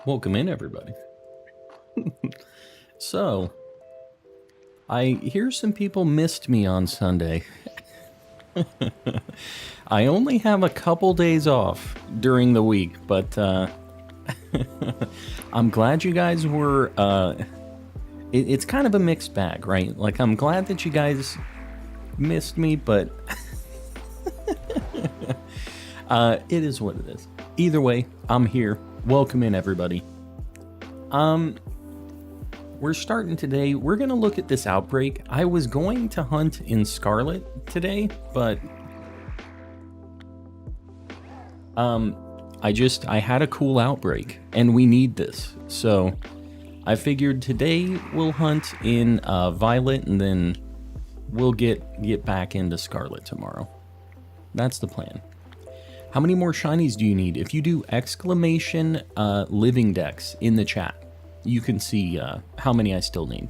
Welcome in, everybody. So, I hear some people missed me on Sunday. I only have a couple days off during the week, but I'm glad you guys were... it's kind of a mixed bag, right? Like, I'm glad that you guys missed me, but... it is what it is. Either way, I'm here. Welcome in, everybody. We're starting today. We're gonna look at this outbreak. I was going to hunt in Scarlet today, but I had a cool outbreak, and we need this. So I figured today we'll hunt in Violet, and then we'll get back into Scarlet tomorrow. That's the plan. How many more shinies do you need? If you do exclamation Living Dex in the chat, you can see how many I still need.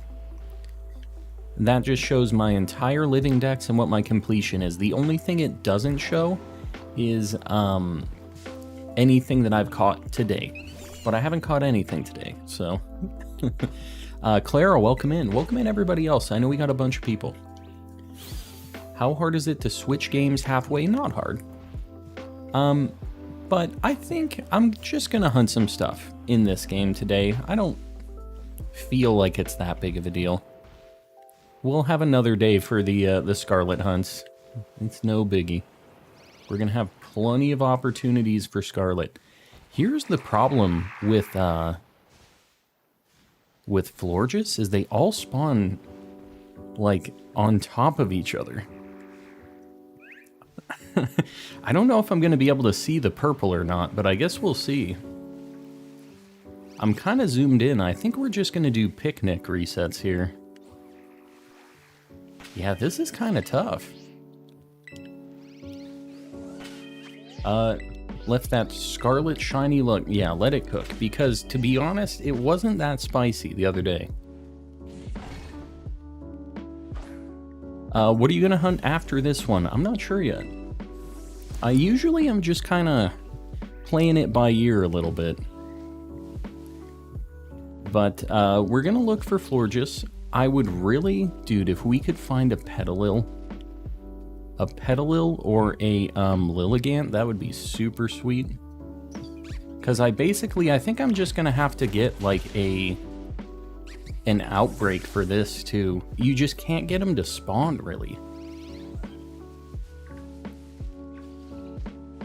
That just shows my entire Living Dex and what my completion is. The only thing it doesn't show is anything that I've caught today. But I haven't caught anything today, so... Clara, welcome in. Welcome in, everybody else. I know we got a bunch of people. How hard is it to switch games halfway? Not hard. But I think I'm just gonna hunt some stuff in this game today. I don't feel like it's that big of a deal. We'll have another day for the Scarlet hunts. It's no biggie. We're gonna have plenty of opportunities for Scarlet. Here's the problem with Florges, is they all spawn like on top of each other. I don't know if I'm going to be able to see the purple or not, but I guess we'll see. I'm kind of zoomed in. I think we're just going to do picnic resets here. Yeah, this is kind of tough. Left that Scarlet Shiny look. Yeah, let it cook. Because, to be honest, it wasn't that spicy the other day. What are you going to hunt after this one? I'm not sure yet. I usually am just kind of playing it by ear a little bit. But we're going to look for Florges. I would really, dude, if we could find a Petalil or a Lilligant, that would be super sweet. Because I think I'm just going to have to get like an outbreak for this too. You just can't get them to spawn, really.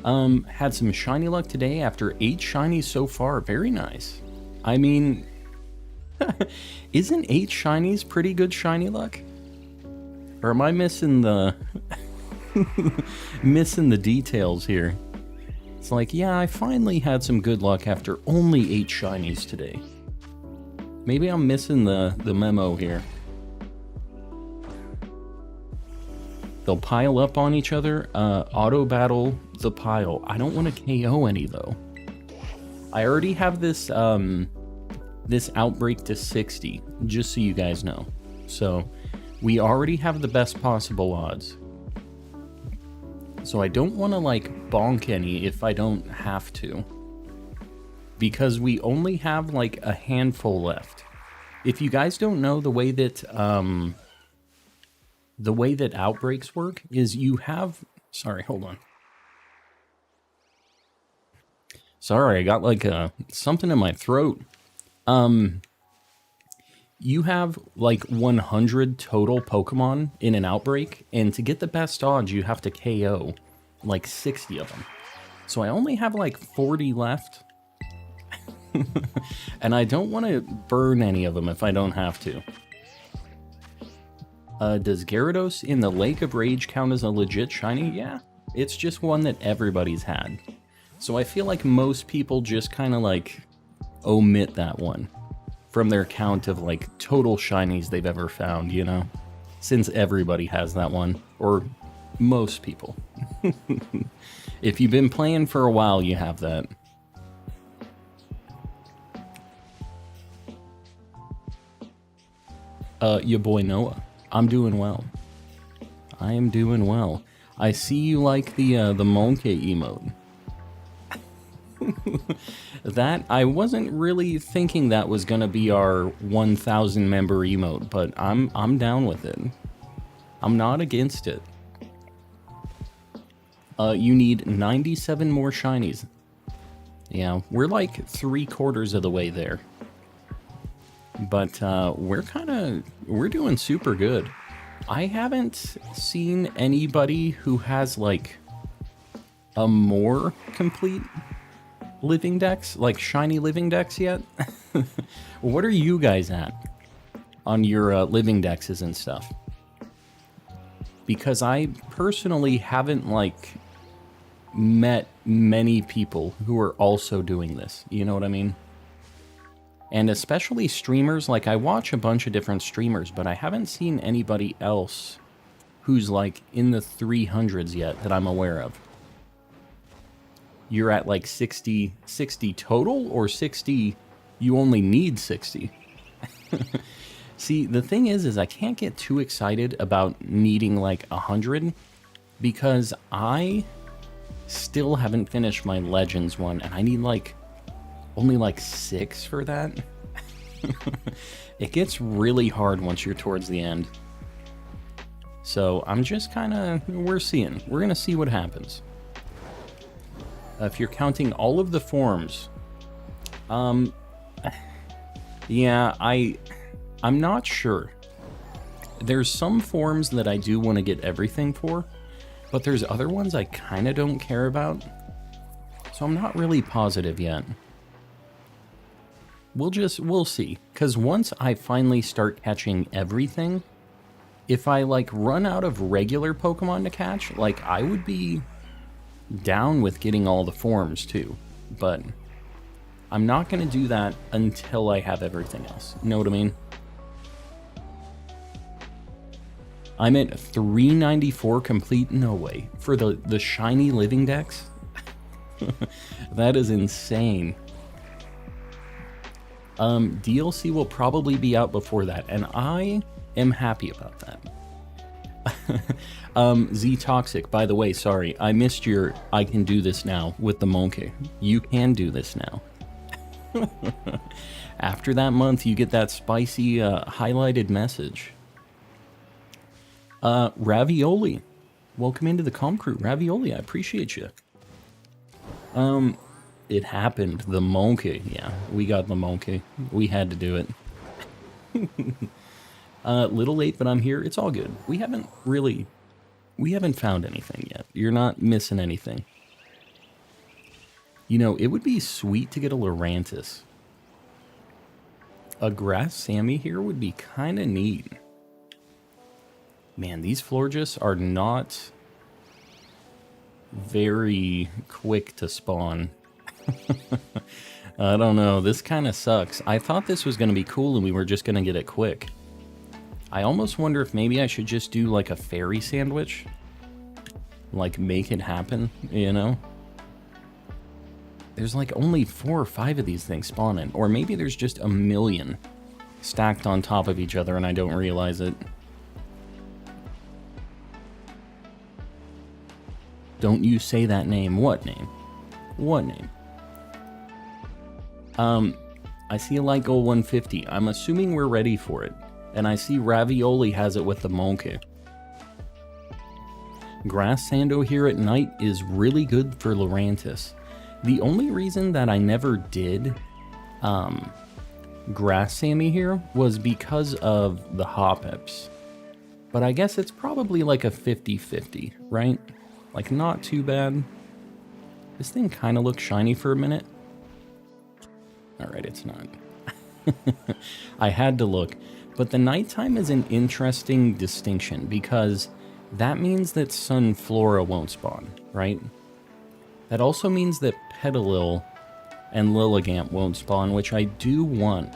Had some shiny luck today after 8 shinies so far. Very nice. I mean, isn't 8 shinies pretty good shiny luck? Or am I missing the missing the details here? It's like, yeah, I finally had some good luck after only 8 shinies today. Maybe I'm missing the memo here. They'll pile up on each other, auto battle the pile. I don't want to KO any though. I already have this this outbreak to 60, just so you guys know. So we already have the best possible odds. So I don't want to like bonk any if I don't have to. Because we only have like a handful left. If you guys don't know, the way that outbreaks work is you have... Sorry, hold on. Sorry, I got like something in my throat. You have like 100 total Pokemon in an outbreak, and to get the best odds, you have to KO like 60 of them. So I only have like 40 left. And I don't want to burn any of them if I don't have to. Does Gyarados in the Lake of Rage count as a legit shiny? Yeah, it's just one that everybody's had. So I feel like most people just kind of like omit that one from their count of like total shinies they've ever found, you know? Since everybody has that one, or most people. If you've been playing for a while, you have that. Your boy Noah. I'm doing well. I am doing well. I see you like the monkey emote. That, I wasn't really thinking that was gonna be our 1,000 member emote, but I'm down with it. I'm not against it. You need 97 more shinies. Yeah, we're like 3/4 of the way there. But we're doing super good. I haven't seen anybody who has like a more complete Living Dex, like Shiny Living Dex yet. What are you guys at on your Living Dexes and stuff? Because I personally haven't like met many people who are also doing this. You know what I mean? And especially streamers, like I watch a bunch of different streamers, but I haven't seen anybody else who's like in the 300s yet that I'm aware of. You're at like 60 total, or 60, you only need 60? See, the thing is I can't get too excited about needing like 100, because I still haven't finished my Legends one, and I need like only like 6 for that. It gets really hard once you're towards the end. So I'm just kind of, we're gonna see what happens. If you're counting all of the forms, yeah, I'm not sure. There's some forms that I do want to get everything for, but there's other ones I kind of don't care about. So I'm not really positive yet. We'll see. Because once I finally start catching everything, if I like run out of regular Pokemon to catch, like I would be down with getting all the forms too. But I'm not going to do that until I have everything else. You know what I mean? I'm at 394 complete? No way. For the Shiny Living Dex? That is insane. DLC will probably be out before that, and I am happy about that. Z Toxic, by the way, sorry, I missed your I can do this now with the monkey. You can do this now. After that month, you get that spicy highlighted message. Ravioli, welcome into the comm crew. Ravioli, I appreciate you. It happened. The monkey. Yeah, we got the monkey. We had to do it. Little late, but I'm here. It's all good. We haven't found anything yet. You're not missing anything. You know, it would be sweet to get a Lurantis. A Grass Sammy here would be kind of neat. Man, these Florges are not very quick to spawn. I don't know, this kind of sucks. I thought this was going to be cool and we were just going to get it quick. I almost wonder if maybe I should just do like a fairy sandwich. Like make it happen, you know? There's like only 4 or 5 of these things spawning. Or maybe there's just a million stacked on top of each other and I don't realize it. Don't you say that name. What name? What name? I see a light goal 150. I'm assuming we're ready for it. And I see Ravioli has it with the monkey. Grass Sando here at night is really good for Lurantis. The only reason that I never did Grass Sammy here was because of the Hoppips. But I guess it's probably like a 50-50, right? Like not too bad. This thing kind of looks shiny for a minute. Alright, it's not. I had to look. But the nighttime is an interesting distinction because that means that Sunflora won't spawn, right? That also means that Petalil and Lilligant won't spawn, which I do want.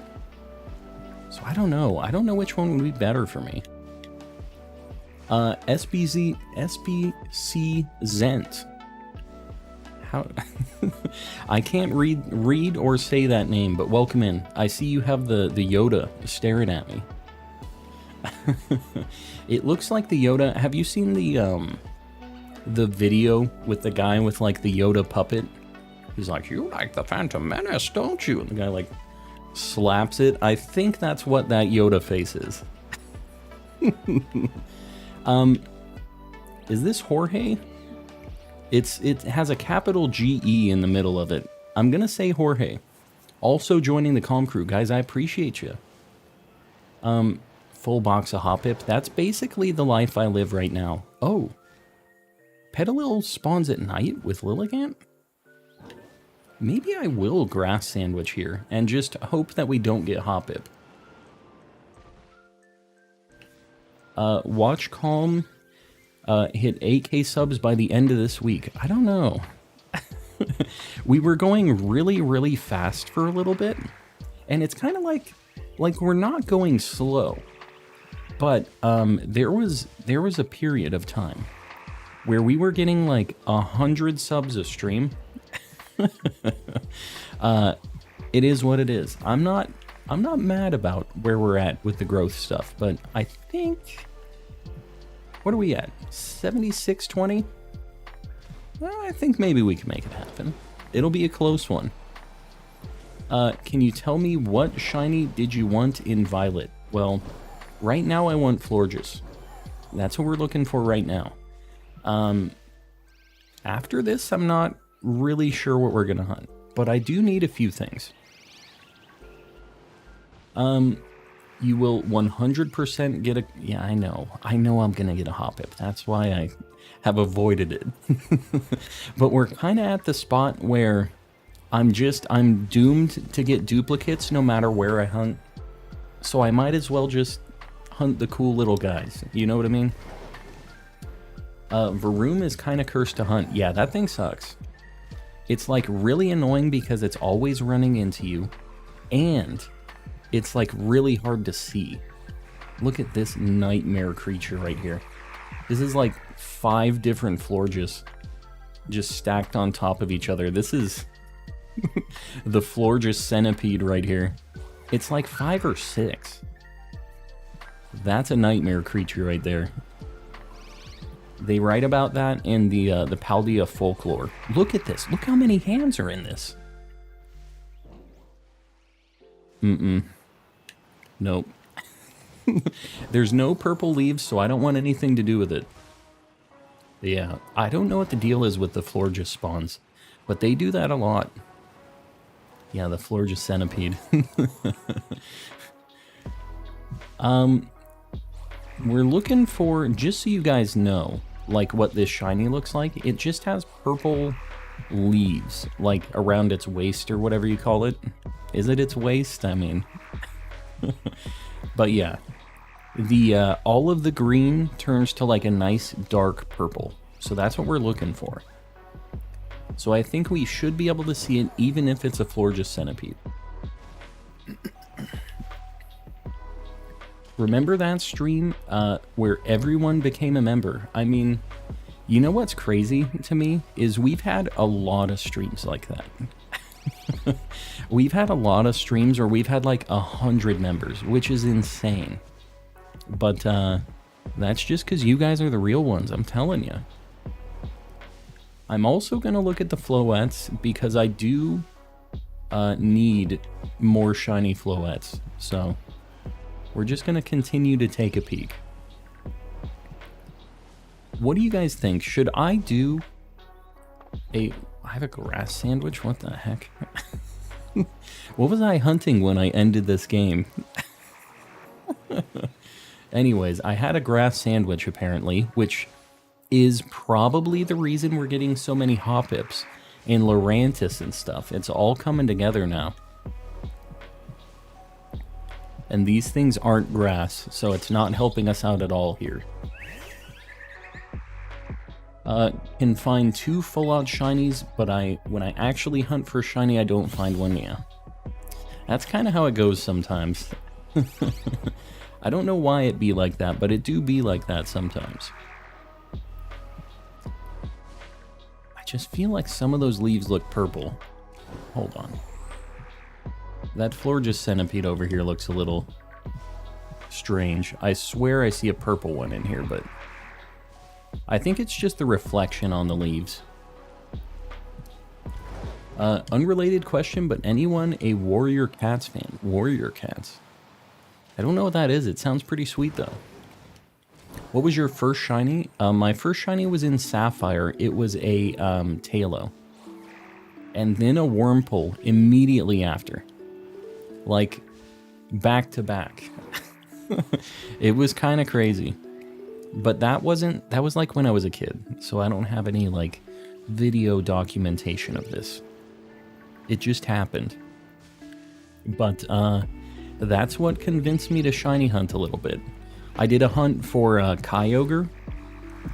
So I don't know. I don't know which one would be better for me. SBC Zent. How? I can't read or say that name, but welcome in. I see you have the Yoda staring at me. It looks like the Yoda. Have you seen the video with the guy with like the Yoda puppet? He's like, you like the Phantom Menace, don't you? And the guy, like, slaps it. I think that's what that Yoda face is. Is this Jorge? It has a capital G-E in the middle of it. I'm gonna say Jorge. Also joining the comm crew. Guys, I appreciate you. Full box of Hoppip. That's basically the life I live right now. Oh. Petalil spawns at night with Lilligant? Maybe I will grass sandwich here and just hope that we don't get Hoppip. Watch Calm hit 8K subs by the end of this week. I don't know. We were going really, really fast for a little bit, and it's kind of like we're not going slow. But there was a period of time where we were getting like 100 subs a stream. It is what it is. I'm not mad about where we're at with the growth stuff, but I think, what are we at? 7620? Well, I think maybe we can make it happen. It'll be a close one. Can you tell me what shiny did you want in Violet? Well, right now I want Florges. That's what we're looking for right now. After this, I'm not really sure what we're gonna hunt, but I do need a few things. You will 100% get a... Yeah, I know I'm gonna get a Hoppip. That's why I have avoided it. But we're kind of at the spot where I'm doomed to get duplicates no matter where I hunt. So I might as well just hunt the cool little guys. You know what I mean? Varoom is kind of cursed to hunt. Yeah, that thing sucks. It's like really annoying because it's always running into you, and it's like really hard to see. Look at this nightmare creature right here. This is like 5 different Florges just stacked on top of each other. This is the Florges centipede right here. It's like 5 or 6. That's a nightmare creature right there. They write about that in the Paldea folklore. Look at this. Look how many hands are in this. Nope. There's no purple leaves, so I don't want anything to do with it. Yeah, I don't know what the deal is with the Florges spawns, but they do that a lot. Yeah, the Florges centipede. We're looking for, just so you guys know, like what this shiny looks like. It just has purple leaves, like around its waist or whatever you call it. Is it its waist? I mean, but yeah, the all of the green turns to like a nice dark purple. So that's what we're looking for. So I think we should be able to see it even if it's a Florges centipede. Remember that stream where everyone became a member? I mean, you know what's crazy to me is we've had a lot of streams like that. We've had a lot of streams where we've had like 100 members, which is insane. But that's just because you guys are the real ones, I'm telling you. I'm also going to look at the Floettes because I do need more shiny Floettes. So we're just going to continue to take a peek. What do you guys think? Should I do I have a grass sandwich? What the heck? What was I hunting when I ended this game? Anyways, I had a grass sandwich apparently, which is probably the reason we're getting so many Hoppips and Lurantis and stuff. It's all coming together now. And these things aren't grass, so it's not helping us out at all here. Can find 2 full-out shinies, but when I actually hunt for a shiny, I don't find one, yeah. That's kind of how it goes sometimes. I don't know why it be like that, but it do be like that sometimes. I just feel like some of those leaves look purple. Hold on. That Florges centipede over here looks a little strange. I swear I see a purple one in here, but I think it's just the reflection on the leaves. Unrelated question, but anyone a Warrior Cats fan? Warrior Cats. I don't know what that is. It sounds pretty sweet, though. What was your first shiny? My first shiny was in Sapphire. It was a Talo. And then a Wurmple immediately after. Like, back to back. It was kind of crazy. But that was like when I was a kid. So I don't have any, like, video documentation of this. It just happened. But, that's what convinced me to shiny hunt a little bit. I did a hunt for Kyogre.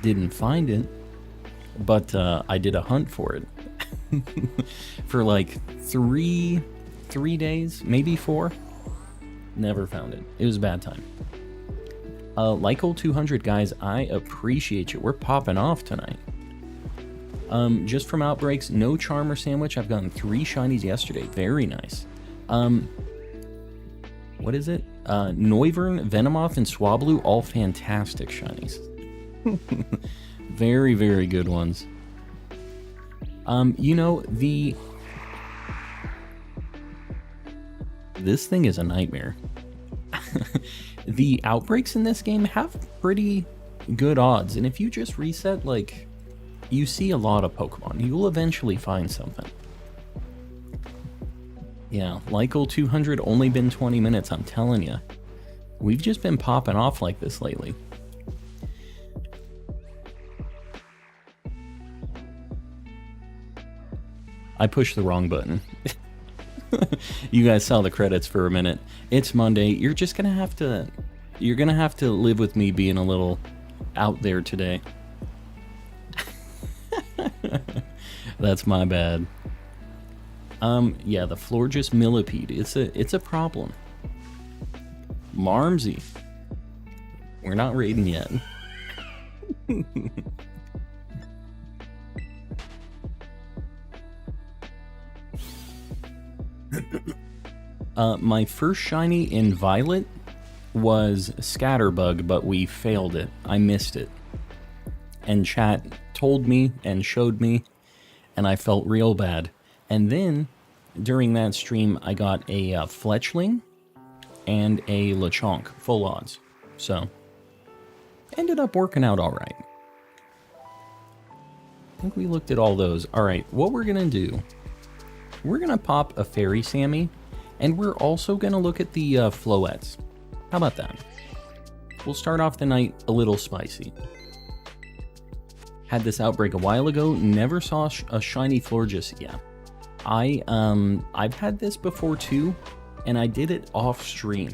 Didn't find it. But I did a hunt for it. For like three days, maybe 4. Never found it. It was a bad time. Lycol 200, guys, I appreciate you. We're popping off tonight. Just from outbreaks, no Charmer Sandwich. I've gotten 3 shinies yesterday. Very nice. What is it? Noivern, Venomoth, and Swablu, all fantastic shinies. Very, very good ones. You know, this thing is a nightmare. The outbreaks in this game have pretty good odds, and if you just reset, like, you see a lot of Pokemon, you will eventually find something. Yeah, Lycol 200 only been 20 minutes, I'm telling you. We've just been popping off like this lately. I pushed the wrong button. You guys saw the credits for a minute. It's Monday. You're just gonna have to live with me being a little out there today. That's my bad. Yeah, the Florges millipede. It's a problem. Marmsy. We're not raiding yet. My first shiny in Violet was Scatterbug, but we failed it. I missed it. And chat told me and showed me, and I felt real bad. And then, during that stream, I got a Fletchling and a Lechonk, full odds. So, ended up working out alright. I think we looked at all those. Alright, what we're gonna do, we're gonna pop a Fairy Sammy, and we're also gonna look at the Floettes. How about that? We'll start off the night a little spicy. Had this outbreak a while ago, never saw a shiny Florges. Yeah. I've had this before too, and I did it off stream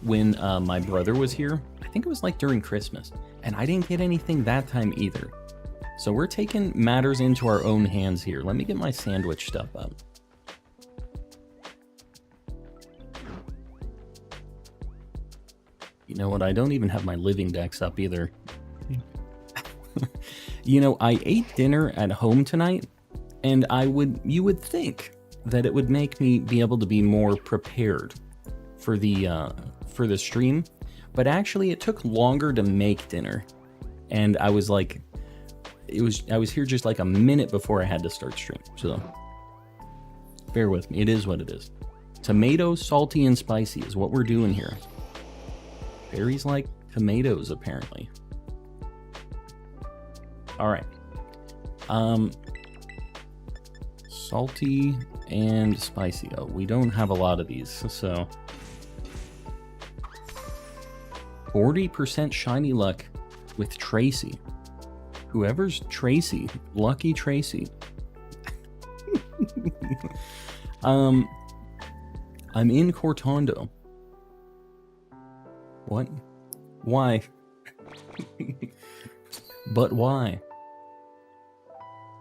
when my brother was here. I think it was like during Christmas, and I didn't get anything that time either. So we're taking matters into our own hands here. Let me get my sandwich stuff up. You know what? I don't even have my Living Dex up either. You know, I ate dinner at home tonight, and you would think that it would make me be able to be more prepared for the stream, but actually it took longer to make dinner, and I was like, I was here just like a minute before I had to start stream, so bear with me. It is what it is. Tomato, salty, and spicy is what we're doing here. Berries like tomatoes, apparently. All right. Salty and spicy. Oh, we don't have a lot of these, so 40% shiny luck with Tracy. Whoever's Tracy, lucky Tracy. I'm in Cortondo. What? Why? But why?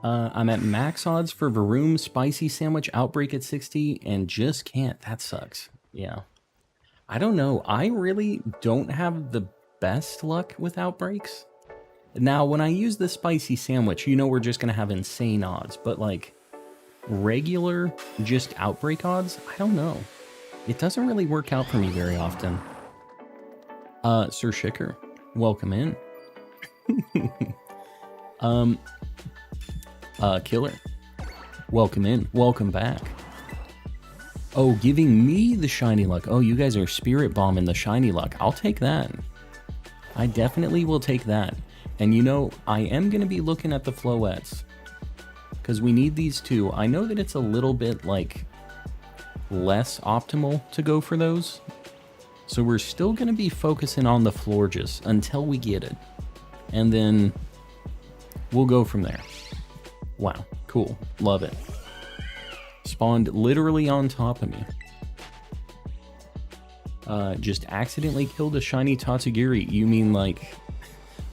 I'm at max odds for Varoom Spicy Sandwich Outbreak at 60 and just can't. That sucks. Yeah. I don't know. I really don't have the best luck with outbreaks. Now, when I use the Spicy Sandwich, you know we're just going to have insane odds. But like regular just outbreak odds, I don't know. It doesn't really work out for me very often. Sir Shicker, welcome in. Killer. Welcome in. Welcome back. Oh, giving me the shiny luck. Oh, you guys are spirit bombing the shiny luck. I'll take that. I definitely will take that. And you know, I am going to be looking at the floettes, because we need these too. I know that it's a little bit, like, less optimal to go for those. So we're still going to be focusing on the Florges until we get it. And then we'll go from there. Wow, cool. Love it. Spawned literally on top of me. Just accidentally killed a shiny Tatsugiri. You mean like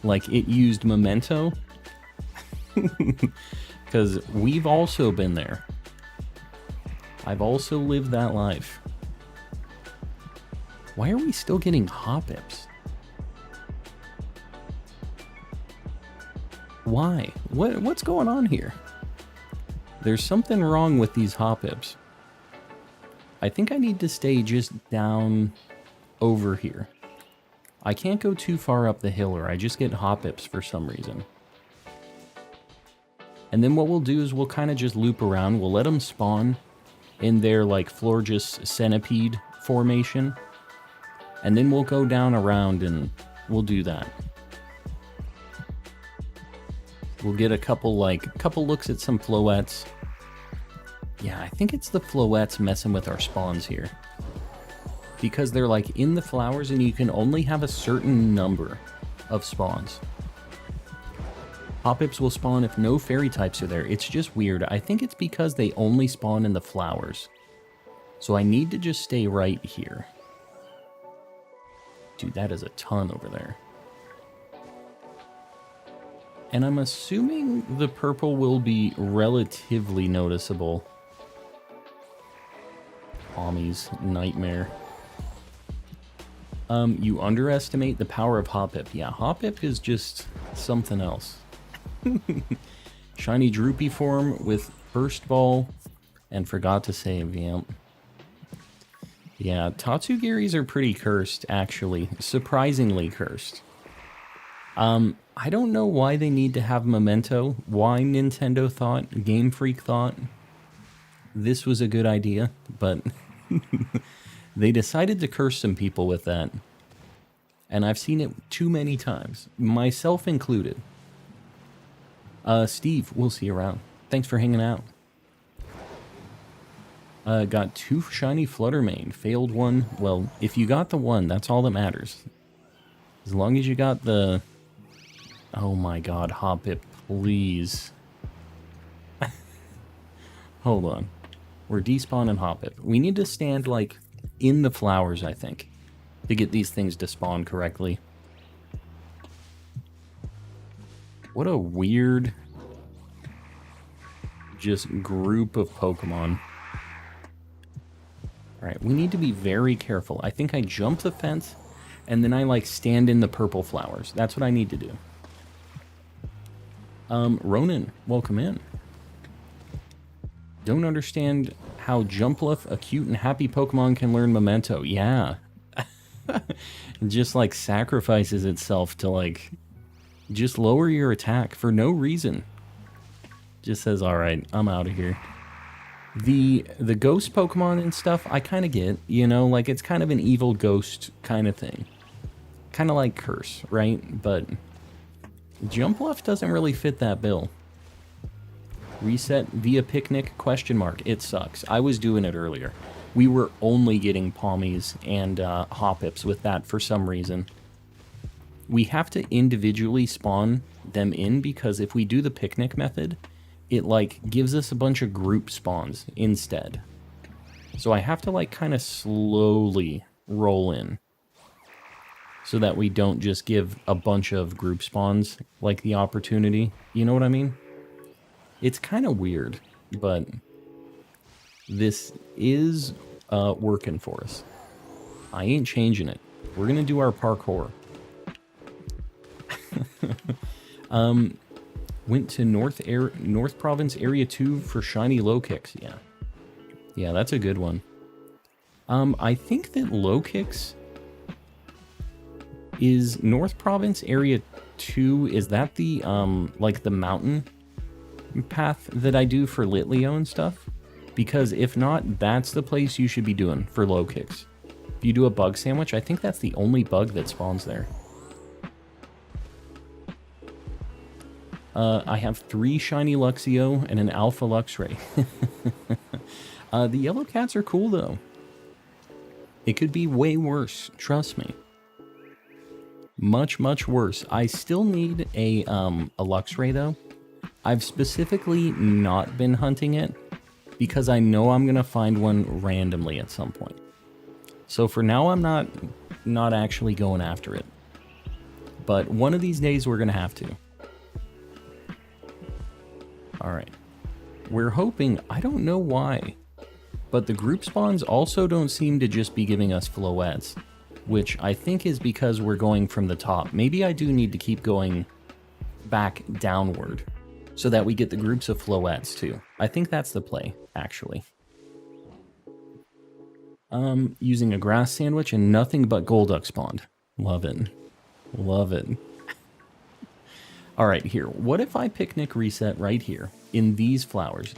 it used memento? Because we've also been there. I've also lived that life. Why are we still getting Hoppips? Why? What's going on here? There's something wrong with these Hoppips. I think I need to stay just down over here. I can't go too far up the hill or I just get Hoppips for some reason. And then what we'll do is we'll kind of just loop around. We'll let them spawn in their like Florges centipede formation. And then we'll go down around and we'll do that. We'll get a couple looks at some floettes. Yeah, I think it's the floettes messing with our spawns here. Because they're like in the flowers and you can only have a certain number of spawns. Hoppips will spawn if no fairy types are there. It's just weird. I think it's because they only spawn in the flowers. So I need to just stay right here. Dude, that is a ton over there. And I'm assuming the purple will be relatively noticeable. Tommy's nightmare. You underestimate the power of Hoppip. Yeah, Hoppip is just something else. Shiny Droopy form with Burst Ball and forgot to save, yeah. Yeah, Tatsugiris are pretty cursed, actually. Surprisingly cursed. I don't know why they need to have Memento, why Nintendo thought, Game Freak thought this was a good idea, but they decided to curse some people with that. And I've seen it too many times, myself included. Steve, we'll see you around. Thanks for hanging out. Got 2 shiny Fluttermane. Failed one. Well, if you got the one, that's all that matters. As long as you got the... Oh my god, Hoppip, please. Hold on. We're despawning Hoppip. We need to stand, like, in the flowers, I think, to get these things to spawn correctly. What a weird... just group of Pokemon. Alright, we need to be very careful. I think I jump the fence, and then I, like, stand in the purple flowers. That's what I need to do. Ronan, welcome in. Don't understand how Jumpluff, a cute and happy Pokemon, can learn Memento. Yeah. It just, like, sacrifices itself to, like, just lower your attack for no reason. Just says, alright, I'm out of here. The ghost Pokemon and stuff, I kind of get, you know, like, it's kind of an evil ghost kind of thing. Kind of like Curse, right? But Jumpluff doesn't really fit that bill. Reset via picnic, ? It sucks. I was doing it earlier. We were only getting Palmies and Hoppips with that for some reason. We have to individually spawn them in because if we do the picnic method, it, like, gives us a bunch of group spawns instead. So I have to, like, kind of slowly roll in so that we don't just give a bunch of group spawns, like, the opportunity. You know what I mean? It's kind of weird, but this is working for us. I ain't changing it. We're going to do our parkour. Went to North Province Area 2 for shiny low kicks. Yeah. Yeah, that's a good one. I think that low kicks is North Province Area 2. Is that the, like, the mountain path that I do for Litleo and stuff, because if not, that's the place you should be doing for low kicks. If you do a bug sandwich, I think that's the only bug that spawns there. I have 3 Shiny Luxio and an Alpha Luxray. The yellow cats are cool, though. It could be way worse, trust me. Much, much worse. I still need a Luxray, though. I've specifically not been hunting it because I know I'm going to find one randomly at some point. So for now, I'm not actually going after it. But one of these days, we're going to have to. Alright, we're hoping, I don't know why, but the group spawns also don't seem to just be giving us floettes, which I think is because we're going from the top. Maybe I do need to keep going back downward so that we get the groups of floettes too. I think that's the play, actually. Using a grass sandwich and nothing but Golduck spawned. Love it. Love it. All right, here. What if I picnic reset right here in these flowers,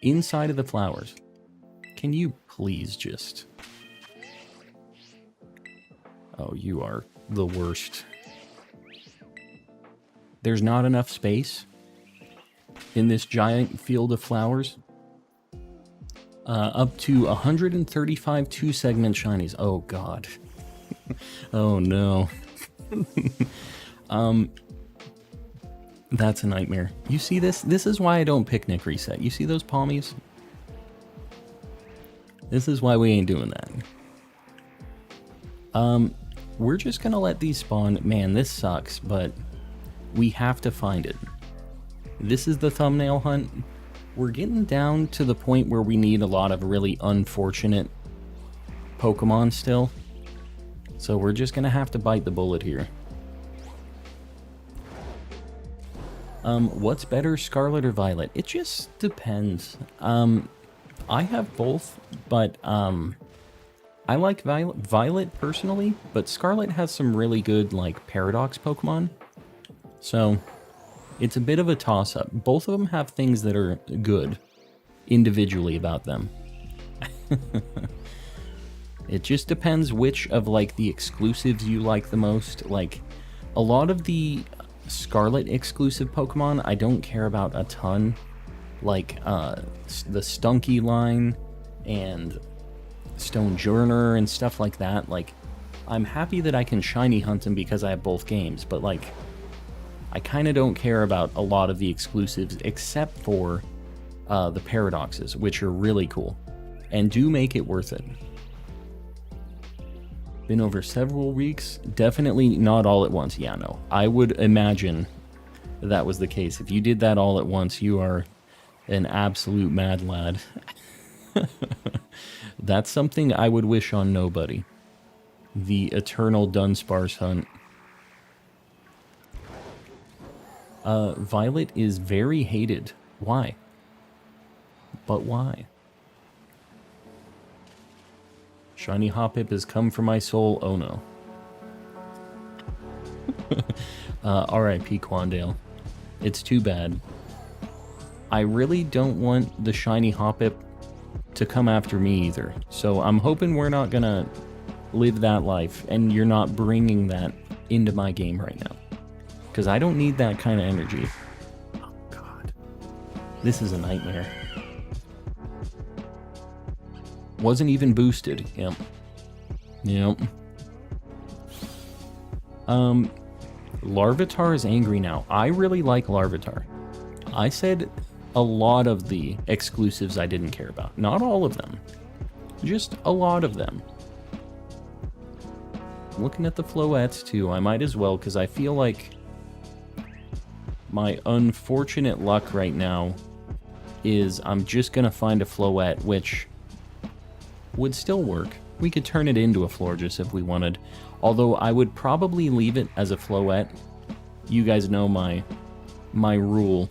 inside of the flowers? Can you please just... Oh, you are the worst. There's not enough space in this giant field of flowers. Up to 135 2-segment shinies. Oh, God. Oh, no. That's a nightmare. You see this? This is why I don't picnic reset. You see those palmies? This is why we ain't doing that. We're just gonna let these spawn. Man, this sucks, but we have to find it. This is the thumbnail hunt. We're getting down to the point where we need a lot of really unfortunate Pokemon still. So we're just gonna have to bite the bullet here. What's better, Scarlet or Violet? It just depends. I have both, but I like Violet personally, but Scarlet has some really good, like, Paradox Pokemon. So, it's a bit of a toss-up. Both of them have things that are good individually about them. It just depends which of, like, the exclusives you like the most. Like, a lot of the Scarlet exclusive Pokemon I don't care about a ton. Like, the Stunky line and Stonejourner and stuff like that. Like, I'm happy that I can shiny hunt them because I have both games, but, like, I kind of don't care about a lot of the exclusives except for the Paradoxes, which are really cool and do make it worth it. Been over several weeks. Definitely not all at once. Yeah, no. I would imagine that was the case. If you did that all at once, you are an absolute mad lad. That's something I would wish on nobody. The eternal Dunsparce hunt. Violet is very hated. Why? But why? Shiny Hoppip has come for my soul. Oh no. R.I.P. Quandale. It's too bad. I really don't want the Shiny Hoppip to come after me either. So I'm hoping we're not gonna live that life and you're not bringing that into my game right now. Because I don't need that kind of energy. Oh God. This is a nightmare. Wasn't even boosted. Yep. Yep. Larvitar is angry now. I really like Larvitar. I said a lot of the exclusives I didn't care about. Not all of them. Just a lot of them. Looking at the Floettes too, I might as well, because I feel like my unfortunate luck right now is I'm just going to find a Floette, which would still work. We could turn it into a Florges if we wanted. Although I would probably leave it as a Floette. You guys know my rule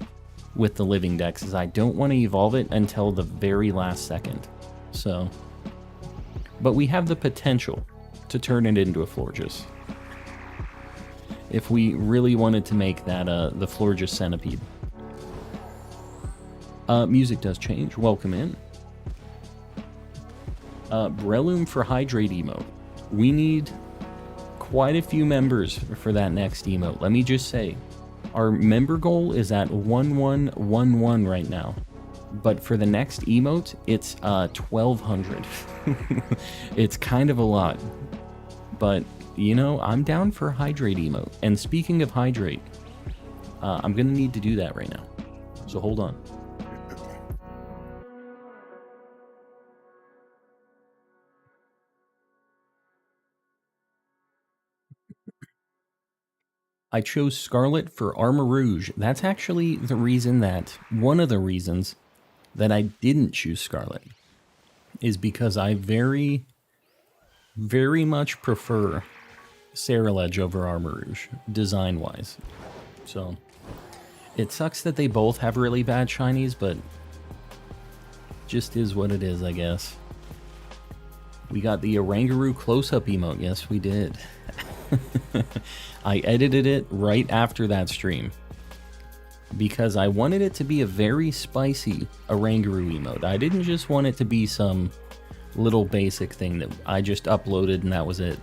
with the Living Dex is I don't want to evolve it until the very last second. So, but we have the potential to turn it into a Florges. If we really wanted to make that the Florges Centipede. Music does change. Welcome in. Breloom for Hydrate emote. We need quite a few members for that next emote. Let me just say, our member goal is at 1111 right now. But for the next emote, it's 1200. It's kind of a lot. But, you know, I'm down for Hydrate emote. And speaking of Hydrate, I'm going to need to do that right now. So hold on. I chose Scarlet for Armor Rouge. That's actually the reason that, one of the reasons that I didn't choose Scarlet is because I very, very much prefer Ceruledge over Armor Rouge, design-wise. So, it sucks that they both have really bad shinies, but just is what it is, I guess. We got the Oranguru close-up emote. Yes, we did. I edited it right after that stream because I wanted it to be a very spicy Oranguru emote. I didn't just want it to be some little basic thing that I just uploaded and that was it.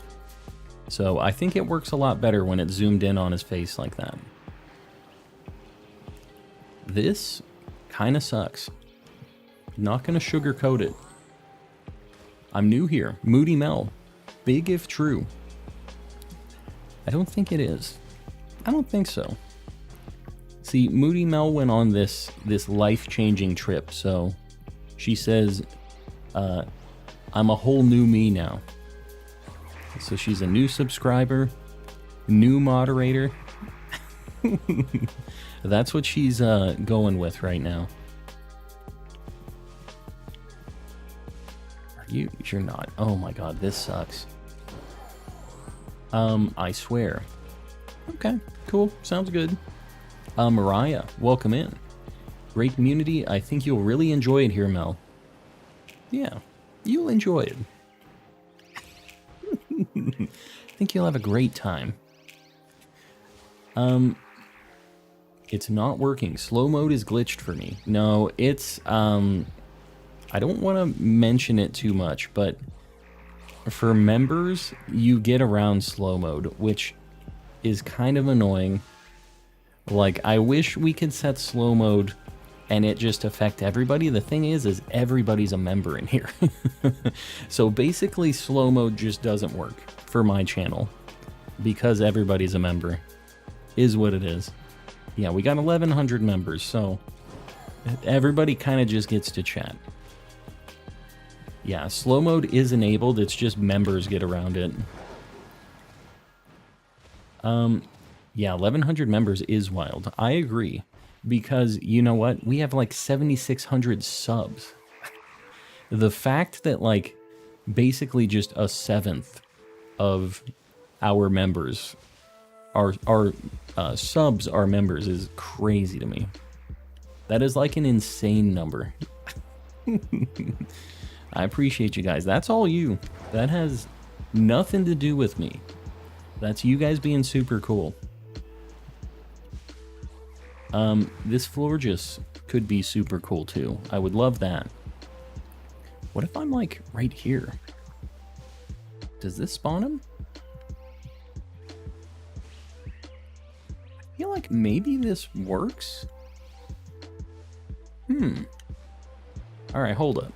So I think it works a lot better when it's zoomed in on his face like that. This kind of sucks. Not gonna sugarcoat it. I'm new here. Moody Mel. Big if true. I don't think it is. I don't think so. See, Moody Mel went on this life-changing trip, so she says, I'm a whole new me now. So she's a new subscriber, new moderator. That's what she's going with right now. You're not. Oh my god, this sucks. I swear. Okay, cool. Sounds good. Mariah, welcome in. Great community. I think you'll really enjoy it here, Mel. Yeah, you'll enjoy it. I think you'll have a great time. It's not working. Slow mode is glitched for me. No, it's, I don't want to mention it too much, but for members, you get around slow mode, which is kind of annoying. Like, I wish we could set slow mode and it just affect everybody. The thing is everybody's a member in here. So basically, slow mode just doesn't work for my channel because everybody's a member. Is what it is. Yeah, we got 1,100 members, so everybody kind of just gets to chat. Yeah, slow mode is enabled, it's just members get around it. Yeah, 1,100 members is wild. I agree, because you know what? We have like 7,600 subs. The fact that like basically just a seventh of our members are subs are members is crazy to me. That is like an insane number. I appreciate you guys. That's all you. That has nothing to do with me. That's you guys being super cool. This floor just could be super cool too. I would love that. What if I'm like right here? Does this spawn him? I feel like maybe this works. Alright, hold up.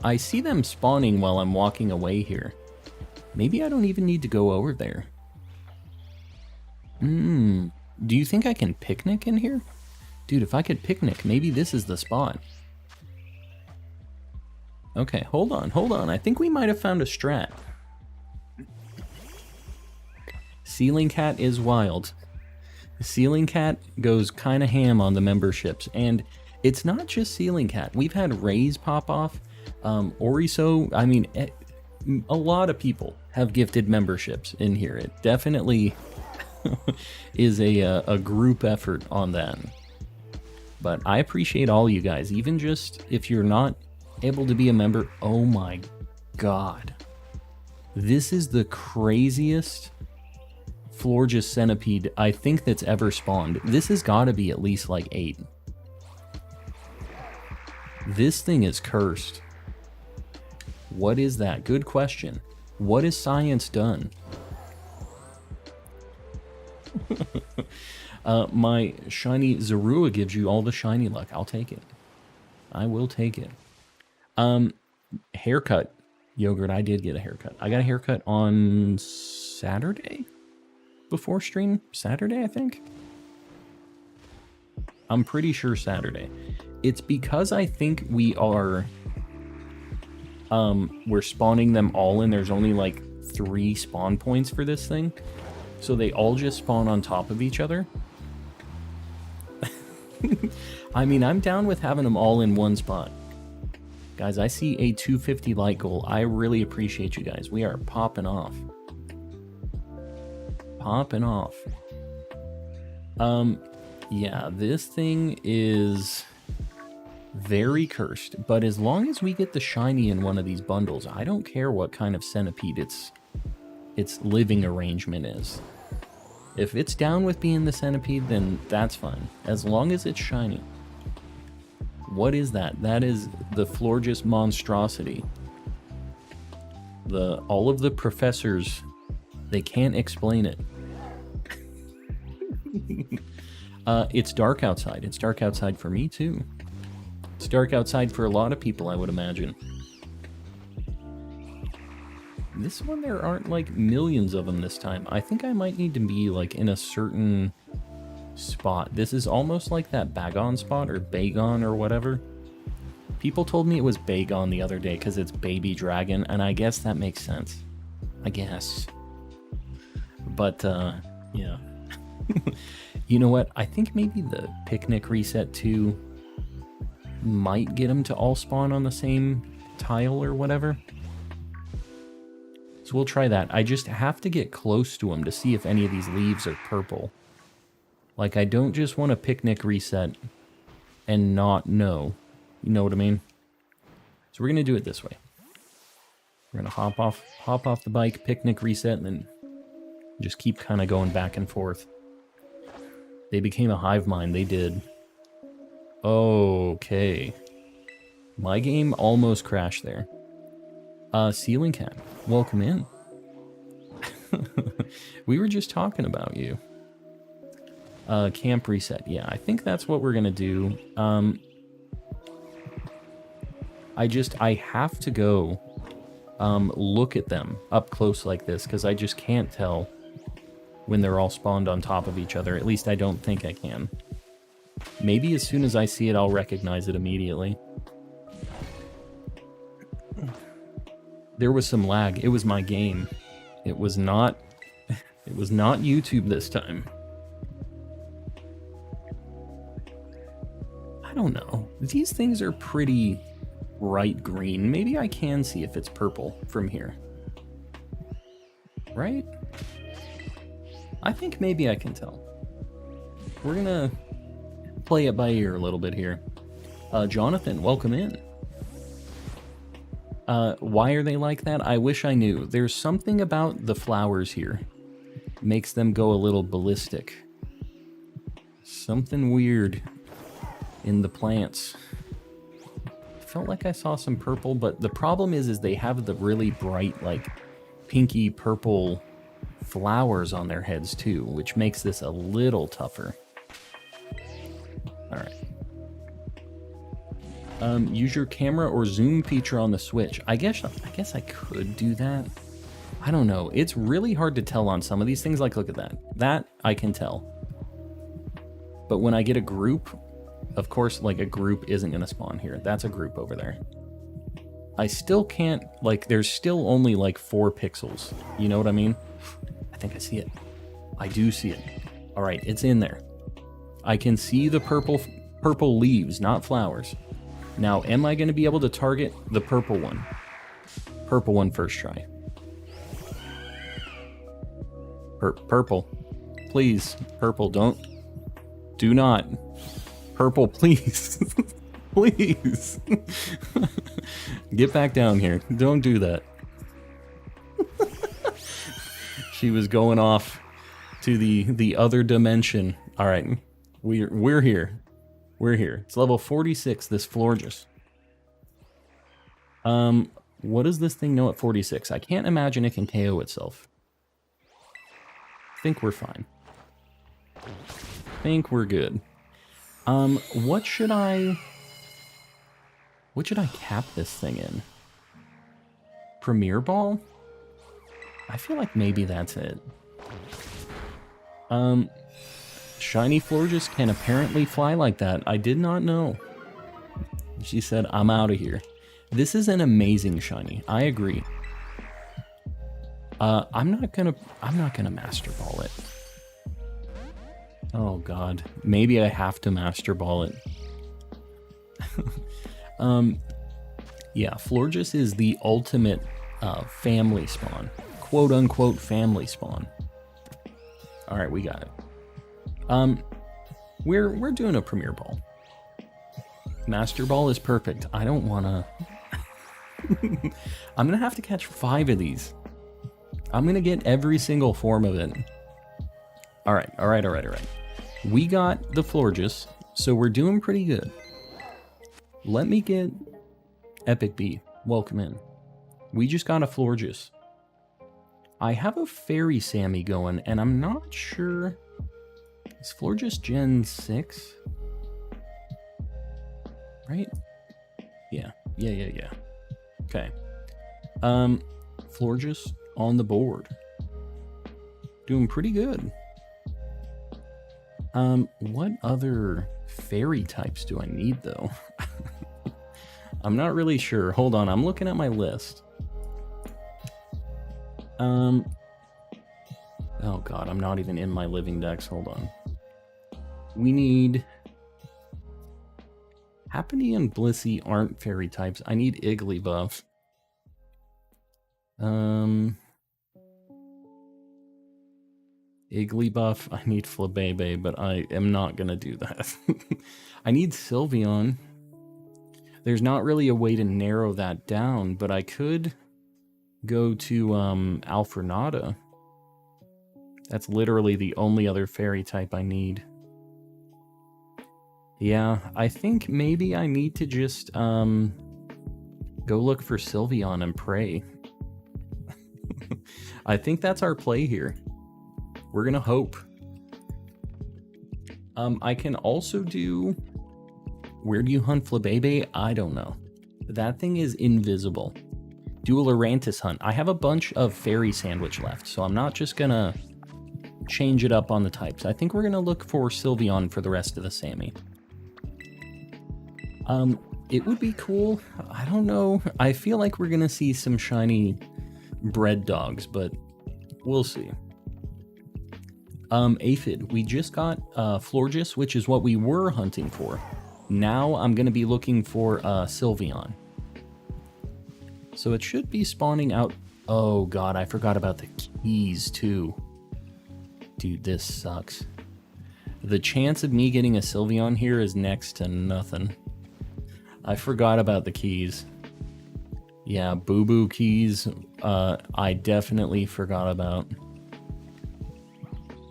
I see them spawning while I'm walking away here. Maybe I don't even need to go over there. Do you think I can picnic in here? Dude, if I could picnic, maybe this is the spot. Okay, hold on. I think we might have found a strat. Ceiling Cat is wild. Ceiling Cat goes kind of ham on the memberships, and it's not just Ceiling Cat. We've had Rays pop off, Oriso. I mean, a lot of people have gifted memberships in here. It definitely is a group effort on that. But I appreciate all you guys, even just if you're not able to be a member. Oh my god. This is the craziest Florges centipede I think that's ever spawned. This has got to be at least like 8. This thing is cursed. What is that? Good question. What has science done? My shiny Zorua gives you all the shiny luck. I'll take it. I will take it. Haircut. Yogurt, I did get a haircut. I got a haircut on Saturday? Before stream? Saturday, I think? I'm pretty sure Saturday. It's because I think we are... we're spawning them all and there's only like 3 spawn points for this thing. So they all just spawn on top of each other. I mean, I'm down with having them all in one spot. Guys, I see a 250 like goal. I really appreciate you guys. We are popping off. Popping off. Yeah, this thing is very cursed, but as long as we get the shiny in one of these bundles, I don't care what kind of centipede its living arrangement is. If it's down with being the centipede, then that's fine, as long as it's shiny. What is that? That is the Florges monstrosity. All of the professors, they can't explain it. It's dark outside. It's dark outside for me too. It's dark outside for a lot of people, I would imagine. This one, there aren't like millions of them this time. I think I might need to be like in a certain spot. This is almost like that Bagon spot or Bagon or whatever. People told me it was Bagon the other day because it's baby dragon, and I guess that makes sense. I guess. But, yeah. You know what? I think maybe the picnic reset 2 might get them to all spawn on the same tile or whatever. So we'll try that. I just have to get close to them to see if any of these leaves are purple. Like, I don't just want a picnic reset and not know. You know what I mean? So we're going to do it this way. We're going to hop off the bike, picnic reset, and then just keep kind of going back and forth. They became a hive mind. They did. Okay. My game almost crashed there. Ceiling Cat, welcome in. We were just talking about you. Camp reset. Yeah, I think that's what we're gonna do. I have to go look at them up close like this, because I just can't tell when they're all spawned on top of each other. At least I don't think I can. Maybe as soon as I see it, I'll recognize it immediately. There was some lag. It was my game. It was not YouTube this time. I don't know. These things are pretty bright green. Maybe I can see if it's purple from here. Right? I think maybe I can tell. We're gonna play it by ear a little bit here. Jonathan, welcome in. Why are they like that? I wish I knew. There's something about the flowers here. Makes them go a little ballistic. Something weird in the plants. Felt like I saw some purple, but the problem is they have the really bright, like, pinky purple flowers on their heads too, which makes this a little tougher. Alright. Use your camera or zoom feature on the Switch. I guess I could do that. I don't know. It's really hard to tell on some of these things. Like, look at that. That I can tell. But when I get a group, of course, like, a group isn't going to spawn here. That's a group over there. I still can't, like, there's still only like 4 pixels. You know what I mean? I think I see it. I do see it. All right, it's in there. I can see the purple leaves, not flowers. Now, am I going to be able to target the purple one? Purple one first try. Purple. Please. Purple, do not. Purple, please. Please. Get back down here. Don't do that. She was going off to the other dimension. All right. We're here. We're here. It's level 46, this Florges. What does this thing know at 46? I can't imagine it can KO itself. Think we're fine. Think we're good. What should I cap this thing in? Premier Ball? I feel like maybe that's it. Shiny Florges can apparently fly like that. I did not know. She said, I'm out of here. This is an amazing shiny. I agree. I'm not gonna Master Ball it. Oh god. Maybe I have to Master Ball it. Yeah, Florges is the ultimate family spawn. Quote unquote family spawn. Alright, we got it. We're doing a Premier Ball. Master Ball is perfect. I don't wanna I'm gonna have to catch 5 of these. I'm gonna get every single form of it. Alright. We got the Florges, so we're doing pretty good. Let me get Epic B. Welcome in. We just got a Florges. I have a Fairy Sammy going, and I'm not sure... Is Florges Gen 6? Right? Yeah. Okay. Florges on the board. Doing pretty good. What other fairy types do I need, though? I'm not really sure. Hold on, I'm looking at my list. Oh god, I'm not even in my Living Dex. Hold on. We need... Happiny and Blissey aren't fairy types. I need Igglybuff. Igglybuff, I need Flabébé, but I am not gonna do that. I need Sylveon. There's not really a way to narrow that down, but I could go to Alfornada. That's literally the only other fairy type I need. Yeah, I think maybe I need to just go look for Sylveon and pray. I think that's our play here. We're gonna hope. I can also do... Where do you hunt Flabébé? I don't know. That thing is invisible. Do a Lurantis hunt. I have a bunch of Fairy Sandwich left, so I'm not just gonna change it up on the types. I think we're gonna look for Sylveon for the rest of the Sammy. It would be cool. I don't know. I feel like we're gonna see some shiny bread dogs, but we'll see. Aphid, we just got Florges, which is what we were hunting for. Now I'm going to be looking for Sylveon. So it should be spawning out... Oh god, I forgot about the keys too. Dude, this sucks. The chance of me getting a Sylveon here is next to nothing. I forgot about the keys. Yeah, Boo Boo keys, I definitely forgot about.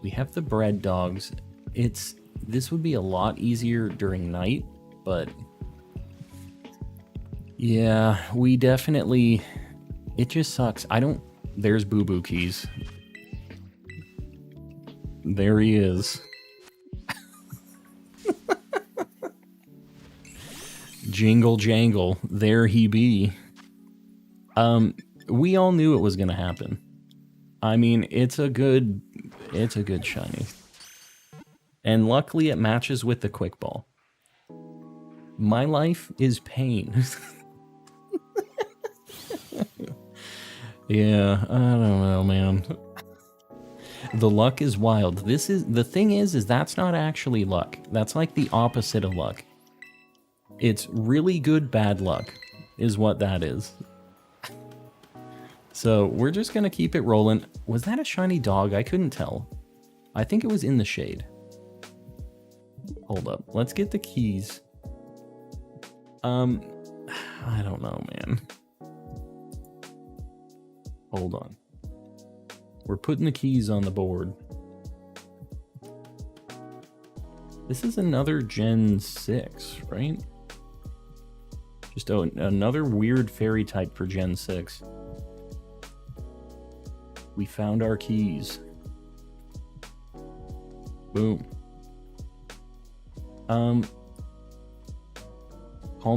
We have the bread dogs. This would be a lot easier during night, but yeah, we definitely... It just sucks. There's Boo Boo keys. There he is. Jingle jangle, there he be. We all knew it was gonna happen. I mean, it's a good shiny. And luckily it matches with the Quick Ball. My life is pain. Yeah, I don't know, man. The luck is wild. The thing is that's not actually luck. That's like the opposite of luck. It's really good bad luck, is what that is. So we're just gonna keep it rolling. Was that a shiny dog? I couldn't tell. I think it was in the shade. Hold up. Let's get the keys. I don't know, man. Hold on. We're putting the keys on the board. This is another Gen 6, right? Just another weird fairy type for Gen 6. We found our keys. Boom. Palm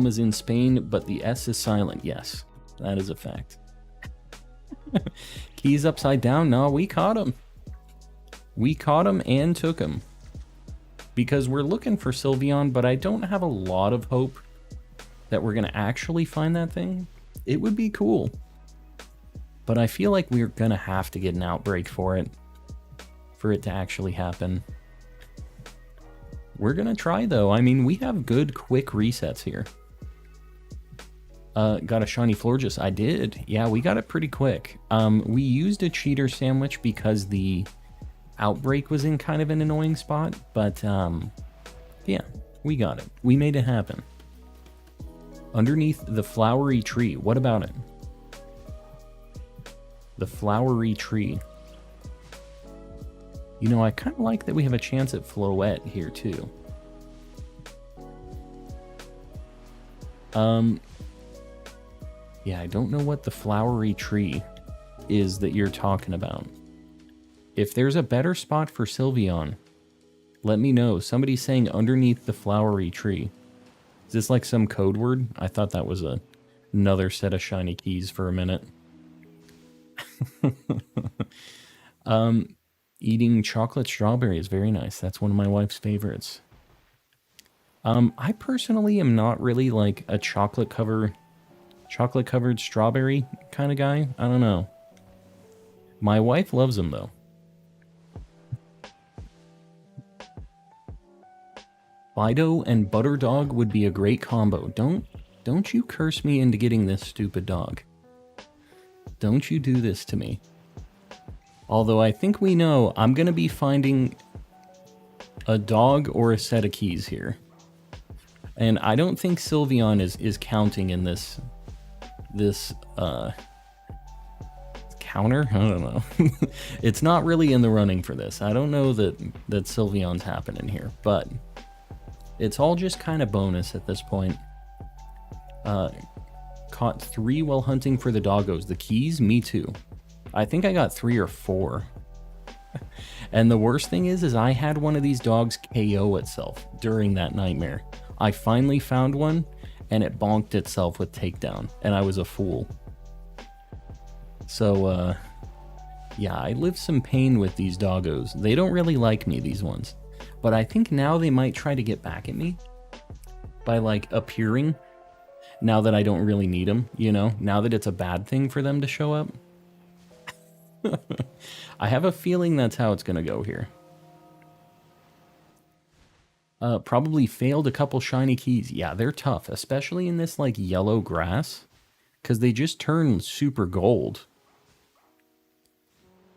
is in Spain, but the S is silent. Yes, that is a fact. Keys upside down? No, we caught him. We caught him and took him. Because we're looking for Sylveon, but I don't have a lot of hope that we're going to actually find that thing. It would be cool. But I feel like we're going to have to get an outbreak for it to actually happen. We're going to try, though. I mean, we have good, quick resets here. Got a shiny Florges. I did. Yeah, we got it pretty quick. We used a cheater sandwich because the outbreak was in kind of an annoying spot. But, yeah, we got it. We made it happen. Underneath the flowery tree. What about it? The flowery tree. You know, I kind of like that we have a chance at Floette here, too. Yeah, I don't know what the flowery tree is that you're talking about. If there's a better spot for Sylveon, let me know. Somebody's saying underneath the flowery tree. Is this like some code word? I thought that was another set of shiny keys for a minute. Eating chocolate strawberry is very nice. That's one of my wife's favorites. I personally am not really like a chocolate covered strawberry kind of guy. I don't know. My wife loves them though. Fido and Butter Dog would be a great combo. Don't you curse me into getting this stupid dog. Don't you do this to me. Although I think we know I'm going to be finding a dog or a set of keys here. And I don't think Sylveon is counting in this counter. I don't know. It's not really in the running for this. I don't know that Sylveon's happening here, but it's all just kind of bonus at this point. Caught 3 while hunting for the doggos. The keys? Me too. I think I got 3 or 4. And the worst thing is I had one of these dogs KO itself during that nightmare. I finally found one, and it bonked itself with takedown, and I was a fool. So, yeah, I live some pain with these doggos. They don't really like me, these ones. But I think now they might try to get back at me by, like, appearing now that I don't really need them, you know? Now that it's a bad thing for them to show up. I have a feeling that's how it's going to go here. Probably failed a couple shiny keys. Yeah, they're tough, especially in this, like, yellow grass, because they just turn super gold.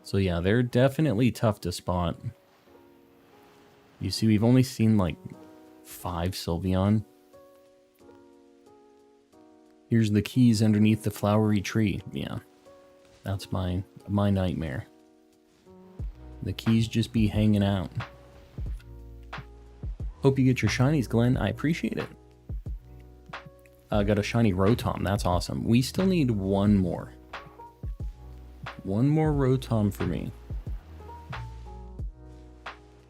So, yeah, they're definitely tough to spot. You see, we've only seen, like, 5 Sylveon. Here's the keys underneath the flowery tree. Yeah, that's my nightmare. The keys just be hanging out. Hope you get your shinies, Glenn. I appreciate it. Got a shiny Rotom. That's awesome. We still need one more. One more Rotom for me.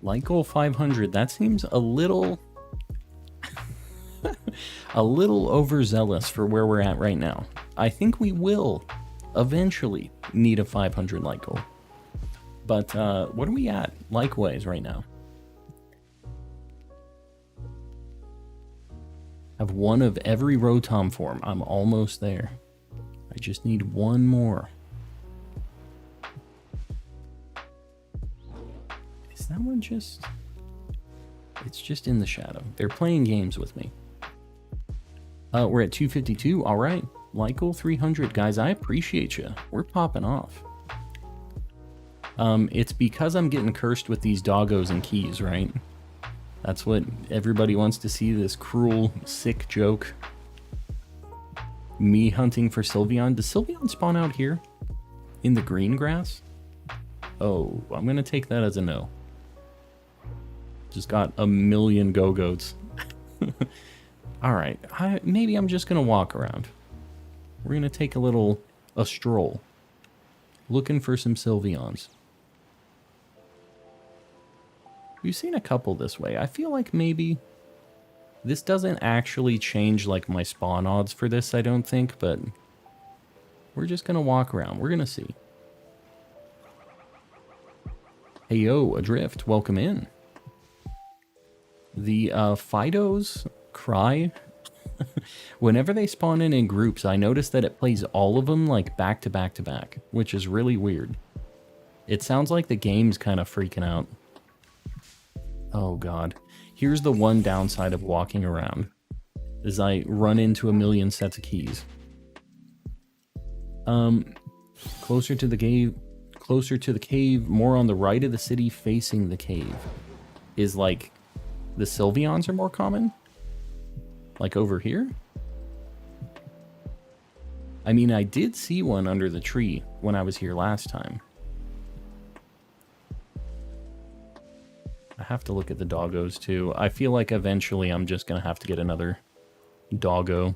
Light goal 500. That seems a little... a little overzealous for where we're at right now. I think we will eventually need a 500 light goal. But what are we at likewise right now? Have one of every Rotom form. I'm almost there. I just need one more. Is that one just... It's just in the shadow. They're playing games with me. We're at 252. All right. Light goal 300. Guys, I appreciate you. We're popping off. It's because I'm getting cursed with these doggos and keys, right? That's what everybody wants to see, this cruel, sick joke. Me hunting for Sylveon. Does Sylveon spawn out here? In the green grass? Oh, I'm going to take that as a no. Just got a million Go-Goats. Alright, maybe I'm just going to walk around. We're going to take a stroll. Looking for some Sylveons. We've seen a couple this way. I feel like maybe this doesn't actually change like my spawn odds for this, I don't think, but we're just going to walk around. We're going to see. Hey yo, Adrift, welcome in. The Fidos cry. Whenever they spawn in groups, I notice that it plays all of them like back to back to back, which is really weird. It sounds like the game's kind of freaking out. Oh god. Here's the one downside of walking around, is I run into a million sets of keys. Closer to the cave, more on the right of the city facing the cave. Is like the Sylveons are more common? Like over here? I mean, I did see one under the tree when I was here last time. I have to look at the doggos too. I feel like eventually I'm just going to have to get another doggo.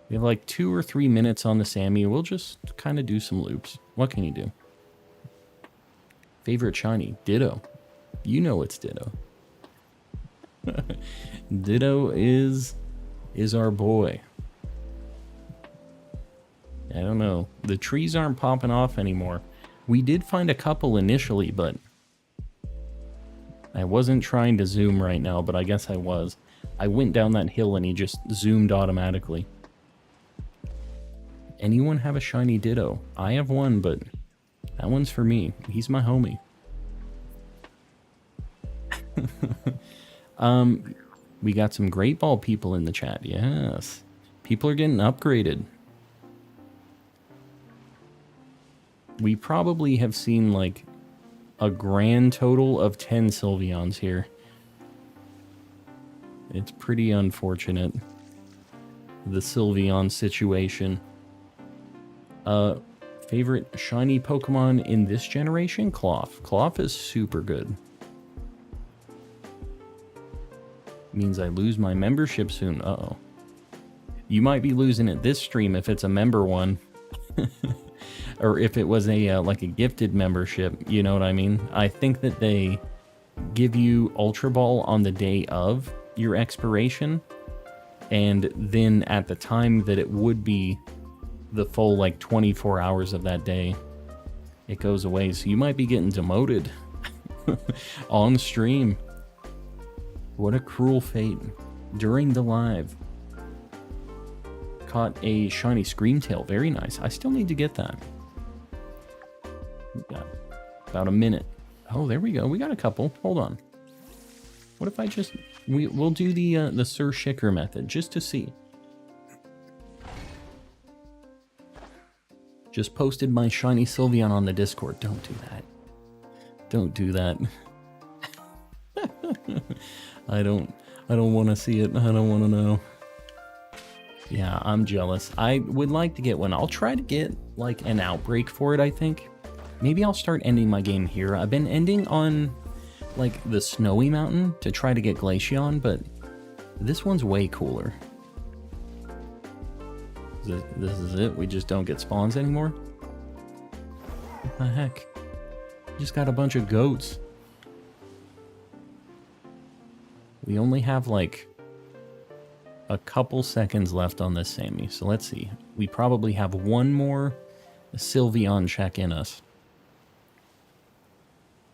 We have like 2 or 3 minutes on the Sammy. We'll just kind of do some loops. What can you do? Favorite shiny? Ditto. You know it's Ditto. Ditto is our boy. I don't know. The trees aren't popping off anymore. We did find a couple initially, but I wasn't trying to zoom right now, but I guess I was. I went down that hill and he just zoomed automatically. Anyone have a shiny Ditto? I have one, but that one's for me. He's my homie. We got some Great Ball people in the chat. Yes. People are getting upgraded. We probably have seen like a grand total of 10 Sylveons here. It's pretty unfortunate, the Sylveon situation. Favorite shiny Pokemon in this generation? Cloth. Cloth is super good. Means I lose my membership soon. Uh-oh. You might be losing it this stream if it's a member one. Or if it was a like a gifted membership, you know what I mean? I think that they give you Ultra Ball on the day of your expiration, and then at the time that it would be the full like 24 hours of that day, it goes away. So you might be getting demoted on stream. What a cruel fate. During the live. Caught a shiny Screamtail. Very nice. I still need to get that. We got about a minute. Oh, there we go. We got a couple. Hold on. What if I just... We'll do the Sir Shicker method just to see. Just posted my shiny Sylveon on the Discord. Don't do that. Don't do that. I don't want to see it. I don't want to know. Yeah, I'm jealous. I would like to get one. I'll try to get like an outbreak for it, I think. Maybe I'll start ending my game here. I've been ending on like the snowy mountain to try to get Glaceon, but this one's way cooler. This is it? We just don't get spawns anymore? What the heck? Just got a bunch of goats. We only have like a couple seconds left on this Sammy, so let's see. We probably have one more Sylveon check in us.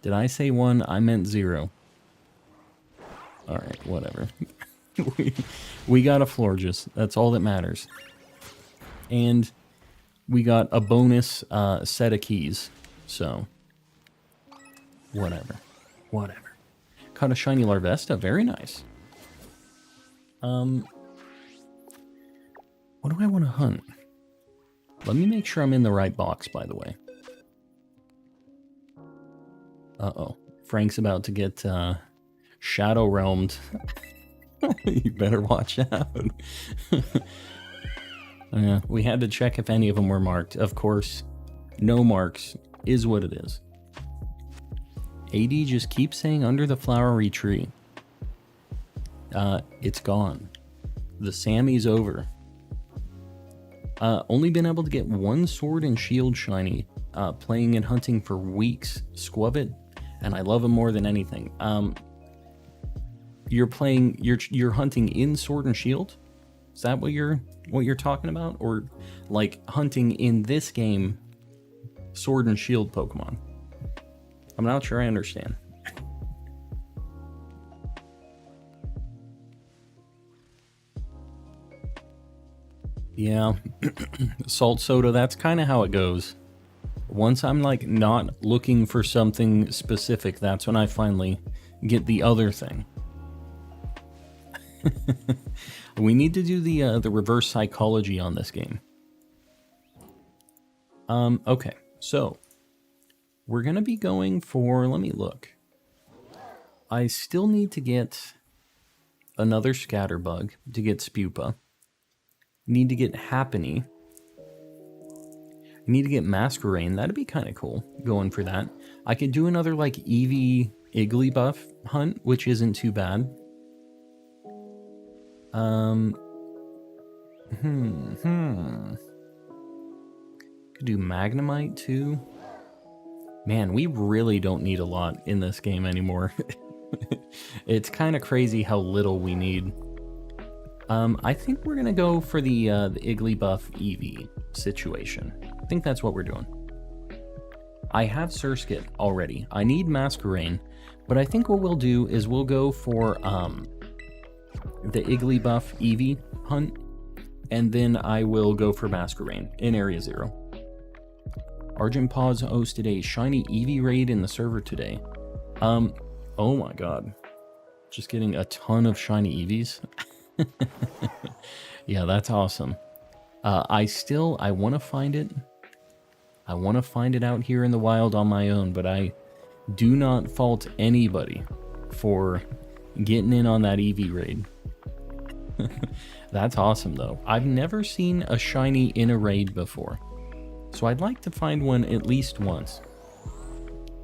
Did I say 1? I meant 0. Alright, whatever. we got a Florges. That's all that matters. And we got a bonus set of keys. So, whatever. Whatever. Caught a shiny Larvesta. Very nice. What do I want to hunt? Let me make sure I'm in the right box, by the way. Uh-oh. Frank's about to get Shadow Realmed. You better watch out. Yeah, we had to check if any of them were marked. Of course, no marks is what it is. AD just keeps saying under the flowery tree. It's gone. The Sammy's over. Only been able to get one Sword and Shield shiny, playing and hunting for weeks. Squubit, and I love him more than anything. You're hunting in Sword and Shield? Is that what you're talking about? Or like hunting in this game, Sword and Shield Pokemon? I'm not sure I understand. Yeah, Salt Soda, that's kind of how it goes. Once I'm like not looking for something specific, that's when I finally get the other thing. We need to do the reverse psychology on this game. Okay, so we're gonna be going for, let me look. I still need to get another Scatterbug to get Spupa. Need to get Happiny. Need to get Masquerain. That'd be kind of cool, going for that. I could do another, like, Eevee Igglybuff hunt, which isn't too bad. Could do Magnemite, too. Man, we really don't need a lot in this game anymore. It's kind of crazy how little we need. I think we're gonna go for the Igglybuff Eevee situation. I think that's what we're doing. I have Surskit already. I need Masquerain, but I think what we'll do is we'll go for the Igglybuff Eevee hunt, and then I will go for Masquerain in Area 0. Argent Paws hosted a Shiny Eevee raid in the server today. Oh my god. Just getting a ton of Shiny Eevees. Yeah, that's awesome. I want to find it. I want to find it out here in the wild on my own, but I do not fault anybody for getting in on that Eevee raid. That's awesome, though. I've never seen a shiny in a raid before, so I'd like to find one at least once.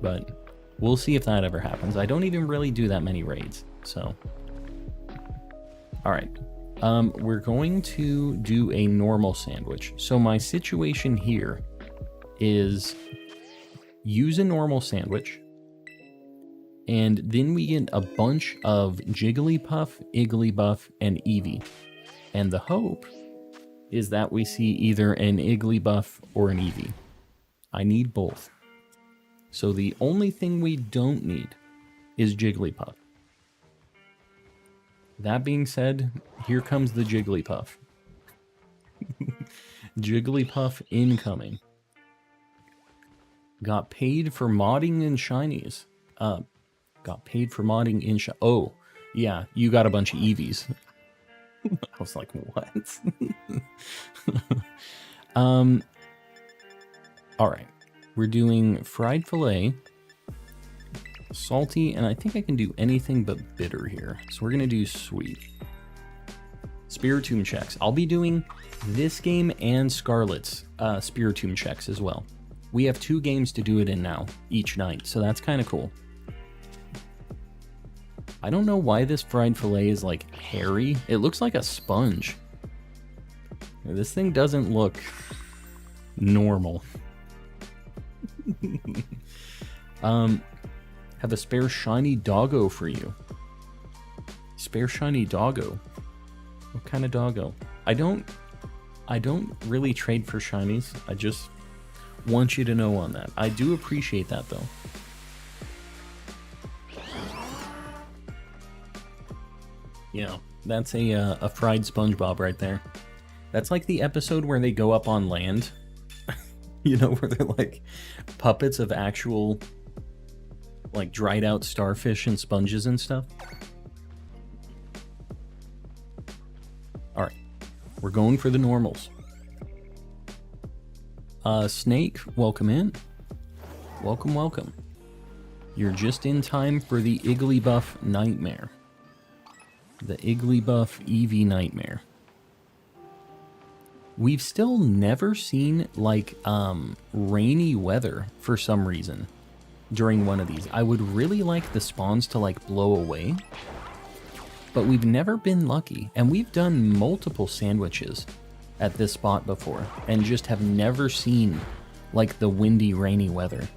But we'll see if that ever happens. I don't even really do that many raids, so... Alright, we're going to do a normal sandwich. So my situation here is use a normal sandwich, and then we get a bunch of Jigglypuff, Igglybuff, and Eevee. And the hope is that we see either an Igglybuff or an Eevee. I need both. So the only thing we don't need is Jigglypuff. That being said, here comes the Jigglypuff. Jigglypuff incoming. Got paid for modding in shinies. Got paid for modding in Oh, yeah, you got a bunch of Eevees. I was like, what? Alright. We're doing fried fillet, salty, and I think I can do anything but bitter here. So we're going to do sweet. Spiritomb checks. I'll be doing this game and Scarlet's Spiritomb checks as well. We have 2 games to do it in now, each night, so that's kind of cool. I don't know why this fried fillet is like hairy. It looks like a sponge. This thing doesn't look normal. Have a spare shiny doggo for you. Spare shiny doggo. What kind of doggo? I don't really trade for shinies. I just want you to know on that. I do appreciate that though. Yeah, that's a fried SpongeBob right there. That's like the episode where they go up on land. You know, where they're like puppets of actual like dried out starfish and sponges and stuff. Alright, we're going for the normals. Snake, welcome in. Welcome, welcome. You're just in time for the Igglybuff Nightmare. The Igglybuff Eevee Nightmare. We've still never seen, like, rainy weather for some reason during one of these. I would really like the spawns to, like, blow away. but we've never been lucky. And we've done multiple sandwiches at this spot before and just have never seen like the windy, rainy weather.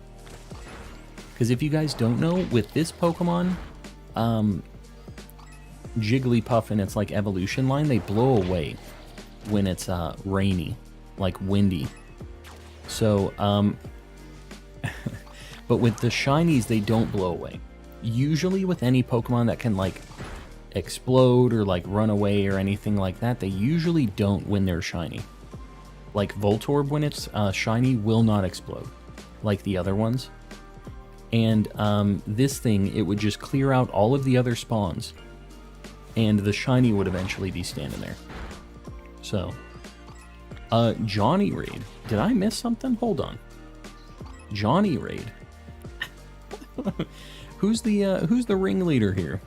Because if you guys don't know, with this Pokemon, Jigglypuff in its like evolution line, they blow away when it's rainy, like windy. So, but with the shinies, they don't blow away. Usually with any Pokemon that can like explode or like run away or anything like that, they usually don't when they're shiny. Like Voltorb, when it's shiny, will not explode like the other ones. And this thing, it would just clear out all of the other spawns, and the shiny would eventually be standing there. So, Johnny Raid. Did I miss something? Hold on. Johnny Raid. Who's the ringleader here?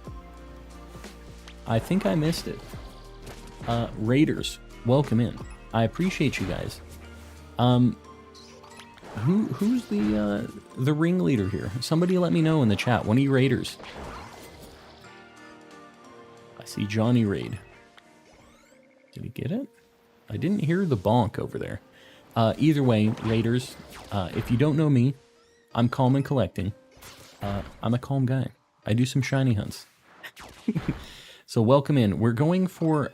I think I missed it. Raiders, welcome in. I appreciate you guys. Who's the ringleader here? Somebody let me know in the chat. One of you Raiders. I see Johnny Raid. Did he get it? I didn't hear the bonk over there. Either way, Raiders, if you don't know me, I'm calm and collecting. I'm a calm guy. I do some shiny hunts. So welcome in. We're going for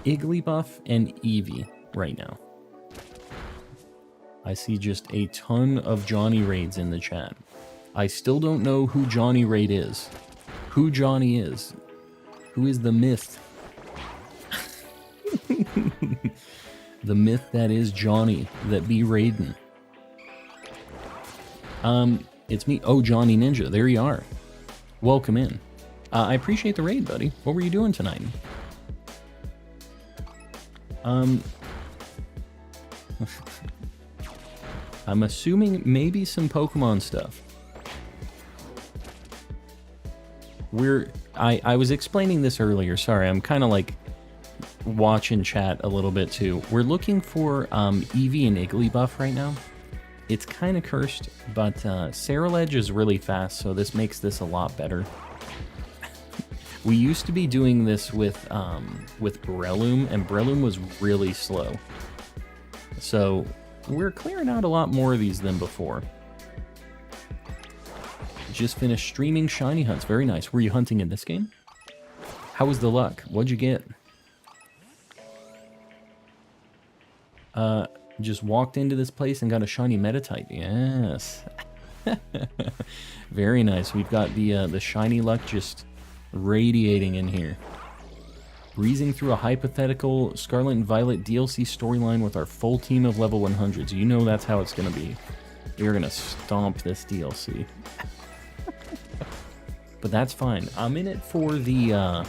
Igglybuff and Eevee right now. I see just a ton of Johnny Raids in the chat. I still don't know who Johnny Raid is. Who Johnny is. Who is the myth? The myth that is Johnny, that be raiding. It's me. Oh, Johnny Ninja. There you are. Welcome in. I appreciate the raid, buddy. What were you doing tonight? I'm assuming maybe some Pokemon stuff. I was explaining this earlier. Sorry, I'm kind of like watching chat a little bit too. We're looking for Eevee and Igglybuff right now. It's kind of cursed, but Ceruledge is really fast, so this makes this a lot better. We used to be doing this with Breloom, and Breloom was really slow. So we're clearing out a lot more of these than before. Just finished streaming shiny hunts. Very nice. Were you hunting in this game? How was the luck? What'd you get? Just walked into this place and got a shiny Metatype. Yes. Very nice. We've got the shiny luck just radiating in here. Breezing through a hypothetical Scarlet and Violet DLC storyline with our full team of level 100s. You know that's how it's going to be. We're going to stomp this DLC. But that's fine. I'm in it for the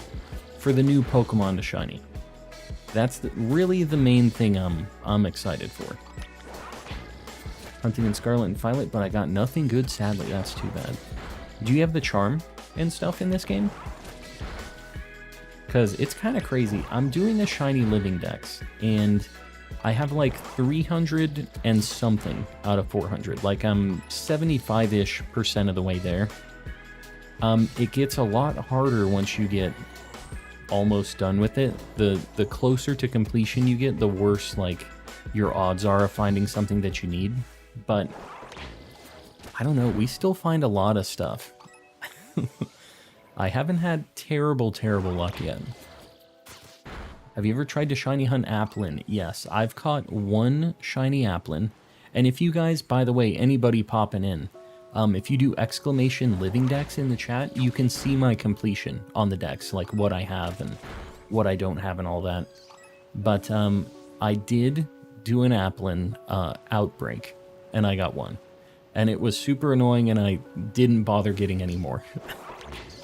new Pokemon to shiny. That's really the main thing I'm excited for. Hunting in Scarlet and Violet, but I got nothing good, sadly. That's too bad. Do you have the charm and stuff in this game? Because it's kind of crazy. I'm doing a Shiny Living Dex, and I have like 300 and something out of 400. Like I'm 75-ish% of the way there. It gets a lot harder once you get almost done with it. The closer to completion you get, the worse like your odds are of finding something that you need. But I don't know, we still find a lot of stuff. I haven't had terrible luck yet. Have you ever tried to shiny hunt Applin? Yes, I've caught one shiny Applin. And if you guys, by the way, anybody popping in, if you do exclamation Living Dex in the chat, you can see my completion on the Dex, like what I have and what I don't have and all that. But I did do an Applin outbreak, and I got one. And it was super annoying, and I didn't bother getting any more.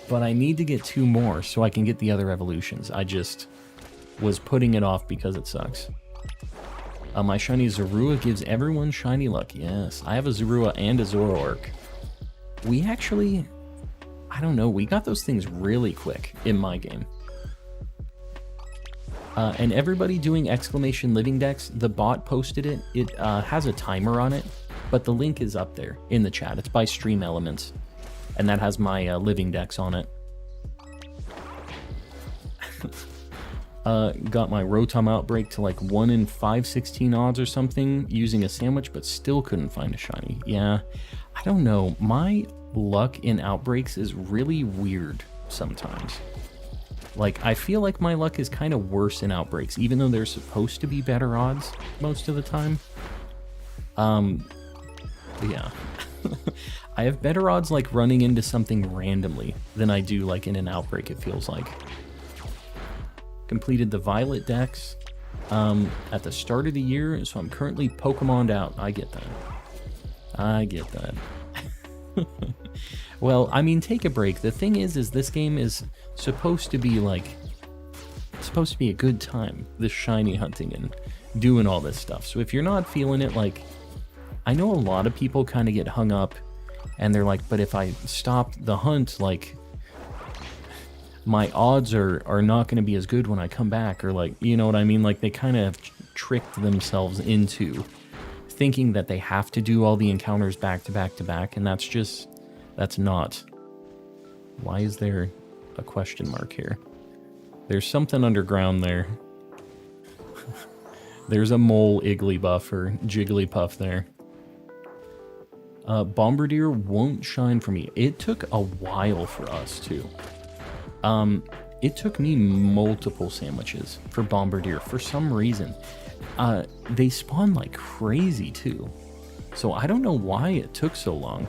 But I need to get 2 more so I can get the other evolutions. I just was putting it off because it sucks. My shiny Zorua gives everyone shiny luck. Yes, I have a Zorua and a Zoroark. We actually, I don't know, we got those things really quick in my game. And everybody doing exclamation Living Dex, the bot posted it. It has a timer on it, but the link is up there in the chat. It's by Stream Elements, and that has my Living Dex on it. Got my Rotom Outbreak to like 1 in 516 odds or something using a sandwich, but still couldn't find a shiny. Yeah, I don't know. My luck in Outbreaks is really weird sometimes. Like, I feel like my luck is kind of worse in Outbreaks, even though they're supposed to be better odds most of the time. Yeah. I have better odds like running into something randomly than I do like in an Outbreak, it feels like. Completed the Violet Dex at the start of the year, so I'm currently Pokemon'd out. I get that. I get that. Well, I mean, take a break. The thing is this game is supposed to be like, it's supposed to be a good time, this shiny hunting and doing all this stuff. So if you're not feeling it, like, I know a lot of people kind of get hung up and they're like, but if I stop the hunt, like, my odds are not going to be as good when I come back, or like, you know what I mean? Like, they kind of tricked themselves into thinking that they have to do all the encounters back to back to back, and that's not. Why is there a question mark here? There's something underground there. There's a mole Igglybuff or Jigglypuff there. Bombardier won't shine for me. It took a while for us too. It took me multiple sandwiches for Bombardier for some reason. They spawn like crazy too. So I don't know why it took so long.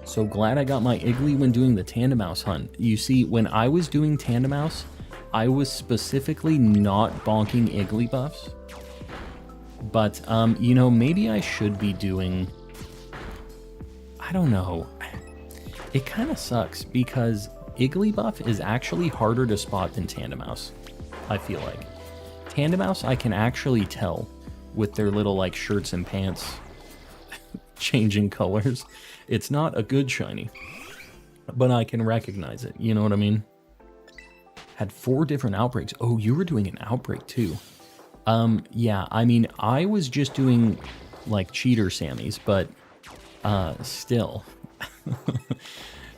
So glad I got my Iggly when doing the Tandemaus hunt. You see, when I was doing Tandemaus, I was specifically not bonking Igglybuffs. But, you know, maybe I should be doing... I don't know. It kind of sucks because Igglybuff is actually harder to spot than Tandemaus, I feel like. Tandemaus I can actually tell with their little, like, shirts and pants changing colors. It's not a good shiny, but I can recognize it, you know what I mean? Had 4 different outbreaks. Oh, you were doing an outbreak too. Yeah, I mean, I was just doing, like, cheater Sammys, but, still...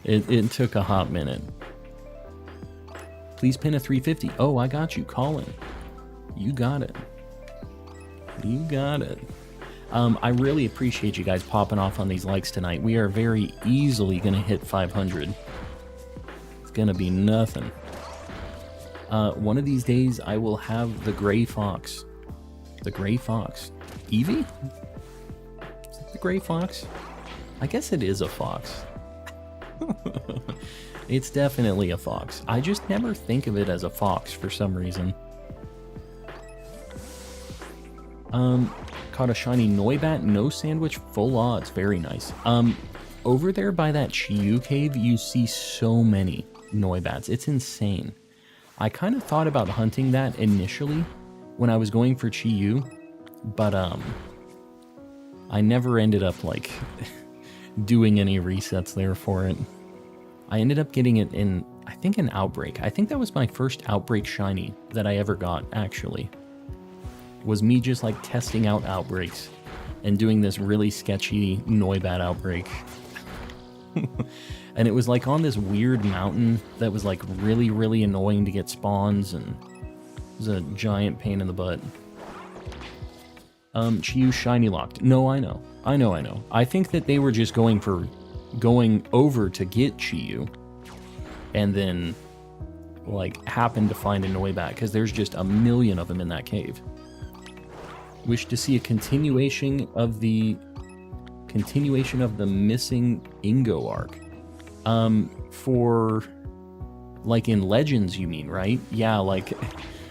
it took a hot minute. Please pin a 350. Oh, I got you, Colin. You got it. You got it. I really appreciate you guys popping off on these likes tonight. We are very easily going to hit 500. It's going to be nothing. One of these days, I will have the Gray Fox. The Gray Fox. Eevee? Is it the Gray Fox? I guess it is a fox. It's definitely a fox. I just never think of it as a fox for some reason. Caught a shiny Noibat, no sandwich, full odds. Very nice. Over there by that Chiyu cave, you see so many Noibats. It's insane. I kind of thought about hunting that initially when I was going for Chiyu, but I never ended up like doing any resets there for it. I ended up getting it in, I think, an Outbreak. I think that was my first Outbreak shiny that I ever got, actually. Was me just like testing out Outbreaks and doing this really sketchy Noibat Outbreak. And it was like on this weird mountain that was like really, really annoying to get spawns, and it was a giant pain in the butt. Chiyu shiny locked. No, I know. I think that they were just going over to get Chiyu, and then like happened to find a Noibat because there's just a million of them in that cave. Wish to see a continuation of the missing Ingo arc. For like in Legends, you mean, right? Yeah, like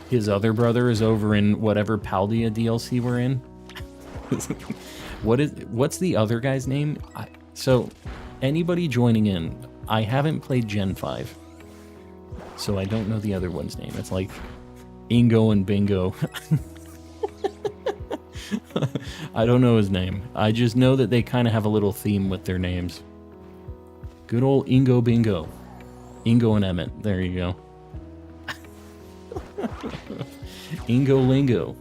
his other brother is over in whatever Paldea DLC we're in. What's the other guy's name? So anybody joining in, I haven't played Gen 5, so I don't know the other one's name. It's like Ingo and Bingo. I don't know his name. I just know that they kind of have a little theme with their names. Good old Ingo Bingo. Ingo and Emmett. There you go. Ingo Lingo.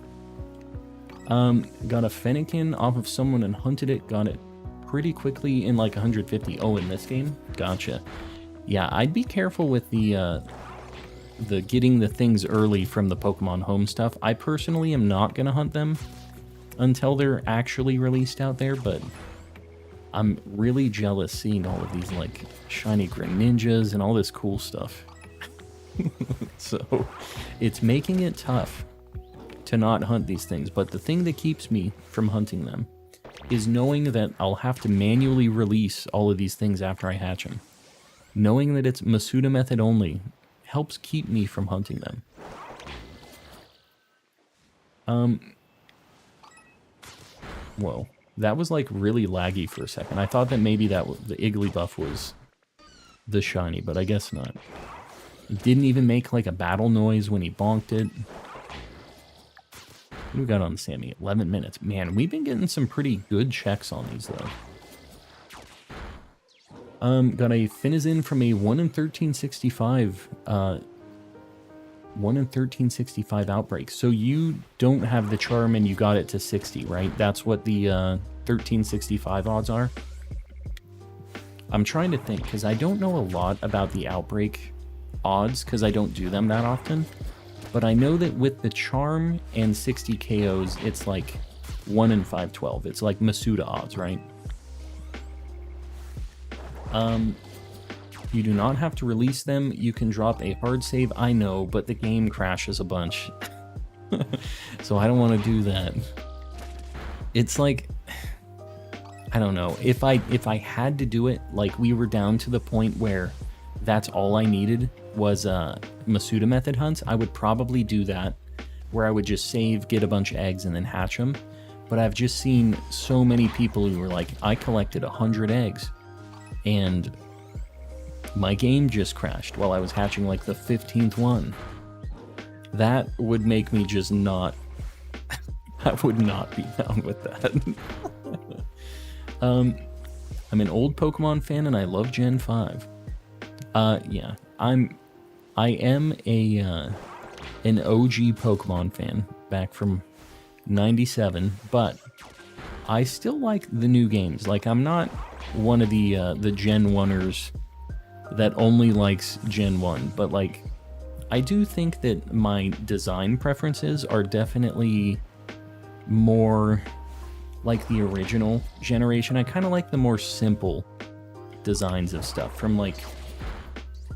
Got a Fennekin off of someone and hunted it. Got it pretty quickly in like 150. Oh, in this game? Gotcha. Yeah, I'd be careful with the getting the things early from the Pokemon Home stuff. I personally am not going to hunt them until they're actually released out there, but I'm really jealous seeing all of these, like, shiny Greninjas and all this cool stuff. So, it's making it tough to not hunt these things, but the thing that keeps me from hunting them is knowing that I'll have to manually release all of these things after I hatch them. Knowing that it's Masuda method only helps keep me from hunting them. Whoa. That was like really laggy for a second. I thought that maybe the Igglybuff was the shiny, but I guess not. It didn't even make like a battle noise when he bonked it. What do we got on Sammy? 11 minutes. Man, we've been getting some pretty good checks on these though. Got a Finizen from a 1 in 1365, 1 in 1365 outbreak. So you don't have the charm and you got it to 60, right? That's what the 1365 odds are. I'm trying to think, because I don't know a lot about the outbreak odds, because I don't do them that often. But I know that with the charm and 60 KOs, it's like 1 in 512. It's like Masuda odds, right? You do not have to release them. You can drop a hard save. I know, but the game crashes a bunch. So I don't want to do that. It's like, I don't know. If I had to do it, like we were down to the point where that's all I needed was Masuda method hunts, I would probably do that, where I would just save, get a bunch of eggs, and then hatch them. But I've just seen so many people who were like, I collected 100 eggs, and my game just crashed while I was hatching like the 15th one. That would make me just not... I would not be down with that. I'm an old Pokemon fan and I love Gen 5. Yeah, I am an OG Pokemon fan back from 97, but I still like the new games. Like, I'm not one of the Gen 1ers that only likes Gen 1, but like, I do think that my design preferences are definitely more like the original generation. I kind of like the more simple designs of stuff from like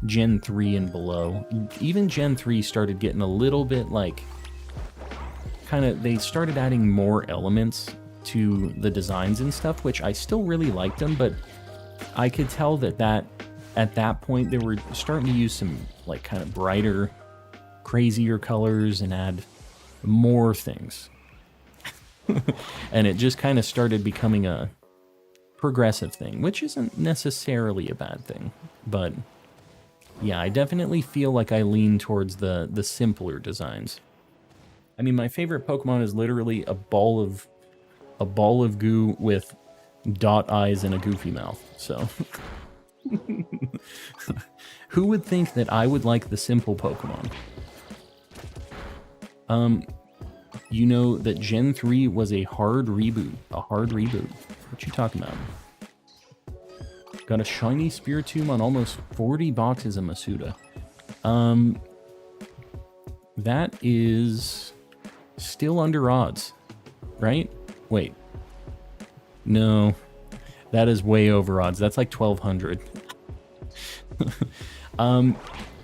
Gen 3 and below. Even Gen 3 started getting a little bit like, they started adding more elements to the designs and stuff, which I still really liked them, but I could tell that at that point they were starting to use some like kind of brighter, crazier colors and add more things. And it just kind of started becoming a progressive thing, which isn't necessarily a bad thing, but yeah, I definitely feel like I lean towards the simpler designs. I mean, my favorite Pokemon is literally a ball of goo with dot eyes and a goofy mouth. So who would think that I would like the simple Pokemon? You know that Gen 3 was a hard reboot. A hard reboot. What you talking about? Got a shiny Spiritomb on almost 40 boxes of Masuda. That is still under odds, right? Wait. No. That is way over odds. That's like 1,200.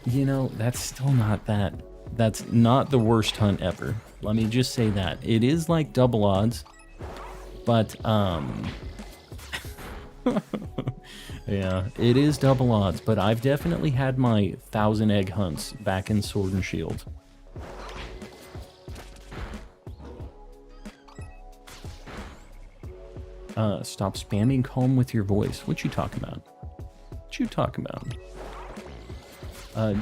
You know, that's still not that. That's not the worst hunt ever. Let me just say that. It is like double odds, but, yeah, it is double odds, but I've definitely had my 1,000 egg hunts back in Sword and Shield. Stop spamming calm with your voice. What you talking about? What you talking about?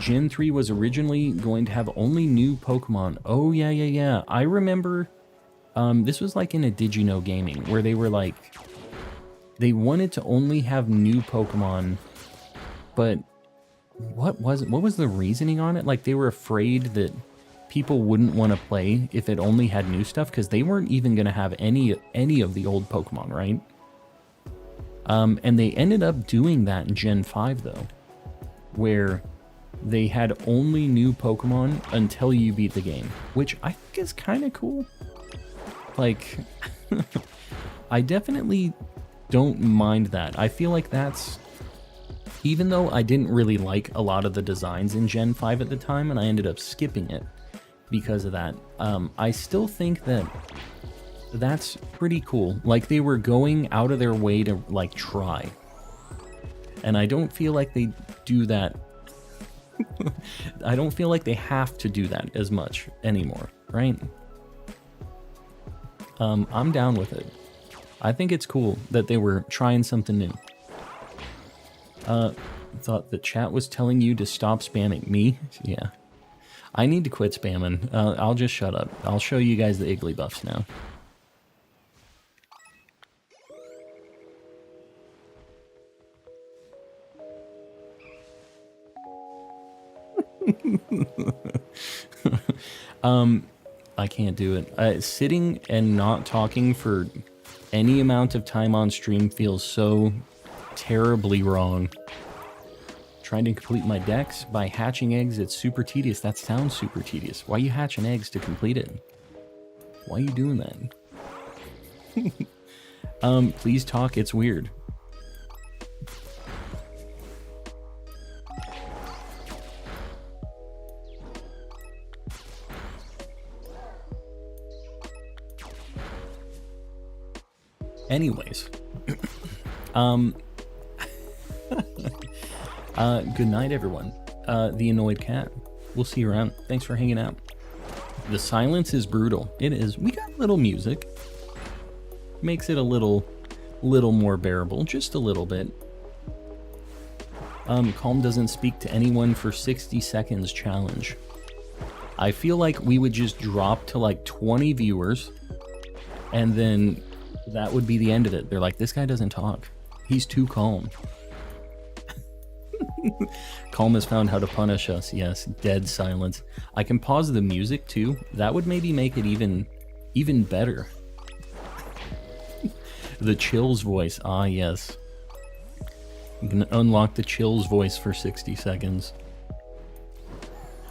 Gen 3 was originally going to have only new Pokemon. Oh, yeah. I remember, this was like in a Did You Know Gaming, where they were like, they wanted to only have new Pokemon, but what was the reasoning on it? Like, they were afraid that people wouldn't want to play if it only had new stuff, because they weren't even going to have any of the old Pokemon, right? And they ended up doing that in Gen 5, though. where they had only new Pokemon until you beat the game, which I think is kind of cool. Like, I definitely don't mind that. I feel like that's, even though I didn't really like a lot of the designs in Gen 5 at the time, and I ended up skipping it because of that, I still think that that's pretty cool. Like, they were going out of their way to, like, try. And I don't feel like they do that. I don't feel like they have to do that as much anymore, right? I'm down with it. I think it's cool that they were trying something new. Thought the chat was telling you to stop spamming. Me? Yeah. I need to quit spamming. I'll just shut up. I'll show you guys the Iggly buffs now. I can't do it. Sitting and not talking for any amount of time on stream feels so terribly wrong. Trying to complete my dex by hatching eggs, it's super tedious. That sounds super tedious. Why are you hatching eggs to complete it? Why are you doing that? Please talk, it's weird. Anyways, good night, everyone. The Annoyed Cat. We'll see you around. Thanks for hanging out. The silence is brutal. It is. We got a little music. Makes it a little more bearable, just a little bit. Calm doesn't speak to anyone for 60 seconds challenge. I feel like we would just drop to like 20 viewers, and then that would be the end of it. They're like, this guy doesn't talk. He's too calm. Calm has found how to punish us. Yes, dead silence. I can pause the music too. That would maybe make it even better. The Chills voice. Ah, yes. You can unlock the Chills voice for 60 seconds.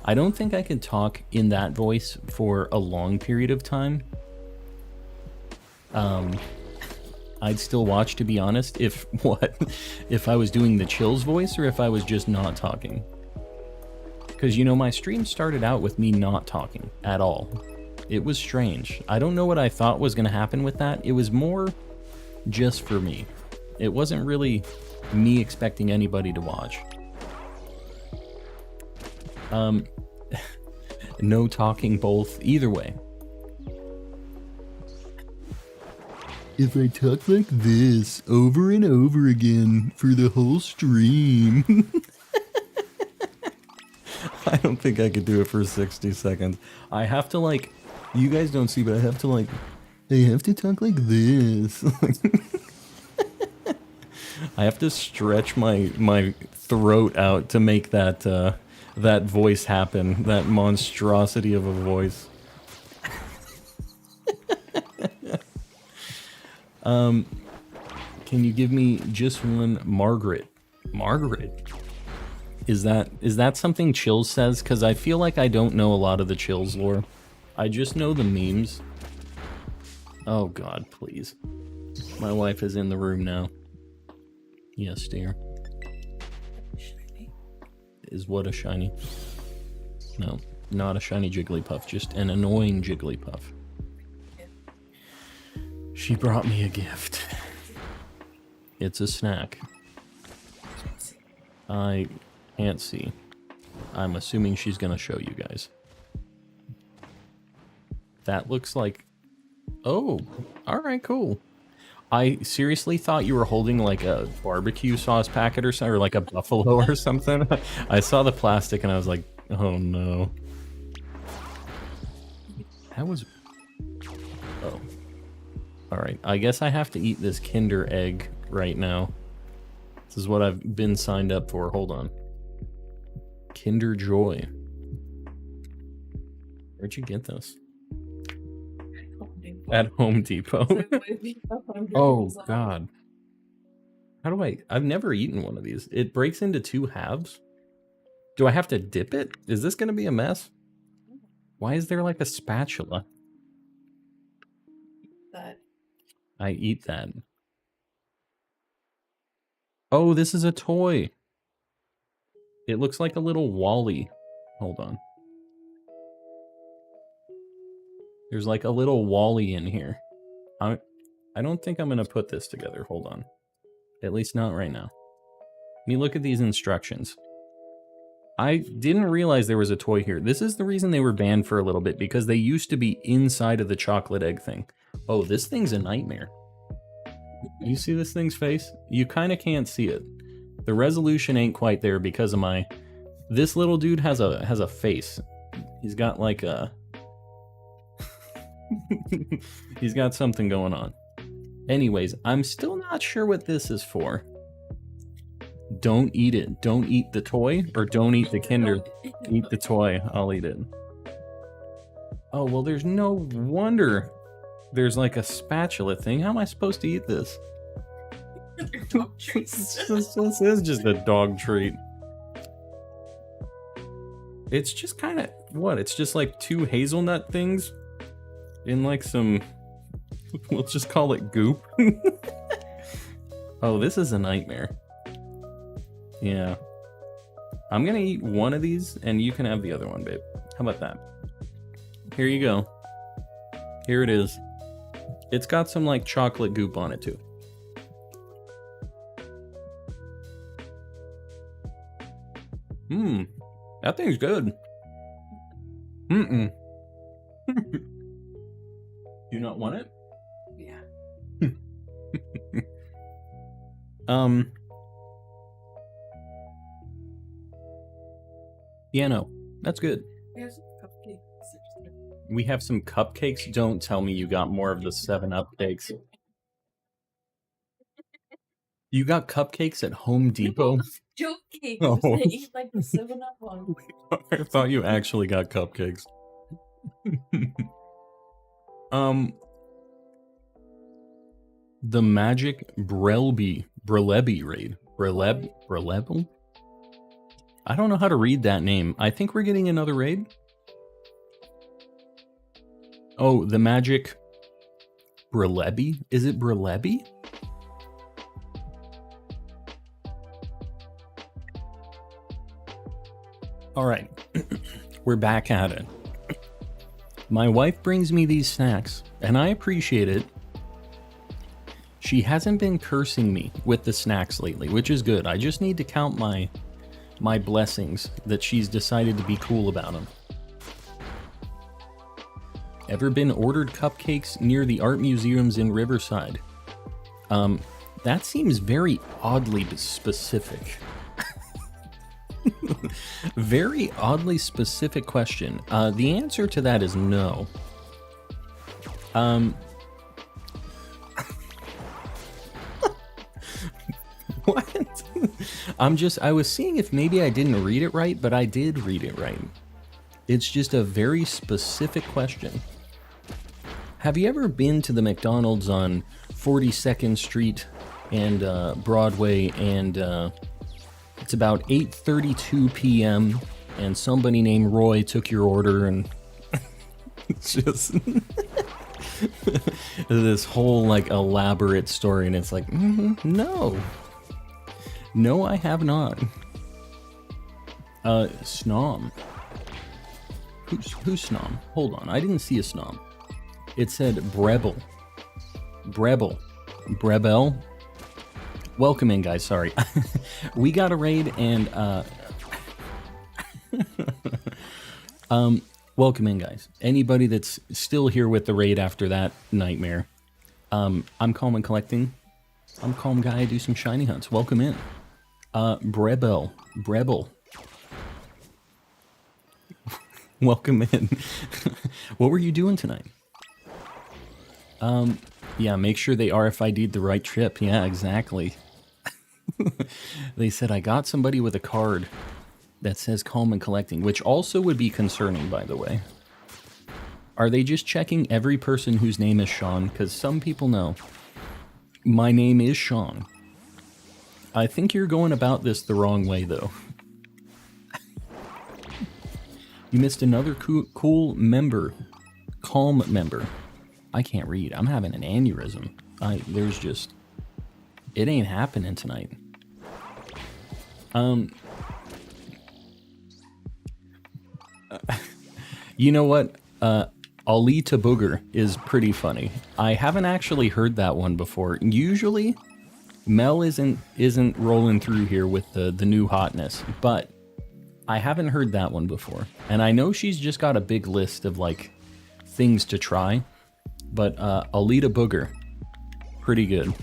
I don't think I could talk in that voice for a long period of time. I'd still watch, to be honest, if I was doing the Chills voice or if I was just not talking. Because, you know, my stream started out with me not talking at all. It was strange. I don't know what I thought was going to happen with that. It was more just for me. It wasn't really me expecting anybody to watch. No talking both, either way. If I talk like this over and over again for the whole stream. I don't think I could do it for 60 seconds. I have to, like, you guys don't see, but I have to, like, I have to talk like this. I have to stretch my throat out to make that that voice happen, that monstrosity of a voice. Can you give me just one Margaret? Margaret? Is that something Chills says? Because I feel like I don't know a lot of the Chills lore. I just know the memes. Oh god, please. My wife is in the room now. Yes, dear. Is what a shiny? No, not a shiny Jigglypuff, just an annoying Jigglypuff. She brought me a gift. It's a snack. I can't see. I'm assuming she's gonna show you guys. That looks like... Oh, alright, cool. I seriously thought you were holding like a barbecue sauce packet or something, or like a buffalo or something. I saw the plastic and I was like, oh no. That was... Oh. Alright, I guess I have to eat this Kinder Egg right now. This is what I've been signed up for. Hold on. Kinder Joy. Where'd you get this? At Home Depot. Oh, God. How do I've never eaten one of these. It breaks into two halves. Do I have to dip it? Is this going to be a mess? Why is there like a spatula? That. I eat that. Oh, this is a toy. It looks like a little Wally. Hold on. There's like a little Wally in here. I don't think I'm going to put this together. Hold on. At least not right now. Let me look at these instructions. I didn't realize there was a toy here. This is the reason they were banned for a little bit, because they used to be inside of the chocolate egg thing. Oh, this thing's a nightmare. You see this thing's face? You kind of can't see it. The resolution ain't quite there because of my... This little dude has a face. He's got like a... He's got something going on. Anyways, I'm still not sure what this is for. Don't eat it. Don't eat the toy, or don't eat the Kinder. Eat the toy. I'll eat it. Oh, well, there's no wonder there's like a spatula thing. How am I supposed to eat this? This is just a dog treat. It's just kind of... What? It's just like 2 hazelnut things in like some... We'll just call it goop. Oh, this is a nightmare. Yeah. I'm gonna eat one of these, and you can have the other one, babe. How about that? Here you go. Here it is. It's got some, like, chocolate goop on it, too. That thing's good. Do you not want it? Yeah. Yeah, no, that's good. We have some cupcakes. Don't tell me you got more of the 7-Up cakes. You got cupcakes at Home Depot? Joking. Oh. I eat like the 7-Up one. I thought you actually got cupcakes. The magic Brelebi raid. Brelebel? I don't know how to read that name. I think we're getting another raid. Oh, the magic Brelebi? Is it Brelebi? All right, we're back at it. My wife brings me these snacks, and I appreciate it. She hasn't been cursing me with the snacks lately, which is good. I just need to count my blessings that she's decided to be cool about them. Ever been ordered cupcakes near the art museums in Riverside? That seems very oddly specific. Very oddly specific question. The answer to that is no. What? I was seeing if maybe I didn't read it right, but I did read it right. It's just a very specific question. Have you ever been to the McDonald's on 42nd Street and Broadway, and it's about 8:32 p.m. and somebody named Roy took your order, and it's just this whole like elaborate story, and it's like, no, I have not. Snom. Who's Snom? Hold on, I didn't see a Snom. It said Brebel. Welcome in, guys. Sorry. We got a raid, and welcome in, guys. Anybody that's still here with the raid after that nightmare. I'm Calm and Collecting. I'm Calm Guy. I do some shiny hunts. Welcome in. Brebel. Welcome in. What were you doing tonight? Yeah, make sure they RFID'd the right trip. Yeah, exactly. They said, I got somebody with a card that says Calm and Collecting, which also would be concerning, by the way. Are they just checking every person whose name is Sean? Because some people know. My name is Sean. I think you're going about this the wrong way, though. You missed another cool member. Calm member. I can't read. I'm having an aneurysm. There's just... It ain't happening tonight. You know what? Ali to Booger is pretty funny. I haven't actually heard that one before. Usually, Mel isn't rolling through here with the new hotness, but I haven't heard that one before. And I know she's just got a big list of, like, things to try, but Ali to Booger, pretty good.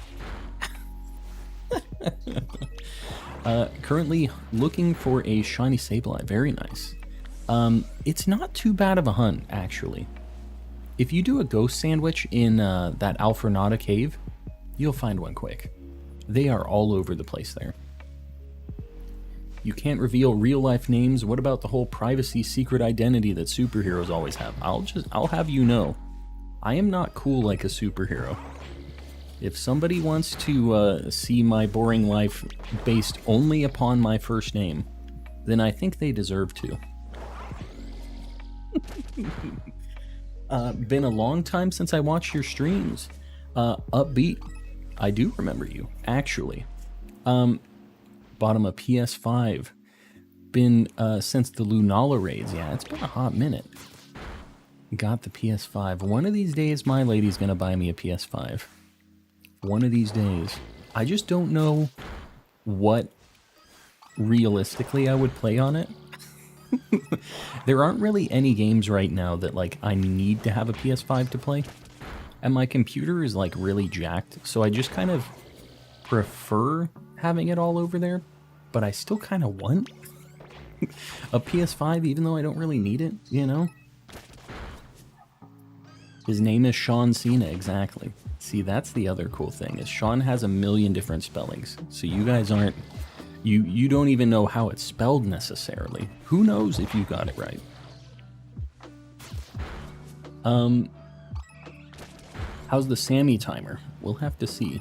Currently looking for a shiny Sableye. Very nice. It's not too bad of a hunt, actually. If you do a ghost sandwich in that Alfrenata cave, you'll find one quick. They are all over the place there. You can't reveal real-life names. What about the whole privacy secret identity that superheroes always have? I'll have you know, I am not cool like a superhero. If somebody wants to see my boring life based only upon my first name, then I think they deserve to. Been a long time since I watched your streams. Upbeat, I do remember you, actually. Bought him a PS5. Been since the Lunala raids. Yeah, it's been a hot minute. Got the PS5. One of these days, my lady's gonna buy me a PS5. One of these days. I just don't know what realistically I would play on it. There aren't really any games right now that, like, I need to have a PS5 to play. And my computer is, like, really jacked, so I just kind of prefer having it all over there. But I still kind of want a PS5, even though I don't really need it, you know? His name is Sean Cena, exactly. See, that's the other cool thing, is Sean has a million different spellings. So you guys aren't... You don't even know how it's spelled necessarily. Who knows if you got it right? How's the Sammy timer? We'll have to see.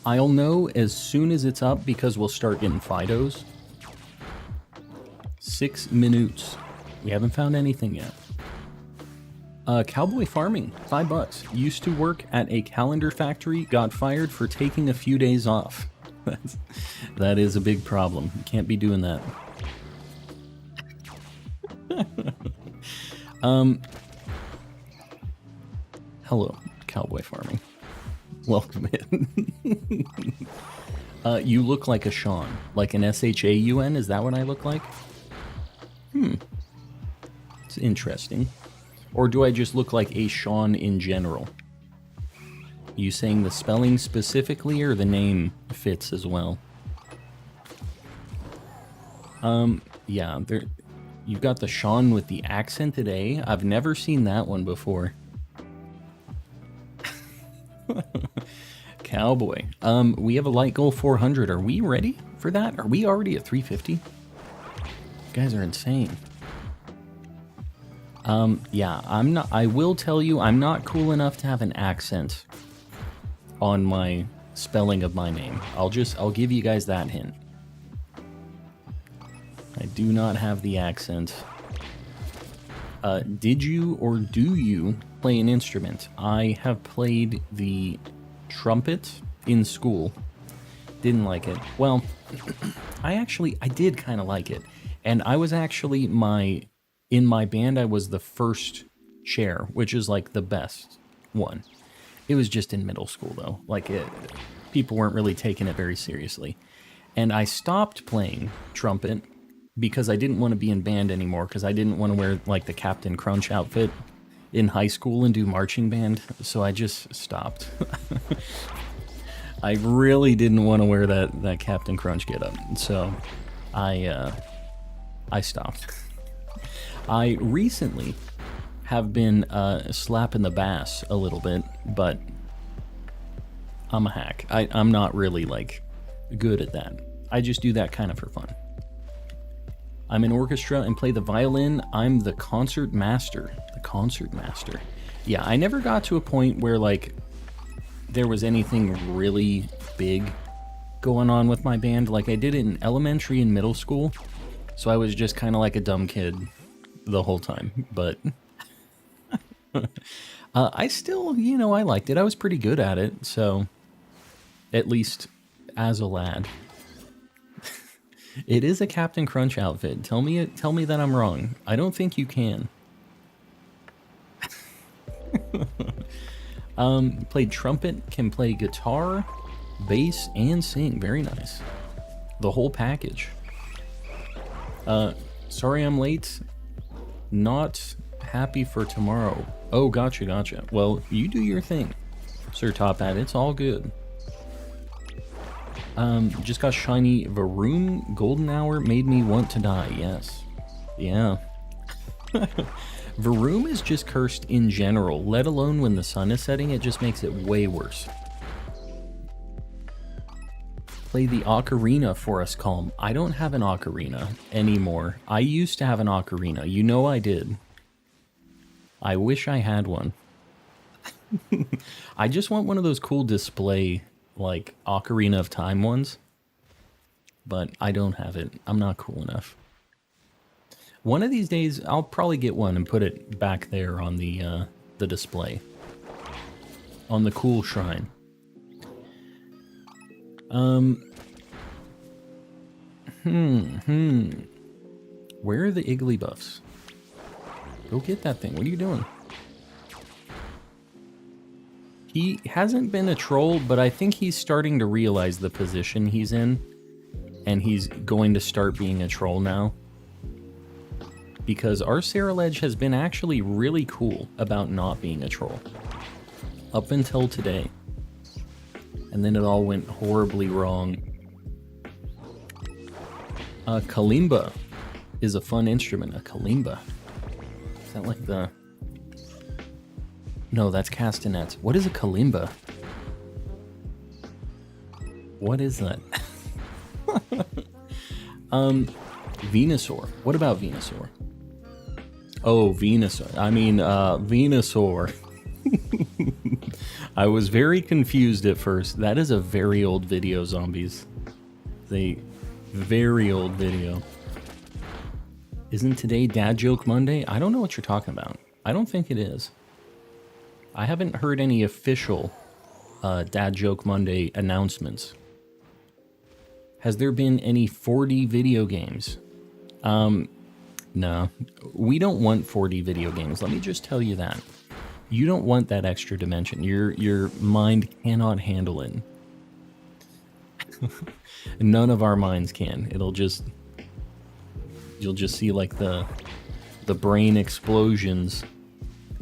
I'll know as soon as it's up because we'll start getting Fidos. 6 minutes. We haven't found anything yet. Cowboy farming, $5. Used to work at a calendar factory, got fired for taking a few days off. That is a big problem. You can't be doing that. Hello, cowboy farming. Welcome in. You look like a Sean. Like an S-H-A-U-N? Is that what I look like? It's interesting. Or do I just look like a Sean in general? You saying the spelling specifically, or the name fits as well? Yeah, you've got the Sean with the accented A. I've never seen that one before. Cowboy. We have a light goal 400. Are we ready for that? Are we already at 350? You guys are insane. Yeah, I'm not. I will tell you, I'm not cool enough to have an accent on my spelling of my name. I'll give you guys that hint. I do not have the accent. Did you or do you play an instrument? I have played the trumpet in school. Didn't like it. Well, I did kind of like it. And I was actually in my band, I was the first chair, which is like the best one. It was just in middle school, though. Like, people weren't really taking it very seriously. And I stopped playing trumpet because I didn't want to be in band anymore, because I didn't want to wear, like, the Captain Crunch outfit in high school and do marching band, so I just stopped. I really didn't want to wear that Captain Crunch getup, so I stopped. I recently have been slapping the bass a little bit, but I'm a hack. I'm not really, like, good at that. I just do that kind of for fun. I'm in orchestra and play the violin. I'm the concert master. The concert master. Yeah, I never got to a point where, like, there was anything really big going on with my band. Like, I did it in elementary and middle school, so I was just kind of like a dumb kid the whole time, but I still, you know, I liked it. I was pretty good at it, so at least as a lad. It is a Captain Crunch outfit. Tell me that I'm wrong. I don't think you can. Played trumpet, can play guitar, bass, and sing. Very nice. The whole package. Sorry I'm late. Not happy for tomorrow. Oh, gotcha. Well, you do your thing, Sir Top Hat. It's all good. Just got shiny Varoom. Golden Hour made me want to die. Yes. Yeah. Varoom is just cursed in general, let alone when the sun is setting. It just makes it way worse. Play the ocarina for us, Calm. I don't have an ocarina anymore. I used to have an ocarina. You know I did. I wish I had one. I just want one of those cool display, like, Ocarina of Time ones. But I don't have it. I'm not cool enough. One of these days, I'll probably get one and put it back there on the display. On the cool shrine. Where are the Igglybuffs? Go get that thing. What are you doing? He hasn't been a troll, but I think he's starting to realize the position he's in. And he's going to start being a troll now. Because our Sarah-Ledge has been actually really cool about not being a troll. Up until today. And then it all went horribly wrong. A kalimba is a fun instrument. A kalimba. Is that like the... No, that's castanets. What is a kalimba? What is that? Venusaur. What about Venusaur? Oh, Venusaur. I mean, Venusaur. I was very confused at first. That is a very old video, zombies. A very old video. Isn't today Dad Joke Monday? I don't know what you're talking about. I don't think it is. I haven't heard any official Dad Joke Monday announcements. Has there been any 4D video games? No. We don't want 4D video games. Let me just tell you that. You don't want that extra dimension. Your mind cannot handle it. None of our minds can. It'll just... You'll just see, like, the brain explosions.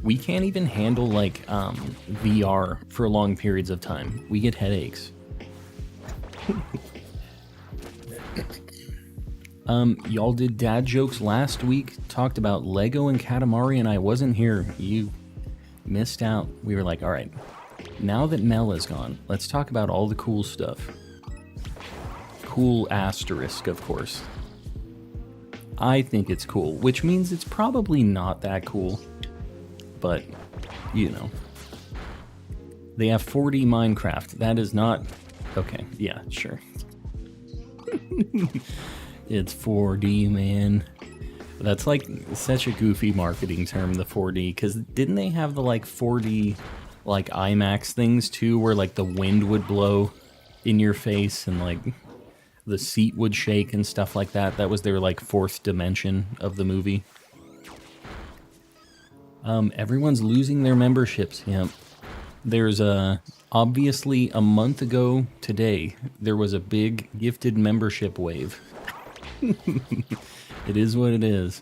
We can't even handle, like, VR for long periods of time. We get headaches. Y'all did dad jokes last week, talked about Lego and Katamari, and I wasn't here. You missed out. We were like, alright, now that Mel is gone, let's talk about all the cool stuff. Cool asterisk, of course. I think it's cool, which means it's probably not that cool. But, you know. They have 4D Minecraft. That is not... Okay, yeah, sure. It's 4D, man. That's like such a goofy marketing term, the 4D, because didn't they have the like 4D like IMAX things too, where like the wind would blow in your face and like the seat would shake and stuff like that? That was their like fourth dimension of the movie. Everyone's losing their memberships. Yep. There's obviously a month ago today, there was a big gifted membership wave. It is what it is.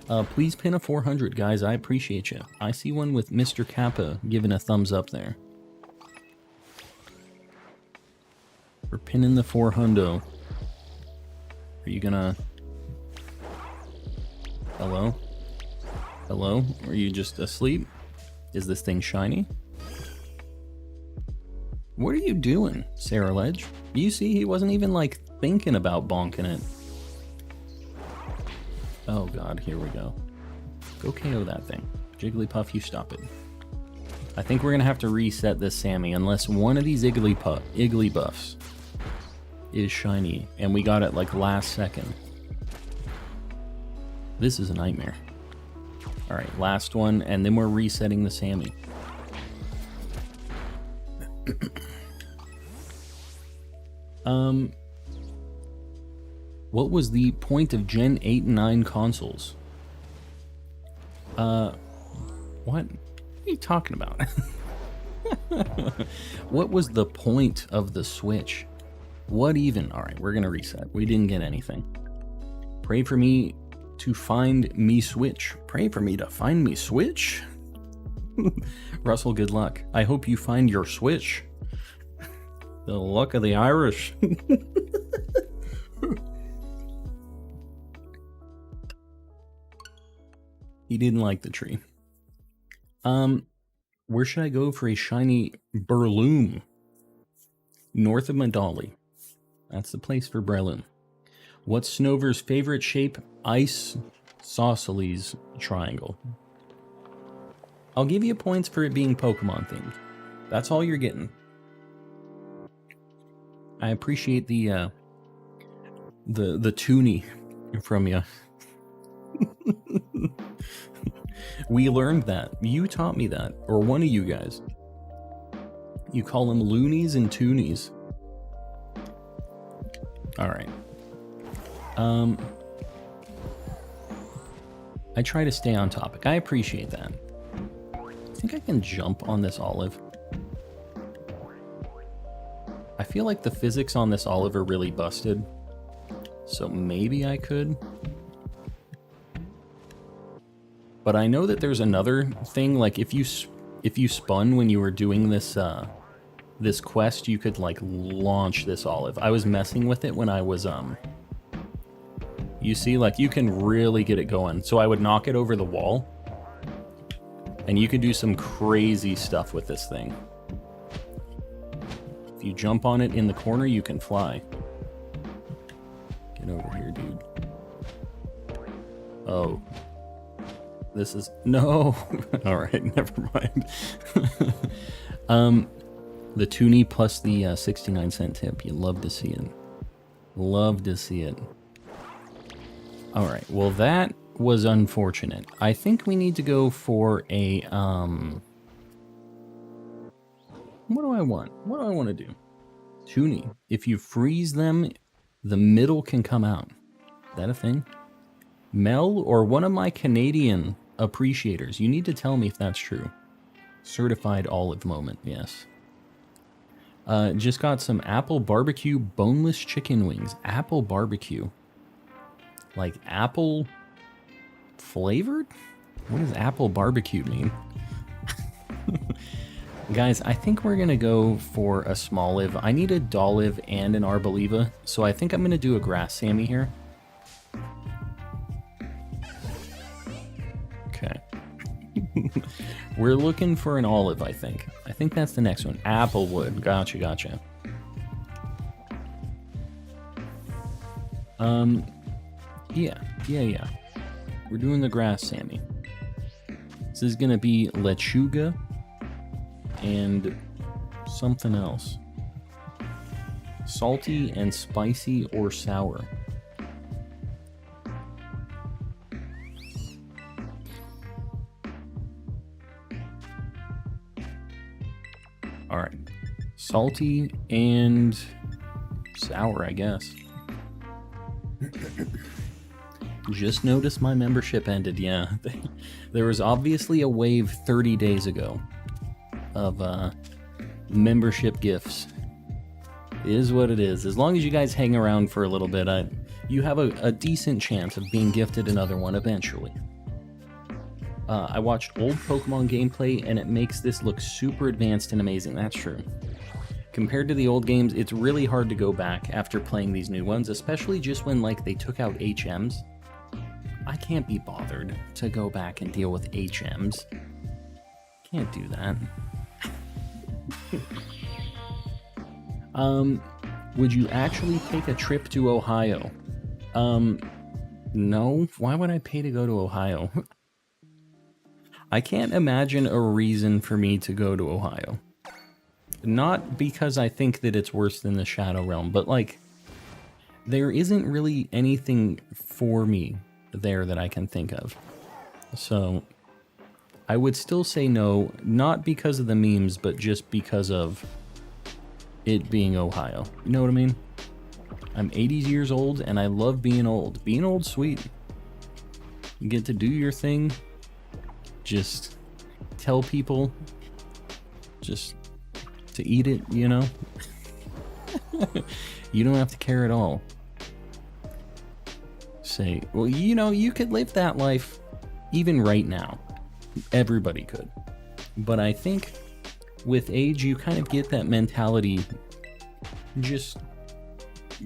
Please pin a 400, guys. I appreciate you. I see one with Mr. Kappa giving a thumbs up there. We're pinning the 400. Are you gonna... Hello? Hello? Are you just asleep? Is this thing shiny? What are you doing, Sarah-Ledge? You see, he wasn't even, like, thinking about bonking it. Oh god, here we go. Go KO that thing. Jigglypuff, you stop it. I think we're gonna have to reset this Sammy unless one of these Igglybuffs is shiny, and we got it, like, last second. This is a nightmare. All right, last one, and then we're resetting the Sammy. What was the point of Gen 8 and 9 consoles? What? What are you talking about? What was the point of the Switch? What even? All right, we're gonna reset. We didn't get anything. Pray for me to find me Switch. Pray for me to find me Switch? Russell, good luck. I hope you find your Switch. The luck of the Irish. He didn't like the tree. Where should I go for a shiny Breloom? North of Medali. That's the place for Breloom. What's Snover's favorite shape? Ice Isosceles triangle. I'll give you points for it being Pokemon themed. That's all you're getting. I appreciate the toonie from you. We learned that. You taught me that. Or one of you guys. You call them loonies and toonies. Alright. I try to stay on topic. I appreciate that. I think I can jump on this olive. I feel like the physics on this olive are really busted. So maybe I could. But I know that there's another thing, like if you spun when you were doing this this quest, you could like launch this olive. I was messing with it when I was you see, like you can really get it going. So I would knock it over the wall, and you could do some crazy stuff with this thing. If you jump on it in the corner, you can fly. Get over here, dude. Oh. This is... No! Alright, never mind. The toonie plus the 69 cent tip. You love to see it. Love to see it. Alright, well that was unfortunate. I think we need to go for a... What do I want? What do I want to do? Toonie. If you freeze them, the middle can come out. Is that a thing? Mel or one of my Canadian appreciators. You need to tell me if that's true. Certified olive moment, yes. Just got some apple barbecue boneless chicken wings. Apple barbecue. Like apple flavored? What does apple barbecue mean? Guys, I think we're going to go for a small live. I need a Dolliv and an Arboliva, so I think I'm going to do a Grass Sammy here. Okay. We're looking for an olive, I think. I think that's the next one. Applewood. Gotcha, gotcha. Yeah. We're doing the Grass Sammy. This is going to be Lechuga and something else. Salty and spicy or sour. All right. Salty and sour, I guess. Just noticed my membership ended, yeah. There was obviously a wave 30 days ago of membership gifts. It is what it is. As long as you guys hang around for a little bit, you have a decent chance of being gifted another one eventually. I watched old Pokemon gameplay, and it makes this look super advanced and amazing. That's true. Compared to the old games, it's really hard to go back after playing these new ones, especially just when like they took out HMs. I can't be bothered to go back and deal with HMs. Can't do that. Would you actually take a trip to Ohio? No. Why would I pay to go to Ohio? I can't imagine a reason for me to go to Ohio. Not because I think that it's worse than the Shadow Realm, but like, there isn't really anything for me there that I can think of. So I would still say no, not because of the memes, but just because of it being Ohio. You know what I mean? I'm 80 years old and I love being old. Being old's sweet. You get to do your thing. Just tell people just to eat it, you know? You don't have to care at all. Say, well, you know, you could live that life even right now. Everybody could. But I think with age, you kind of get that mentality just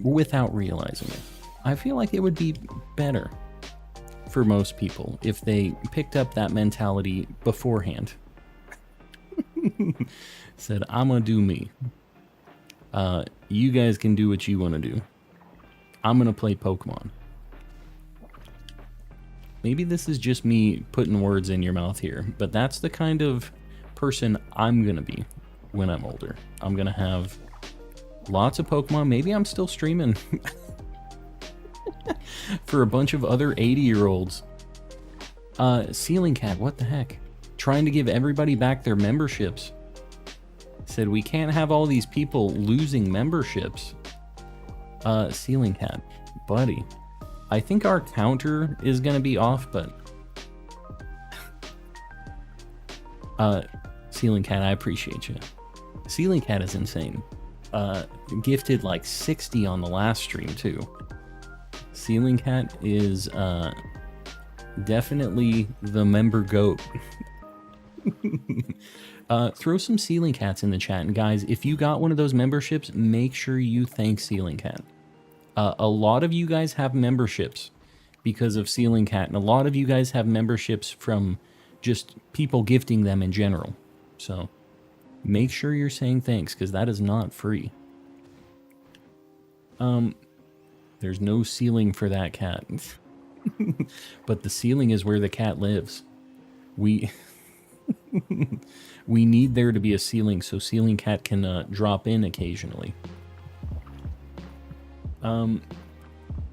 without realizing it. I feel like it would be better for most people if they picked up that mentality beforehand. Said, I'm gonna do me. You guys can do what you want to do. I'm gonna play Pokemon. Maybe this is just me putting words in your mouth here, but that's the kind of person I'm gonna be when I'm older. I'm gonna have lots of Pokemon. Maybe I'm still streaming for a bunch of other 80-year-olds. Ceiling Cat, what the heck? Trying to give everybody back their memberships. Said we can't have all these people losing memberships. Ceiling Cat, buddy. I think our counter is gonna be off, but Ceiling Cat, I appreciate you. Ceiling Cat is insane. Gifted like 60 on the last stream too. Ceiling Cat is definitely the member goat. Throw some Ceiling Cats in the chat, and guys, if you got one of those memberships, make sure you thank Ceiling Cat. A lot of you guys have memberships because of Ceiling Cat, and a lot of you guys have memberships from just people gifting them in general. So make sure you're saying thanks, because that is not free. There's no ceiling for that cat. But the ceiling is where the cat lives. We need there to be a ceiling so Ceiling Cat can drop in occasionally.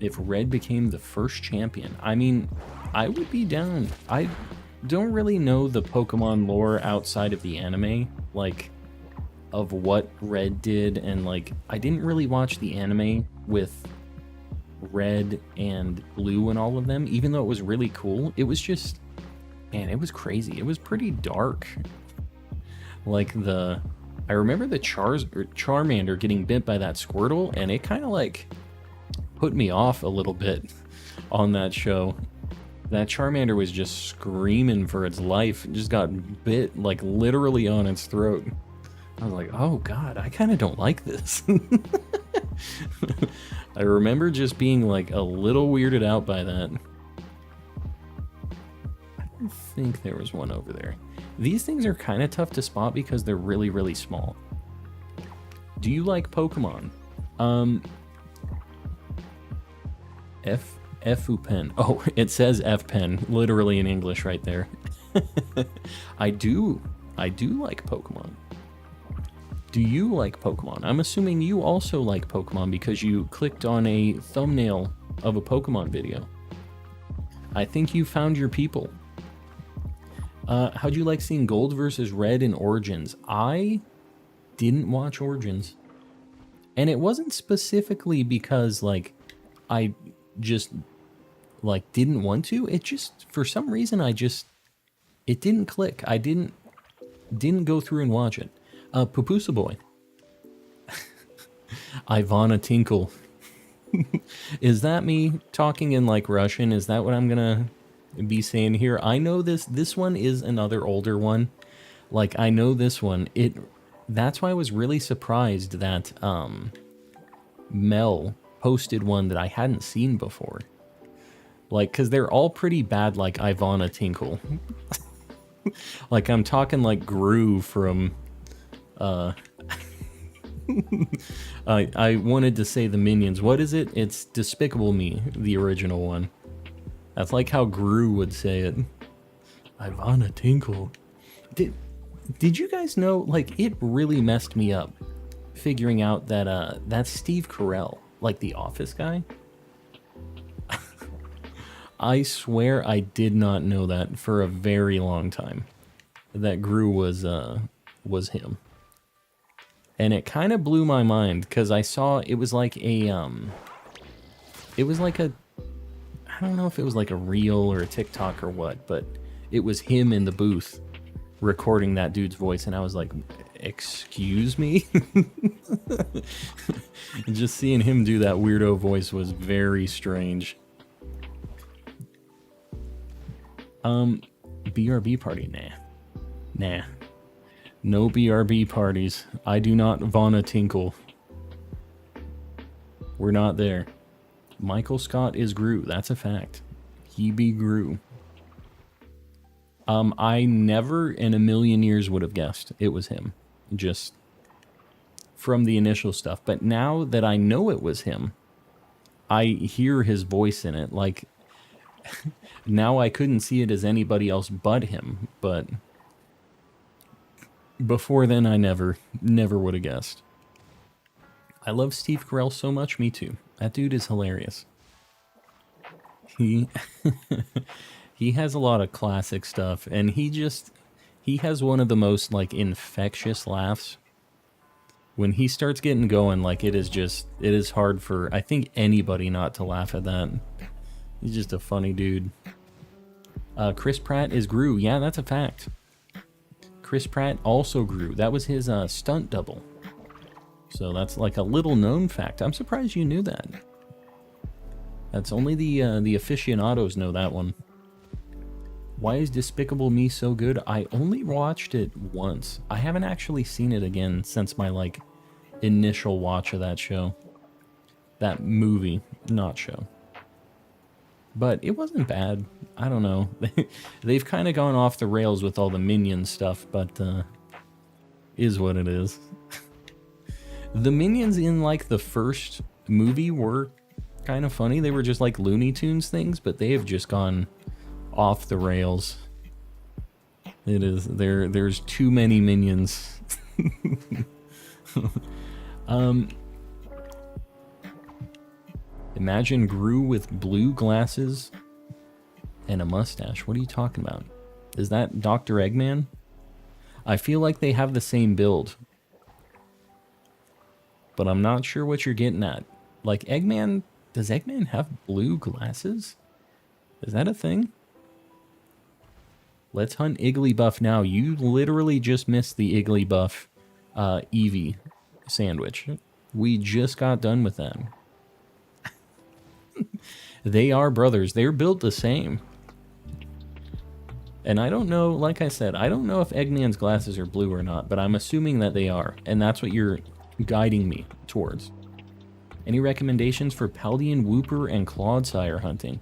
If Red became the first champion, I mean, I would be down. I don't really know the Pokemon lore outside of the anime, like, of what Red did, and, like, I didn't really watch the anime with Red and Blue and all of them, even though it was really cool. It was just, man, it was crazy. It was pretty dark. Like, I remember the Charmander getting bit by that Squirtle, and it kind of, like, put me off a little bit on that show. That Charmander was just screaming for its life. It just got bit, like, literally on its throat. I was like, oh god, I kind of don't like this. I remember just being, like, a little weirded out by that. I don't think there was one over there. These things are kind of tough to spot because they're really, really small. Do you like Pokemon? F-U-Pen. Oh, it says F-Pen, literally in English right there. I do like Pokemon. Do you like Pokemon? I'm assuming you also like Pokemon because you clicked on a thumbnail of a Pokemon video. I think you found your people. How'd you like seeing Gold versus Red in Origins? I didn't watch Origins. And it wasn't specifically because, like, I just, like, didn't want to. It just, for some reason, it didn't click. I didn't go through and watch it. Pupusa Boy. Ivana Tinkle. Is that me talking in, like, Russian? Is that what I'm gonna be saying here? I know this one is another older one. Like, I know this one. That's why I was really surprised that Mel posted one that I hadn't seen before. Like, because they're all pretty bad, like Ivana Tinkle. Like, I'm talking like Gru from I wanted to say the Minions. What is it? It's Despicable Me, the original one. That's like how Gru would say it. Ivana Tinkle. Did you guys know, like, it really messed me up figuring out that that's Steve Carell, like the Office guy. I swear I did not know that for a very long time. That Gru was him. And it kind of blew my mind because I saw it was like a I don't know if it was like a reel or a TikTok or what, but it was him in the booth recording that dude's voice, and I was like, excuse me? Just seeing him do that weirdo voice was very strange. BRB party? Nah. No BRB parties. I do not Vonna tinkle. We're not there. Michael Scott is Gru. That's a fact. He be Gru. I never in a million years would have guessed it was him. Just from the initial stuff. But now that I know it was him, I hear his voice in it. Like, now I couldn't see it as anybody else but him. But before then, I never would have guessed. I love Steve Carell so much. Me too. That dude is hilarious. He has a lot of classic stuff, and he has one of the most like infectious laughs. When he starts getting going, like it is hard for I think anybody not to laugh at that. He's just a funny dude. Chris Pratt is Gru. Yeah, that's a fact. Chris Pratt also Gru. That was his stunt double. So that's like a little known fact. I'm surprised you knew that. That's only the aficionados know that one. Why is Despicable Me so good? I only watched it once. I haven't actually seen it again since my like initial watch of that show. That movie, not show. But it wasn't bad. I don't know. They've kind of gone off the rails with all the Minions stuff, but is what it is. The Minions in like the first movie were kind of funny. They were just like Looney Tunes things, but they have just gone off the rails. It is there's too many Minions. Imagine Gru with blue glasses and a mustache. What are you talking about? Is that Dr. Eggman? I feel like they have the same build, but I'm not sure what you're getting at. Like Eggman, does Eggman have blue glasses? Is that a thing? Let's hunt Igglybuff now. You literally just missed the Igglybuff Eevee sandwich. We just got done with that. They are brothers. They're built the same. And I don't know, like I said, I don't know if Eggman's glasses are blue or not, but I'm assuming that they are. And that's what you're guiding me towards. Any recommendations for Paldean, Wooper, and Clodsire hunting?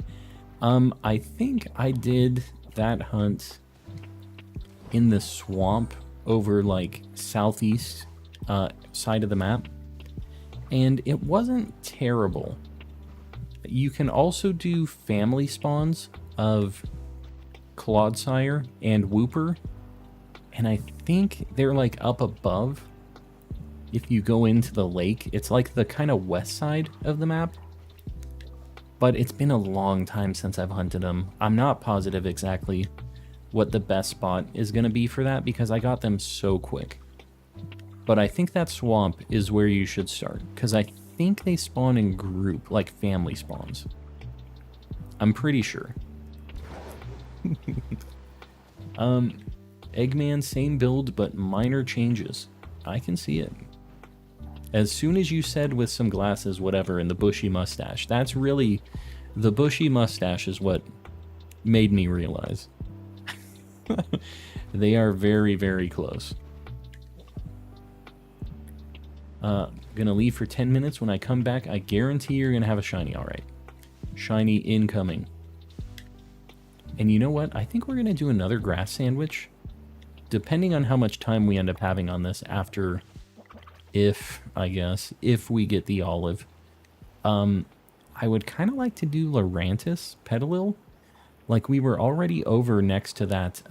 I think I did that hunt in the swamp over like southeast side of the map, and it wasn't terrible. You can also do family spawns of Clodsire and Wooper, and I think they're like up above. If you go into the lake, it's like the kind of west side of the map. But it's been a long time since I've hunted them. I'm not positive exactly what the best spot is going to be for that because I got them so quick. But I think that swamp is where you should start because I think they spawn in group, like family spawns. I'm pretty sure. Eggman, same build, but minor changes. I can see it. As soon as you said with some glasses, whatever, and the bushy mustache, that's really... The bushy mustache is what made me realize. They are very, very close. Gonna leave for 10 minutes. When I come back, I guarantee you're gonna have a shiny, alright. Shiny incoming. And you know what? I think we're gonna do another grass sandwich. Depending on how much time we end up having on this after... If we get the olive. I would kind of like to do Lurantis, Petalil. Like we were already over next to that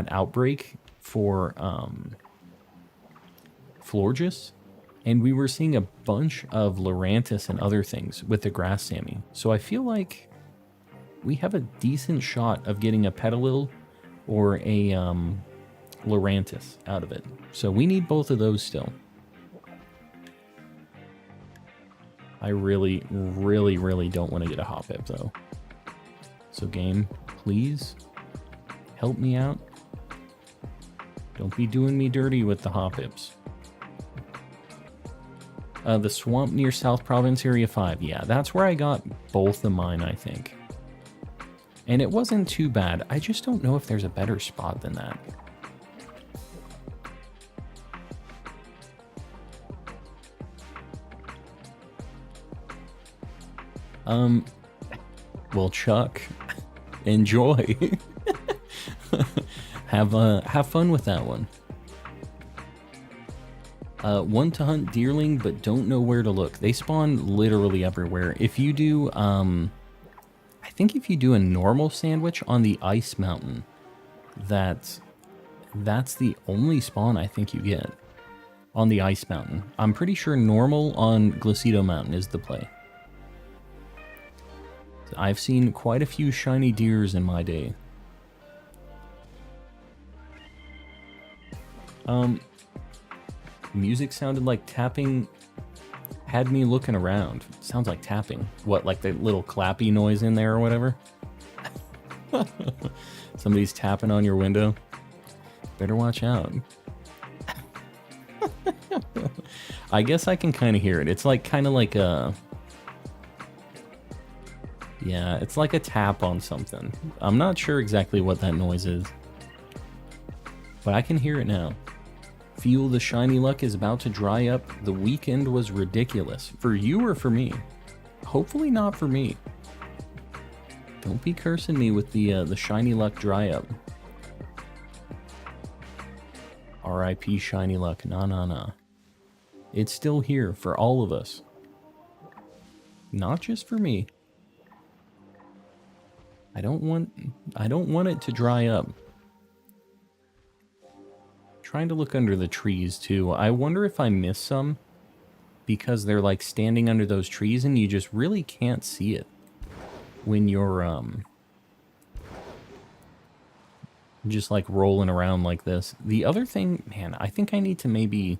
outbreak for Florges. And we were seeing a bunch of Lurantis and other things with the grass Sammy. So I feel like we have a decent shot of getting a Petalil or a Lurantis out of it. So we need both of those still. I really, really, really don't want to get a Hoppip though. So game, please help me out. Don't be doing me dirty with the Hoppips. The swamp near South Province Area 5. Yeah, that's where I got both of mine, I think. And it wasn't too bad. I just don't know if there's a better spot than that. Well, Chuck, enjoy. Have fun with that one. Want to hunt deerling, but don't know where to look. They spawn literally everywhere. If you do, I think if you do a normal sandwich on the ice mountain, that's the only spawn I think you get on the ice mountain. I'm pretty sure normal on Glacido Mountain is the play. I've seen quite a few shiny deers in my day. Music sounded like tapping, had me looking around. Sounds like tapping. What, like the little clappy noise in there or whatever? Somebody's tapping on your window. Better watch out. I guess I can kind of hear it. It's like kind of like a... Yeah, it's like a tap on something. I'm not sure exactly what that noise is. But I can hear it now. Feel the shiny luck is about to dry up. The weekend was ridiculous. For you or for me? Hopefully not for me. Don't be cursing me with the shiny luck dry up. R.I.P. shiny luck. Nah. It's still here for all of us. Not just for me. I don't want it to dry up. Trying to look under the trees too. I wonder if I missed some because they're like standing under those trees and you just really can't see it when you're just like rolling around like this. The other thing, man, I think I need to maybe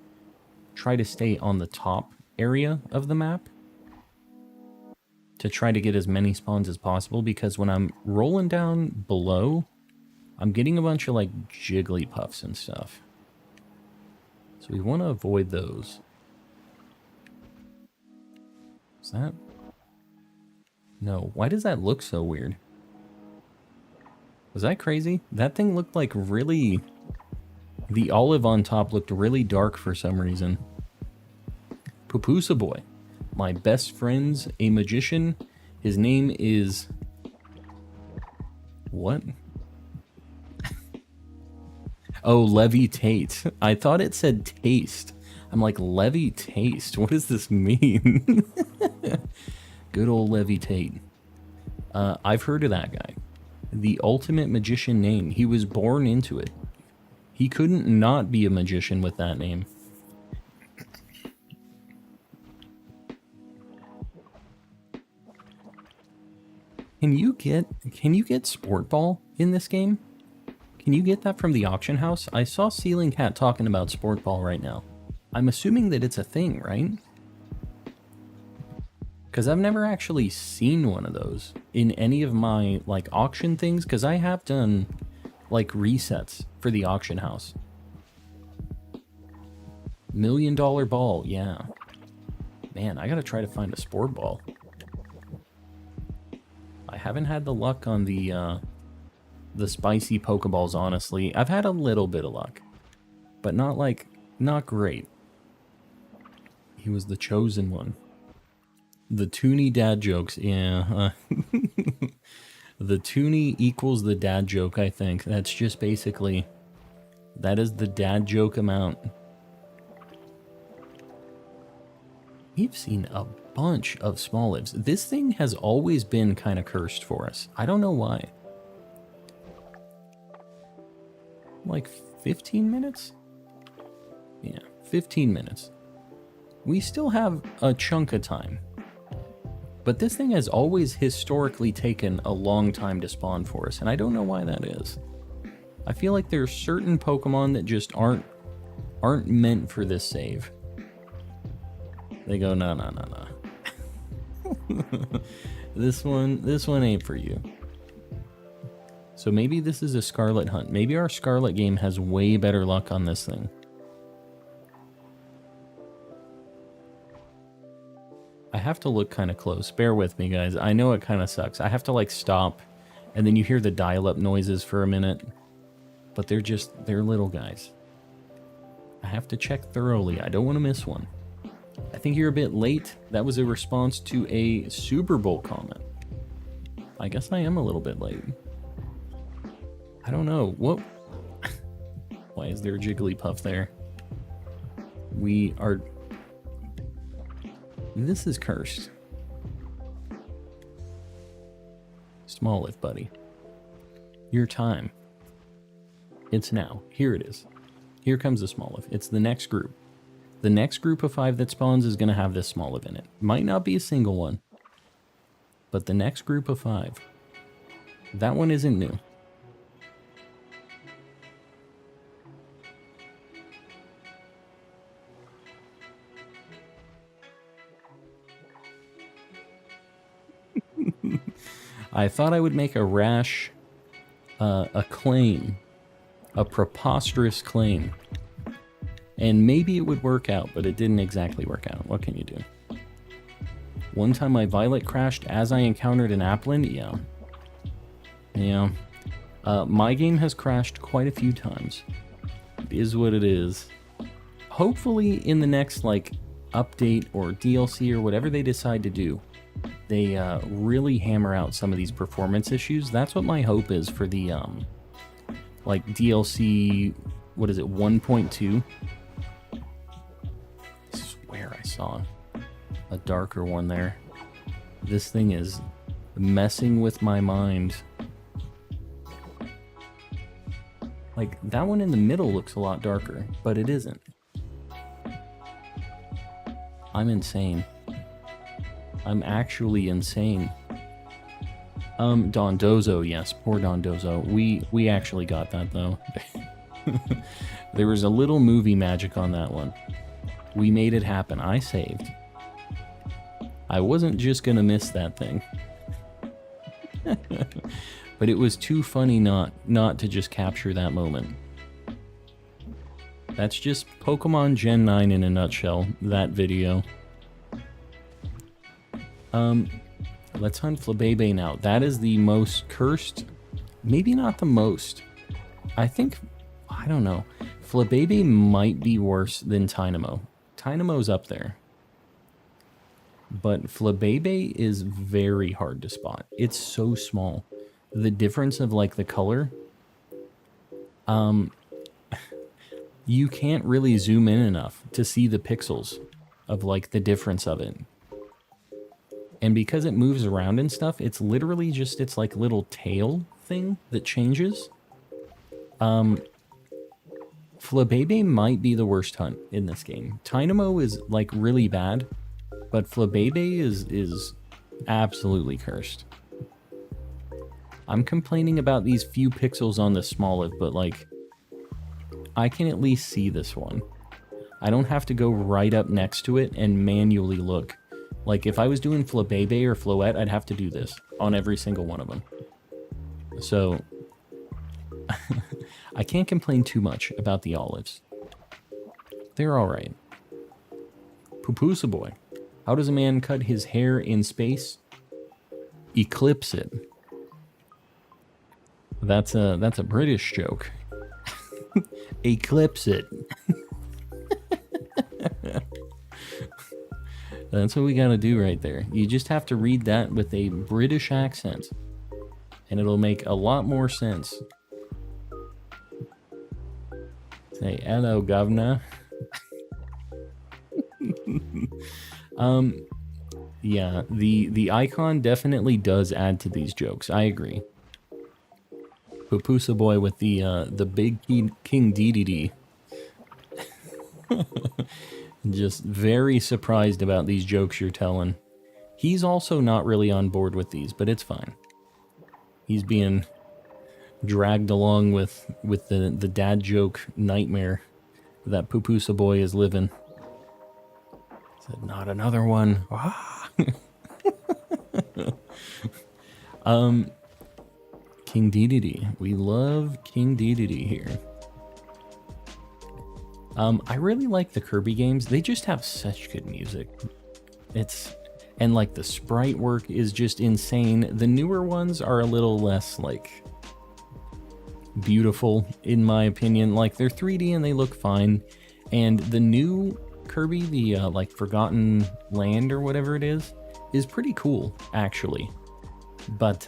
try to stay on the top area of the map to try to get as many spawns as possible, because when I'm rolling down below, I'm getting a bunch of like Jigglypuffs and stuff. So we want to avoid those. Is that? No. Why does that look so weird? Was that crazy? That thing looked like really... The olive on top looked really dark for some reason. Pupusa boy. My best friend's a magician. His name is... What? Oh, levitate. I thought it said taste. I'm like, levitate? What does this mean? Good old levitate. I've heard of that guy. The ultimate magician name. He was born into it. He couldn't not be a magician with that name. Can you get Sport Ball in this game? Can you get that from the auction house? I saw Ceiling Cat talking about Sport Ball right now. I'm assuming that it's a thing, right? Because I've never actually seen one of those in any of my like auction things, because I have done like resets for the auction house. $1 million ball, yeah. Man, I gotta try to find a Sport Ball. I haven't had the luck on the spicy Pokeballs, honestly. I've had a little bit of luck, but not great. He was the chosen one. The Toonie dad jokes, yeah. The Toonie equals the dad joke, I think. That's just basically, that is the dad joke amount. We've seen a bunch of small lives. This thing has always been kind of cursed for us. I don't know why. Like 15 minutes? Yeah, 15 minutes. we still have a chunk of time. But this thing has always historically taken a long time to spawn for us, and I don't know why that is. I feel like there's certain Pokemon that just aren't meant for this save. They go, no. This one ain't for you. So maybe this is a Scarlet hunt. Maybe our Scarlet game has way better luck on this thing. I have to look kind of close. Bear with me, guys. I know it kind of sucks. I have to, like, stop, and then you hear the dial-up noises for a minute. But they're little guys. I have to check thoroughly. I don't want to miss one. I think you're a bit late. That was a response to a Super Bowl comment. I guess I am a little bit late. I don't know. What? Why is there a Jigglypuff there? We are... This is cursed. Smoliv, buddy. Your time. It's now. Here it is. Here comes the Smoliv. It's the next group. The next group of 5 that spawns is going to have this Smoliv in it. Might not be a single one. But the next group of 5. That one isn't new. I thought I would make a rash, a claim, a preposterous claim, and maybe it would work out, but it didn't exactly work out. What can you do? One time my Violet crashed as I encountered an Applin. Yeah. My game has crashed quite a few times. It is what it is. Hopefully in the next, like, update or DLC or whatever they decide to do, they really hammer out some of these performance issues. That's what my hope is for the like DLC, what is it, 1.2? I swear I saw a darker one there. This thing is messing with my mind. Like, that one in the middle looks a lot darker, but it isn't. I'm insane. I'm actually insane. Dondozo, yes, poor Dondozo. We actually got that, though. There was a little movie magic on that one. We made it happen. I saved. I wasn't just gonna miss that thing. But it was too funny not to just capture that moment. That's just Pokemon Gen 9 in a nutshell, that video. Let's hunt Flabébé now. That is the most cursed. Maybe not the most. I don't know. Flabébé might be worse than Tynamo. Tynamo's up there. But Flabébé is very hard to spot. It's so small. The difference of, like, the color. You can't really zoom in enough to see the pixels of, like, the difference of it. And because it moves around and stuff, it's literally just its, like, little tail thing that changes. Flabébé might be the worst hunt in this game. Tynamo is, like, really bad, but Flabébé is absolutely cursed. I'm complaining about these few pixels on the Smoliv, but, like, I can at least see this one. I don't have to go right up next to it and manually look. Like, if I was doing Flabébé or Floette, I'd have to do this on every single one of them. So, I can't complain too much about the olives. They're alright. Pupusa boy. How does a man cut his hair in space? Eclipse it. That's a British joke. Eclipse it. That's what we gotta do right there. You just have to read that with a British accent, and it'll make a lot more sense. Say, hello, governor. Yeah, the icon definitely does add to these jokes. I agree. Pupusa boy with the big King Dedede. Just very surprised about these jokes you're telling. He's also not really on board with these, but it's fine. He's being dragged along with the dad joke nightmare that Pupusa boy is living. Said, not another one. King Dedede. We love King Dedede here. I really like the Kirby games. They just have such good music. And like the sprite work is just insane. The newer ones are a little less like beautiful in my opinion. Like they're 3D and they look fine. And the new Kirby, the like Forgotten Land or whatever it is pretty cool actually. But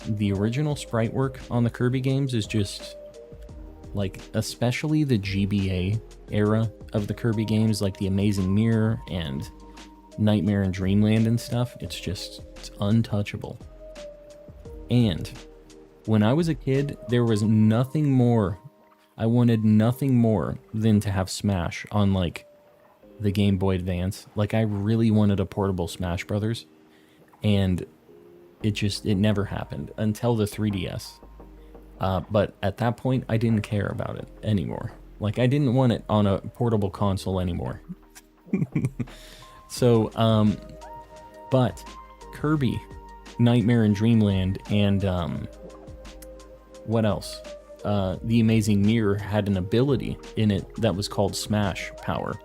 the original sprite work on the Kirby games is just like, especially the GBA era of the Kirby games, like the Amazing Mirror and Nightmare and Dreamland and stuff. It's untouchable. And when I was a kid, there was nothing more. I wanted nothing more than to have Smash on like the Game Boy Advance. Like I really wanted a portable Smash Brothers, and it never happened until the 3DS. But at that point, I didn't care about it anymore. Like, I didn't want it on a portable console anymore. So, but Kirby, Nightmare in Dreamland, and what else? The Amazing Mirror had an ability in it that was called Smash Power.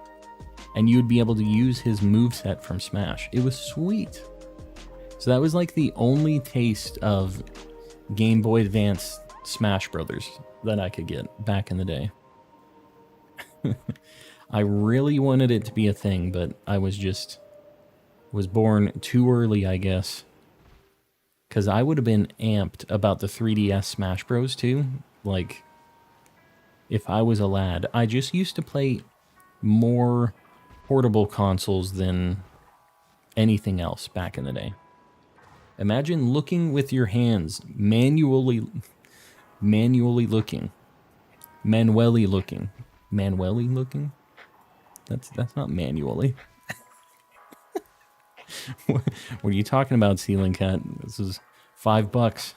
And you'd be able to use his moveset from Smash. It was sweet. So that was like the only taste of Game Boy Advance Smash Brothers that I could get back in the day. I really wanted it to be a thing, but I was born too early, I guess. Because I would have been amped about the 3DS Smash Bros. Too. Like, if I was a lad. I just used to play more portable consoles than anything else back in the day. Imagine looking with your hands, manually looking. Manually looking? That's not manually. What are you talking about, Ceiling Cat? This is $5.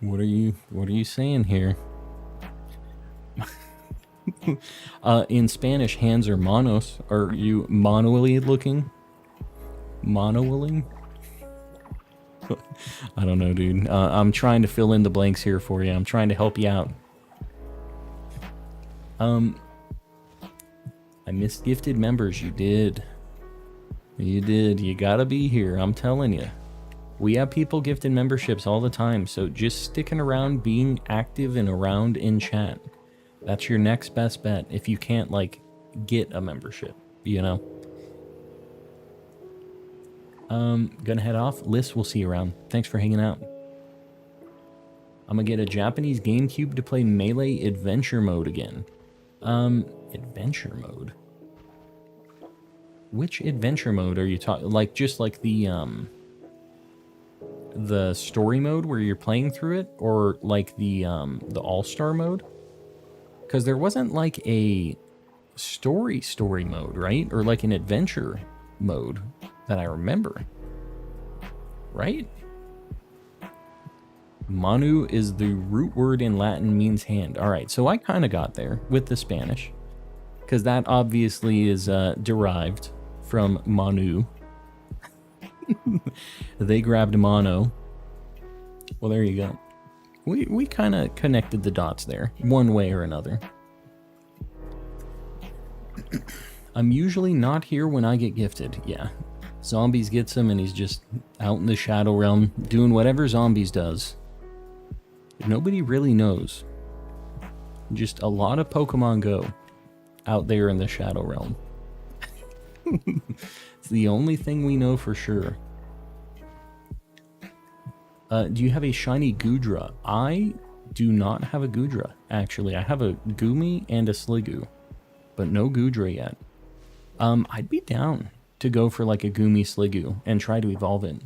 What are you saying here? In Spanish, hands are manos. Are you manually looking? Manually? I don't know, dude. I'm trying to fill in the blanks here for you. I'm trying to help you out. I missed gifted members. You did. You did. You gotta be here. I'm telling you. We have people gifting memberships all the time, so just sticking around, being active and around in chat. That's your next best bet if you can't, like, get a membership, you know? Gonna head off. Liz, we'll see you around. Thanks for hanging out. I'm gonna get a Japanese GameCube to play Melee Adventure Mode again. Adventure Mode? Which Adventure Mode are you talking? Like, just like the story mode where you're playing through it? Or like the All-Star mode? Because there wasn't like a story mode, right? Or like an adventure mode that I remember. Right? Manu is the root word in Latin, means hand. Alright, so I kind of got there with the Spanish. Because that obviously is derived from Manu. They grabbed mono. Well, there you go. We kind of connected the dots there, one way or another. I'm usually not here when I get gifted. Yeah. Zombies gets him and he's just out in the Shadow Realm doing whatever Zombies does. Nobody really knows. Just a lot of Pokemon Go out there in the Shadow Realm. It's the only thing we know for sure. Do you have a shiny Goodra? I do not have a Goodra, actually. I have a Goomy and a Sliggoo, but no Goodra yet. I'd be down to go for like a Goomy Sliggoo and try to evolve it.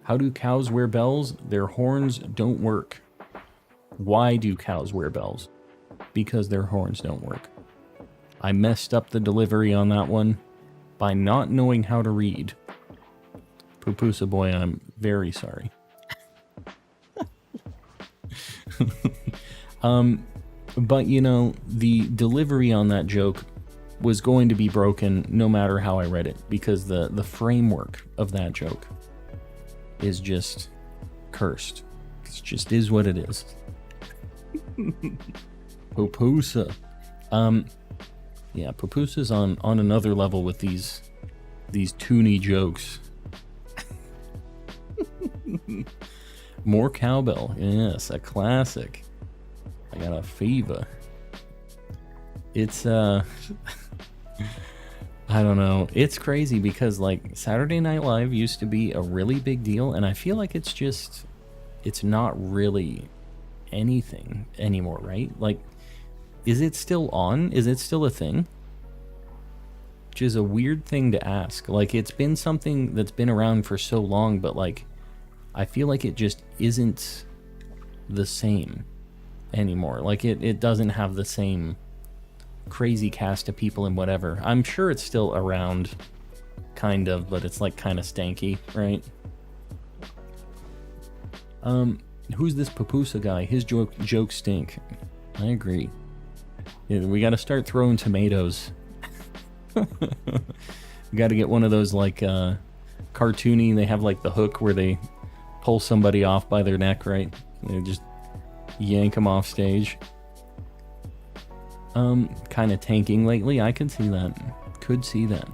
How do cows wear bells? Their horns don't work. Why do cows wear bells? Because their horns don't work. I messed up the delivery on that one by not knowing how to read. Pupusa boy, I'm very sorry. But you know, the delivery on that joke was going to be broken no matter how I read it, because the framework of that joke is just cursed. It just is what it is. Pupusa. Yeah, Pupusa's on another level with these toony jokes. More cowbell. Yes, a classic. I got a fever. It's I don't know. It's crazy because like Saturday Night Live used to be a really big deal, and I feel like it's not really anything anymore, right? Like, is it still on? Is it still a thing? Which is a weird thing to ask. Like, it's been something that's been around for so long, but like I feel like it just isn't the same anymore. Like it doesn't have the same crazy cast of people and whatever. I'm sure it's still around, kind of, but it's like kind of stanky, right? Who's this Pupusa guy? His jokes stink. I agree. Yeah, we got to start throwing tomatoes. We got to get one of those like cartoony. They have like the hook where they pull somebody off by their neck, right? They just yank them off stage. Kind of tanking lately. I could see that. Could see that.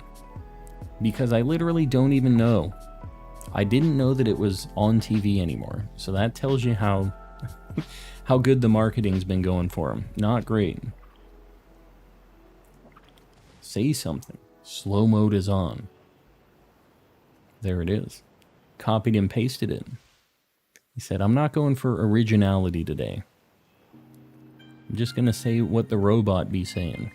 Because I literally don't even know. I didn't know that it was on TV anymore. So that tells you how how good the marketing's been going for them. Not great. Say something. Slow mode is on. There it is. Copied and pasted it. He said, I'm not going for originality today. I'm just going to say what the robot be saying.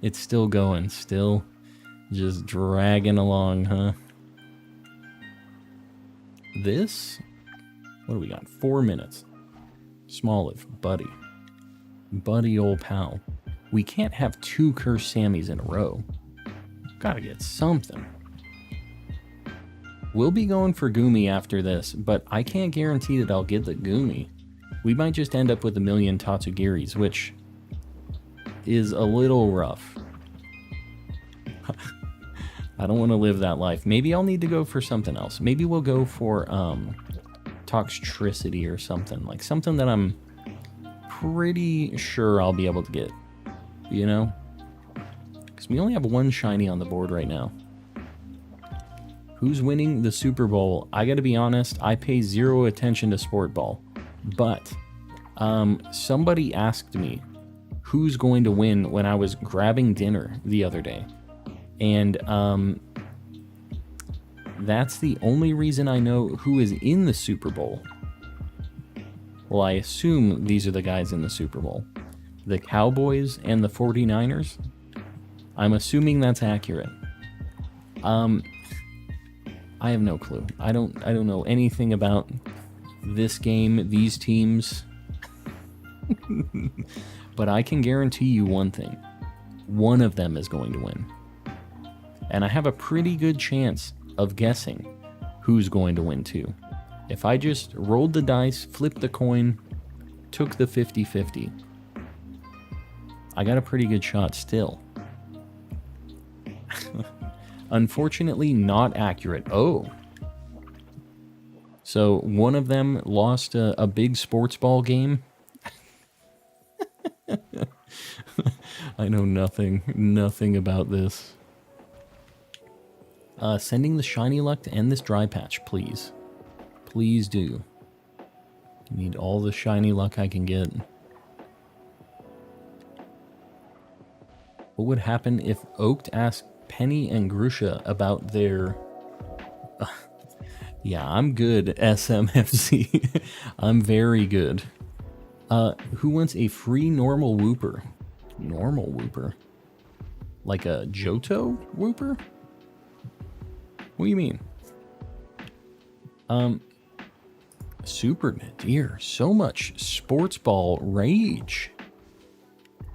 It's still going. Still just dragging along, huh? This? What do we got? 4 minutes. Smoliv, buddy. Buddy old pal. We can't have 2 cursed Sammys in a row. Gotta get something. We'll be going for Goomy after this, but I can't guarantee that I'll get the Goomy. We might just end up with a million Tatsugiris, which is a little rough. I don't want to live that life. Maybe I'll need to go for something else. Maybe we'll go for Toxtricity or something. Like something that I'm pretty sure I'll be able to get. You know? Because we only have 1 shiny on the board right now. Who's winning the Super Bowl? I gotta be honest, I pay 0 attention to Sport Ball. But somebody asked me who's going to win when I was grabbing dinner the other day. And that's the only reason I know who is in the Super Bowl. Well, I assume these are the guys in the Super Bowl. The Cowboys and the 49ers. I'm assuming that's accurate. I have no clue. I don't know anything about this game, these teams. But I can guarantee you one thing. One of them is going to win. And I have a pretty good chance of guessing who's going to win too. If I just rolled the dice, flipped the coin, took the 50-50, I got a pretty good shot still. Unfortunately, not accurate. Oh. So one of them lost a big sports ball game. I know nothing about this. Sending the shiny luck to end this dry patch, please. Please do. Need all the shiny luck I can get. What would happen if Oaked asked Penny and Grusha about their... yeah, I'm good, SMFC. I'm very good. Who wants a free normal Wooper? Normal Wooper? Like a Johto Wooper? What do you mean? Super Nadir. So much sports ball rage.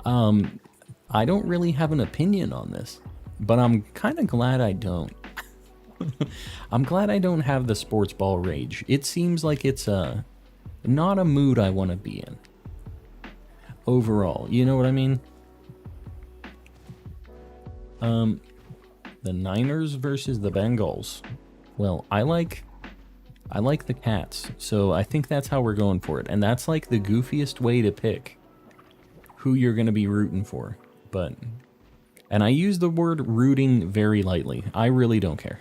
I don't really have an opinion on this, but I'm kind of glad I don't. I'm glad I don't have the sports ball rage. It seems like it's not a mood I want to be in. Overall, you know what I mean? The Niners versus the Bengals. Well, I like the Cats, so I think that's how we're going for it. And that's like the goofiest way to pick who you're going to be rooting for. And I use the word rooting very lightly. I really don't care.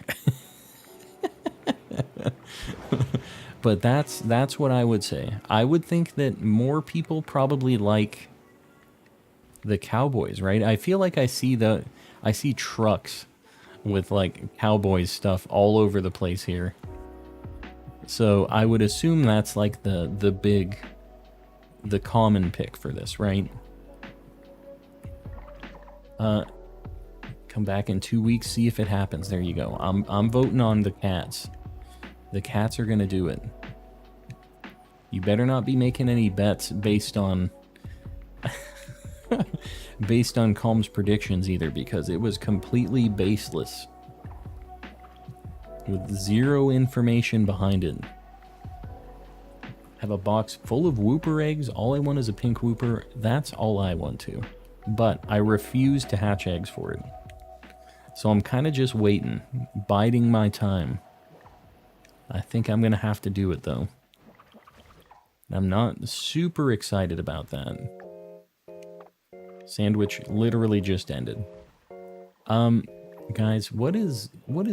But that's what I would say. I would think that more people probably like the Cowboys, right? I feel like I see trucks with like Cowboys stuff all over the place here. So I would assume that's like the common pick for this, right? Come back in 2 weeks, see if it happens. There you go. I'm voting on the Cats. The Cats are gonna do it. You better not be making any bets based on Calm's predictions either, because it was completely baseless with zero information behind it. Have a box full of Wooper eggs. All I want is a pink Wooper. That's all I want to. But I refuse to hatch eggs for it. So I'm kind of just waiting, biding my time. I think I'm going to have to do it, though. I'm not super excited about that. Sandwich literally just ended. Guys, what is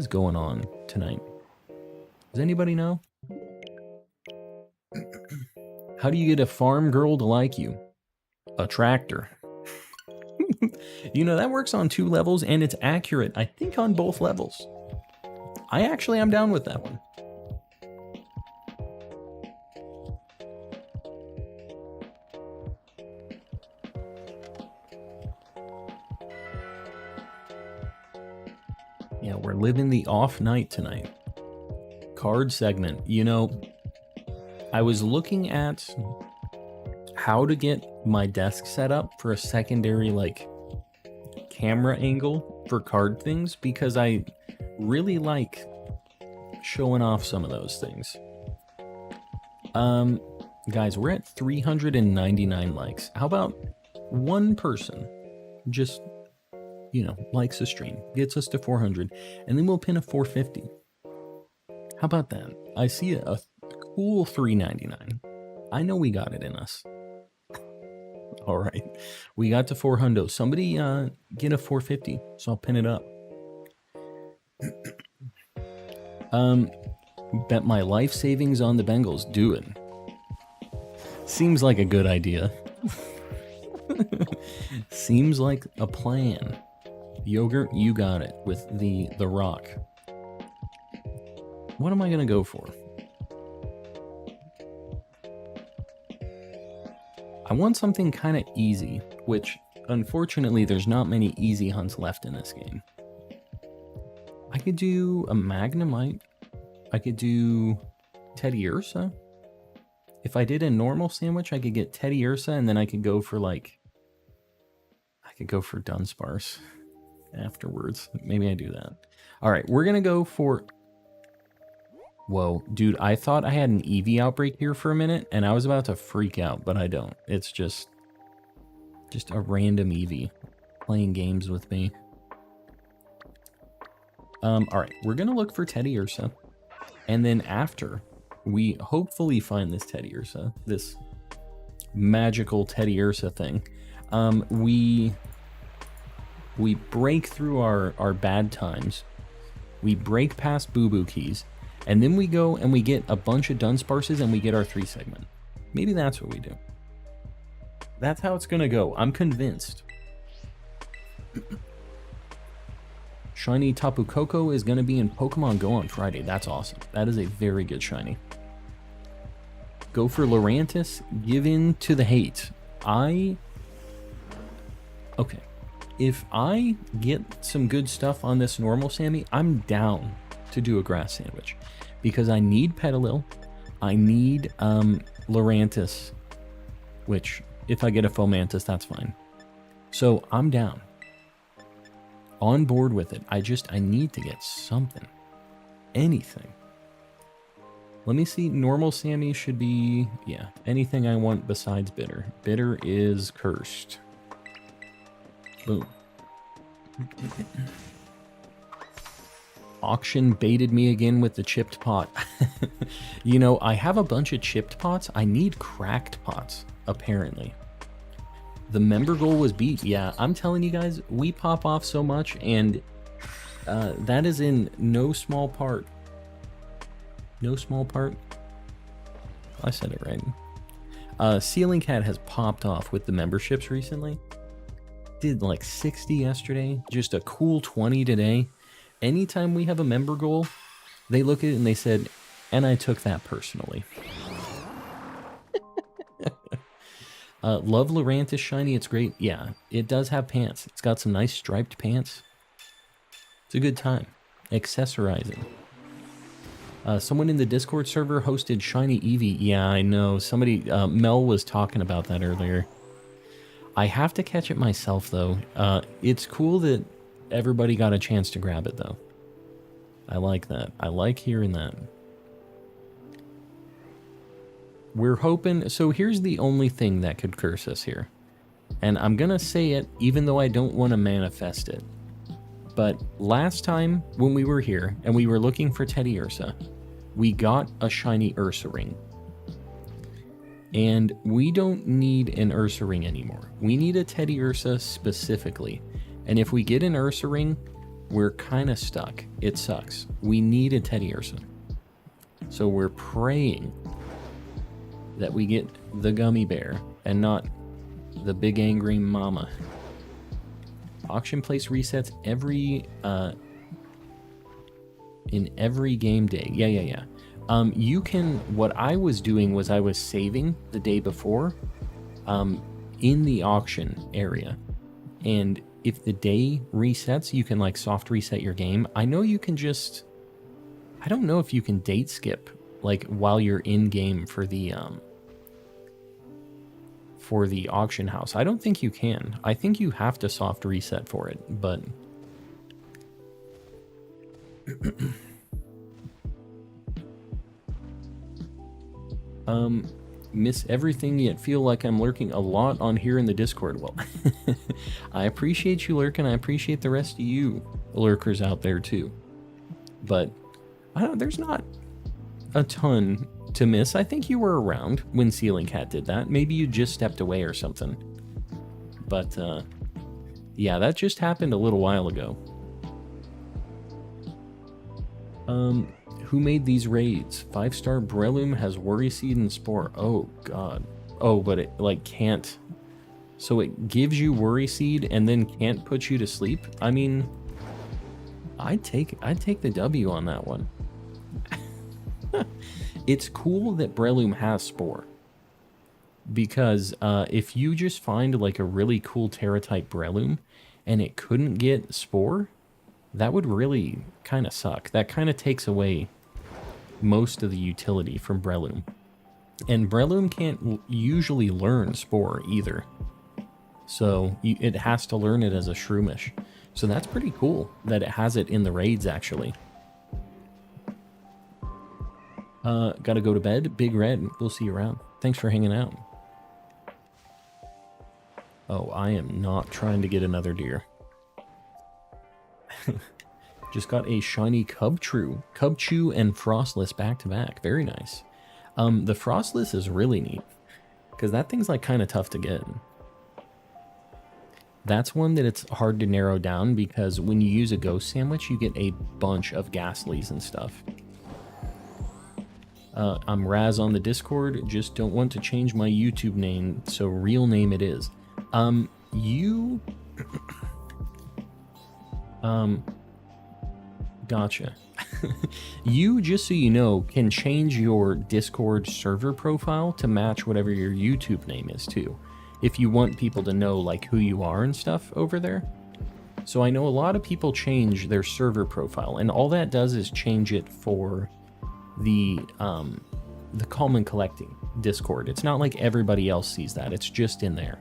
going on tonight? Does anybody know? How do you get a farm girl to like you? A tractor. You know, that works on 2 levels, and it's accurate, I think, on both levels. I actually am down with that one. Yeah, we're living the off night tonight. Card segment. You know, I was looking at how to get my desk set up for a secondary, like, camera angle for card things, because I really like showing off some of those things. Guys, we're at 399 likes. How about one person just, you know, likes the stream, gets us to 400, and then we'll pin a 450. How about that? I see a cool 399. I know we got it in us. All right, we got to 400. Somebody get a 450, so I'll pin it up. Bet my life savings on the Bengals. Do it. Seems like a good idea. Seems like a plan. Yogurt, you got it with the rock. What am I gonna go for? I want something kind of easy, which unfortunately there's not many easy hunts left in this game. I could do a Magnemite. I could do Teddy Ursa. If I did a normal sandwich, I could get Teddy Ursa, and then I could go for Dunsparce afterwards. Maybe I do that. All right, we're gonna go for... Whoa, dude, I thought I had an Eevee outbreak here for a minute, and I was about to freak out, but I don't. It's just a random Eevee playing games with me. All right, we're gonna look for Teddy Ursa, and then after we hopefully find this Teddy Ursa, this magical Teddy Ursa thing, we break through our bad times, we break past Boo Boo Keys, and then we go and we get a bunch of Dunsparces and we get our 3 segment. Maybe that's what we do. That's how it's gonna go. I'm convinced. Shiny Tapu Koko is gonna be in Pokemon Go on Friday. That's awesome. That is a very good shiny. Go for Lurantis. Give in to the hate. Okay. If I get some good stuff on this normal Sammy, I'm down to do a grass sandwich, because I need Petalil, I need Lurantis, which if I get a Fomantis, that's fine. So I'm down. On board with it. I need to get something. Anything. Let me see. Normal Sammy should be, yeah, anything I want besides Bitter. Bitter is cursed. Boom. Auction baited me again with the chipped pot. You know, I have a bunch of chipped pots. I need cracked pots, apparently. The member goal was beat. Yeah, I'm telling you guys, we pop off so much, and that is in no small part. No small part. I said it right. Ceiling Cat has popped off with the memberships recently. Did like 60 yesterday. Just a cool 20 today. Anytime we have a member goal, they look at it and they said, and I took that personally. Love Lurantis shiny. It's great. Yeah, it does have pants. It's got some nice striped pants. It's a good time. Accessorizing. Someone in the Discord server hosted Shiny Eevee. Yeah, I know. Somebody, Mel was talking about that earlier. I have to catch it myself, though. It's cool that everybody got a chance to grab it, though. I like that. I like hearing that. We're hoping... So here's the only thing that could curse us here. And I'm gonna say it, even though I don't want to manifest it. But last time when we were here and we were looking for Teddy Ursa, we got a shiny Ursa ring. And we don't need an Ursa ring anymore. We need a Teddy Ursa specifically. And if we get an Ursa ring, we're kind of stuck. It sucks. We need a Teddy Ursa. So we're praying that we get the gummy bear and not the big angry mama. Auction place resets every in every game day. Yeah. You can, what I was doing was I was saving the day before in the auction area. And if the day resets, you can like soft reset your game. I know you can just, I don't know if you can date skip like while you're in game for the auction house. I don't think you can. I think you have to soft reset for it, but miss everything yet feel like I'm lurking a lot on here in the Discord. Well, I appreciate you lurking. I appreciate the rest of you lurkers out there too. But there's not a ton to miss. I think you were around when Ceiling Cat did that. Maybe you just stepped away or something. But yeah, that just happened a little while ago. Who made these raids? 5-star Breloom has Worry Seed and Spore. Oh god. Oh, but it like can't. So it gives you Worry Seed and then can't put you to sleep? I mean, I'd take the W on that one. It's cool that Breloom has Spore. Because if you just find like a really cool Tera type Breloom and it couldn't get Spore, that would really kind of suck. That kind of takes away most of the utility from Breloom. And Breloom can't usually learn Spore either. So it has to learn it as a Shroomish. So that's pretty cool that it has it in the raids actually. Gotta go to bed. Big Red, we'll see you around. Thanks for hanging out. Oh, I am not trying to get another deer. Just got a shiny Cubchoo and Frostless back to back. Very nice. The Frostless is really neat because that thing's like kind of tough to get. That's one that it's hard to narrow down because when you use a ghost sandwich, you get a bunch of Ghastlies and stuff. I'm Raz on the Discord. Just don't want to change my YouTube name, so real name it is. Gotcha. You, just so you know, can change your Discord server profile to match whatever your YouTube name is too, if you want people to know like who you are and stuff over there. So I know a lot of people change their server profile, and all that does is change it for the the Calm and Collecting Discord. It's not like everybody else sees that. It's just in there.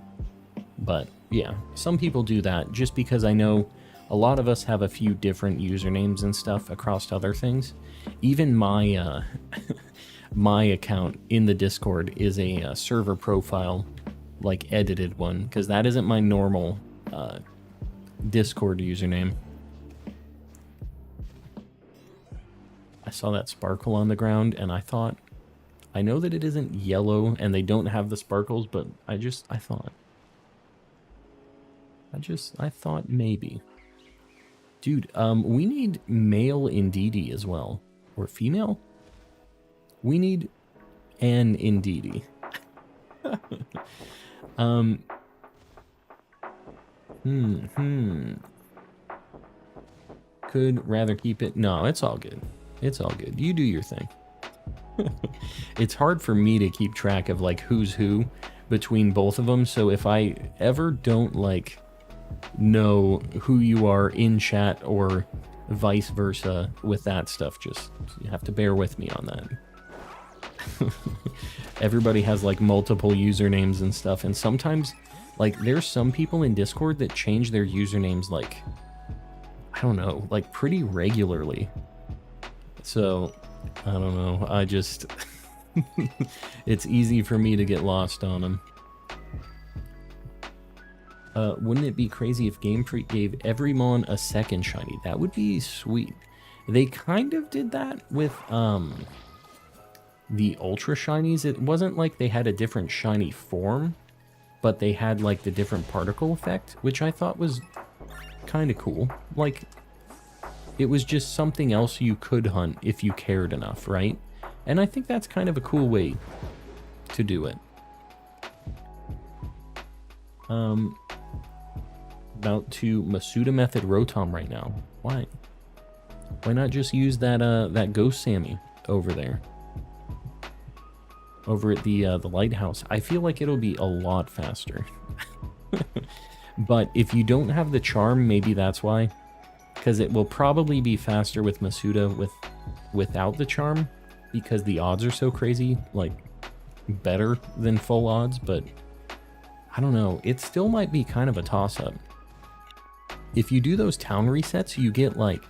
But yeah, some people do that just because I know a lot of us have a few different usernames and stuff across other things. Even my my account in the Discord is a server profile, like edited one, because that isn't my normal Discord username. I saw that sparkle on the ground and I thought, I know that it isn't yellow and they don't have the sparkles, but I thought maybe. Dude, we need male Indeedee as well. Or female? We need an Indeedee. Could rather keep it. No, it's all good. It's all good. You do your thing. It's hard for me to keep track of like who's who between both of them. So if I ever don't like know who you are in chat or vice versa with that stuff, just you have to bear with me on that. Everybody has like multiple usernames and stuff, and sometimes like there's some people in Discord that change their usernames like, I don't know, like pretty regularly. So I don't know, I just it's easy for me to get lost on them. Wouldn't it be crazy if Game Freak gave every Mon a second shiny? That would be sweet. They kind of did that with the Ultra Shinies. It wasn't like they had a different shiny form, but they had like the different particle effect, which I thought was kind of cool. Like, it was just something else you could hunt if you cared enough, right? And I think that's kind of a cool way to do it. About to Masuda Method Rotom right now. Why? Why not just use that that Ghost Sammy over there? Over at the lighthouse. I feel like it'll be a lot faster. But if you don't have the charm, maybe that's why. Because it will probably be faster with Masuda without the charm, because the odds are so crazy, like better than full odds, but I don't know. It still might be kind of a toss-up. If you do those town resets, you get like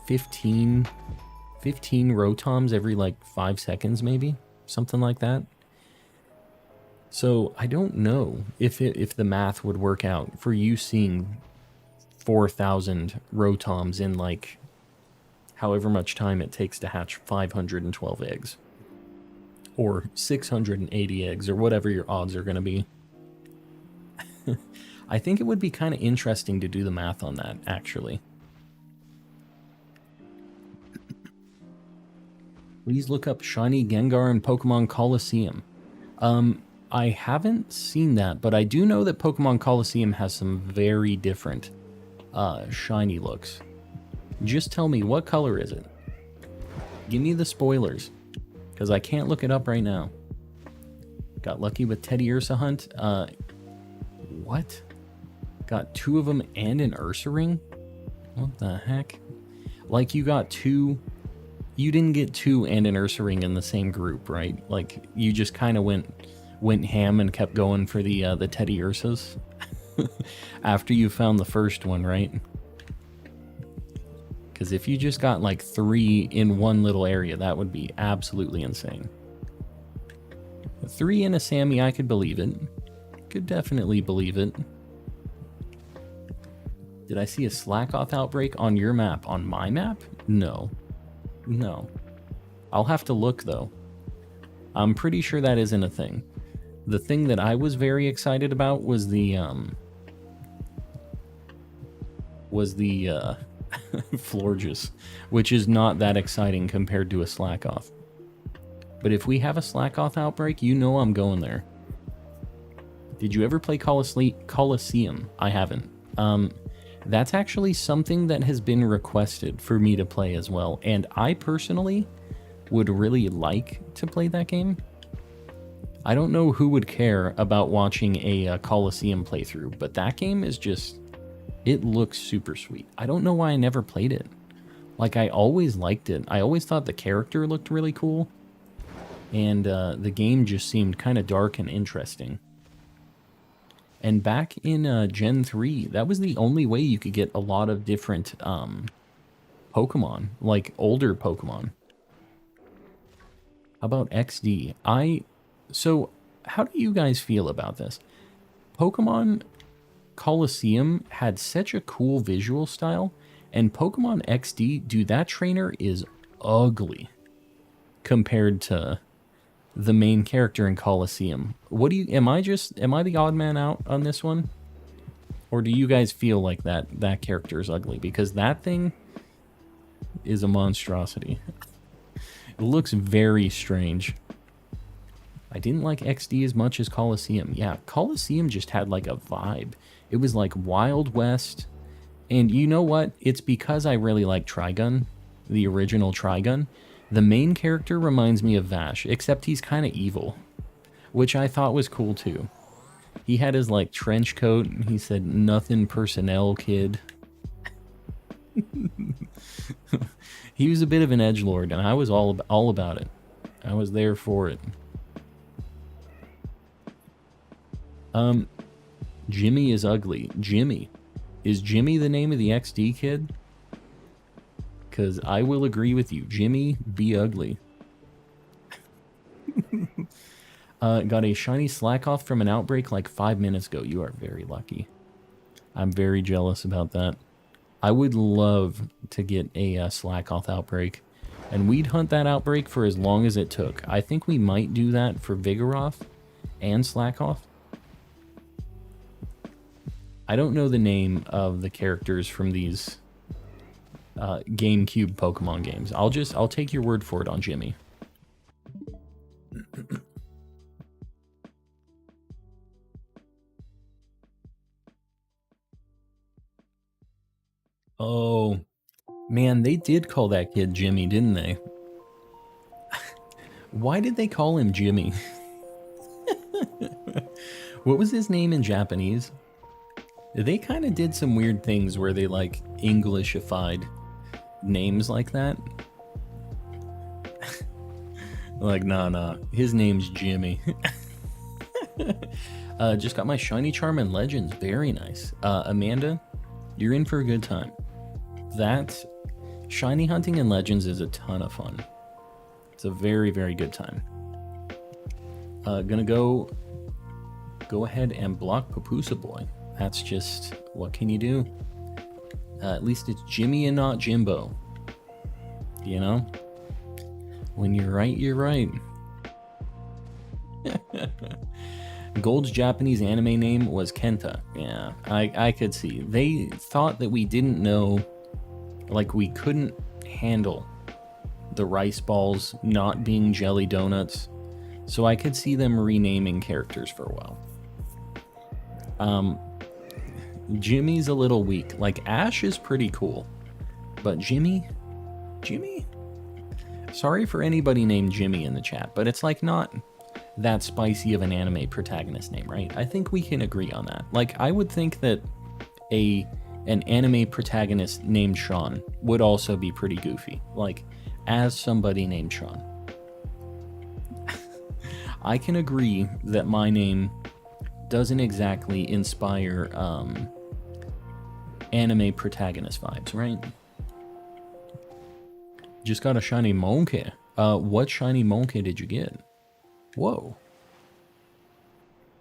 15 Rotoms every like 5 seconds, maybe something like that. So I don't know if the math would work out for you seeing 4,000 Rotoms in like however much time it takes to hatch 512 eggs. Or 680 eggs, or whatever your odds are going to be. I think it would be kind of interesting to do the math on that, actually. Please look up Shiny Gengar in Pokemon Coliseum. I haven't seen that, but I do know that Pokemon Coliseum has some very different shiny looks. Just tell me, what color is it? Give me the spoilers, because I can't look it up right now. Got lucky with Teddy Ursa Hunt. What? Got 2 of them and an Ursa Ring? What the heck? Like, you got 2... You didn't get 2 and an Ursa Ring in the same group, right? Like, you just kind of went ham and kept going for the Teddy Ursas after you found the first one, right? Because if you just got like 3 in one little area, that would be absolutely insane. 3 in a Sammy, I could believe it. Could definitely believe it. Did I see a Slackoth outbreak on your map? On my map? No. No. I'll have to look, though. I'm pretty sure that isn't a thing. The thing that I was very excited about was the Florges, which is not that exciting compared to a Slackoth. But if we have a Slackoth outbreak, you know I'm going there. Did you ever play Coliseum? I haven't. That's actually something that has been requested for me to play as well, and I personally would really like to play that game. I don't know who would care about watching a Coliseum playthrough, but that game is just... It looks super sweet. I don't know why I never played it. Like, I always liked it. I always thought the character looked really cool. And the game just seemed kind of dark and interesting. And back in Gen 3, that was the only way you could get a lot of different Pokemon, like older Pokemon. How about XD? So, how do you guys feel about this? Pokemon Colosseum had such a cool visual style, and Pokemon XD, dude, that trainer is ugly compared to the main character in Colosseum. What do you, am I the odd man out on this one? Or do you guys feel like that character is ugly? Because that thing is a monstrosity. It looks very strange. I didn't like XD as much as Colosseum. Yeah, Colosseum just had like a vibe. It was like Wild West. And you know what? It's because I really like Trigun, the original Trigun. The main character reminds me of Vash, except he's kind of evil, which I thought was cool too. He had his like trench coat, and he said, "Nothing personnel, kid." He was a bit of an edgelord, and I was all about it. I was there for it. Jimmy is ugly. Jimmy. Is Jimmy the name of the XD kid? Because I will agree with you. Jimmy, be ugly. Got a shiny Slackoth from an outbreak like 5 minutes ago. You are very lucky. I'm very jealous about that. I would love to get a Slackoth outbreak. And we'd hunt that outbreak for as long as it took. I think we might do that for Vigoroth and Slackoth. I don't know the name of the characters from these GameCube Pokemon games. I'll take your word for it on Jimmy. Oh, man, they did call that kid Jimmy, didn't they? Why did they call him Jimmy? What was his name in Japanese? They kind of did some weird things where they like Englishified names like that. Like, nah, his name's Jimmy. Just got my Shiny Charm and Legends. Very nice. Amanda, you're in for a good time. That shiny hunting in Legends is a ton of fun. It's a very, very good time. Gonna go ahead and block Papusa Boy. That's just, what can you do? At least it's Jimmy and not Jimbo. You know? When you're right, you're right. Gold's Japanese anime name was Kenta. Yeah, I could see. They thought that we didn't know, like we couldn't handle the rice balls not being jelly donuts. So I could see them renaming characters for a while. Jimmy's a little weak. Like, Ash is pretty cool. But Jimmy? Sorry for anybody named Jimmy in the chat, but it's like not that spicy of an anime protagonist name, right? I think we can agree on that. Like, I would think that an anime protagonist named Sean would also be pretty goofy. Like, as somebody named Sean. I can agree that my name doesn't exactly inspire anime protagonist vibes, right? Just got a shiny monkey. What shiny monkey did you get? Whoa.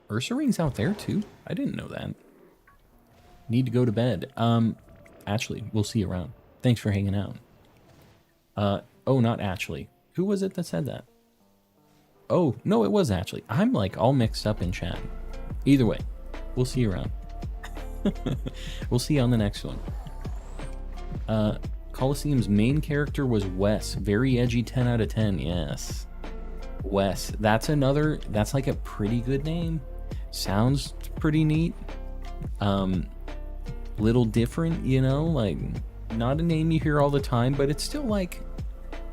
Ursaring's out there too? I didn't know that. Need to go to bed. Ashley, we'll see you around. Thanks for hanging out. Oh, not Ashley. Who was it that said that? Oh, no, it was Ashley. I'm like all mixed up in chat. Either way, we'll see you around. We'll see you on the next one. Colosseum's main character was Wes. Very edgy 10 out of 10. Yes. Wes. That's like a pretty good name. Sounds pretty neat. Little different, you know, like not a name you hear all the time, but it's still like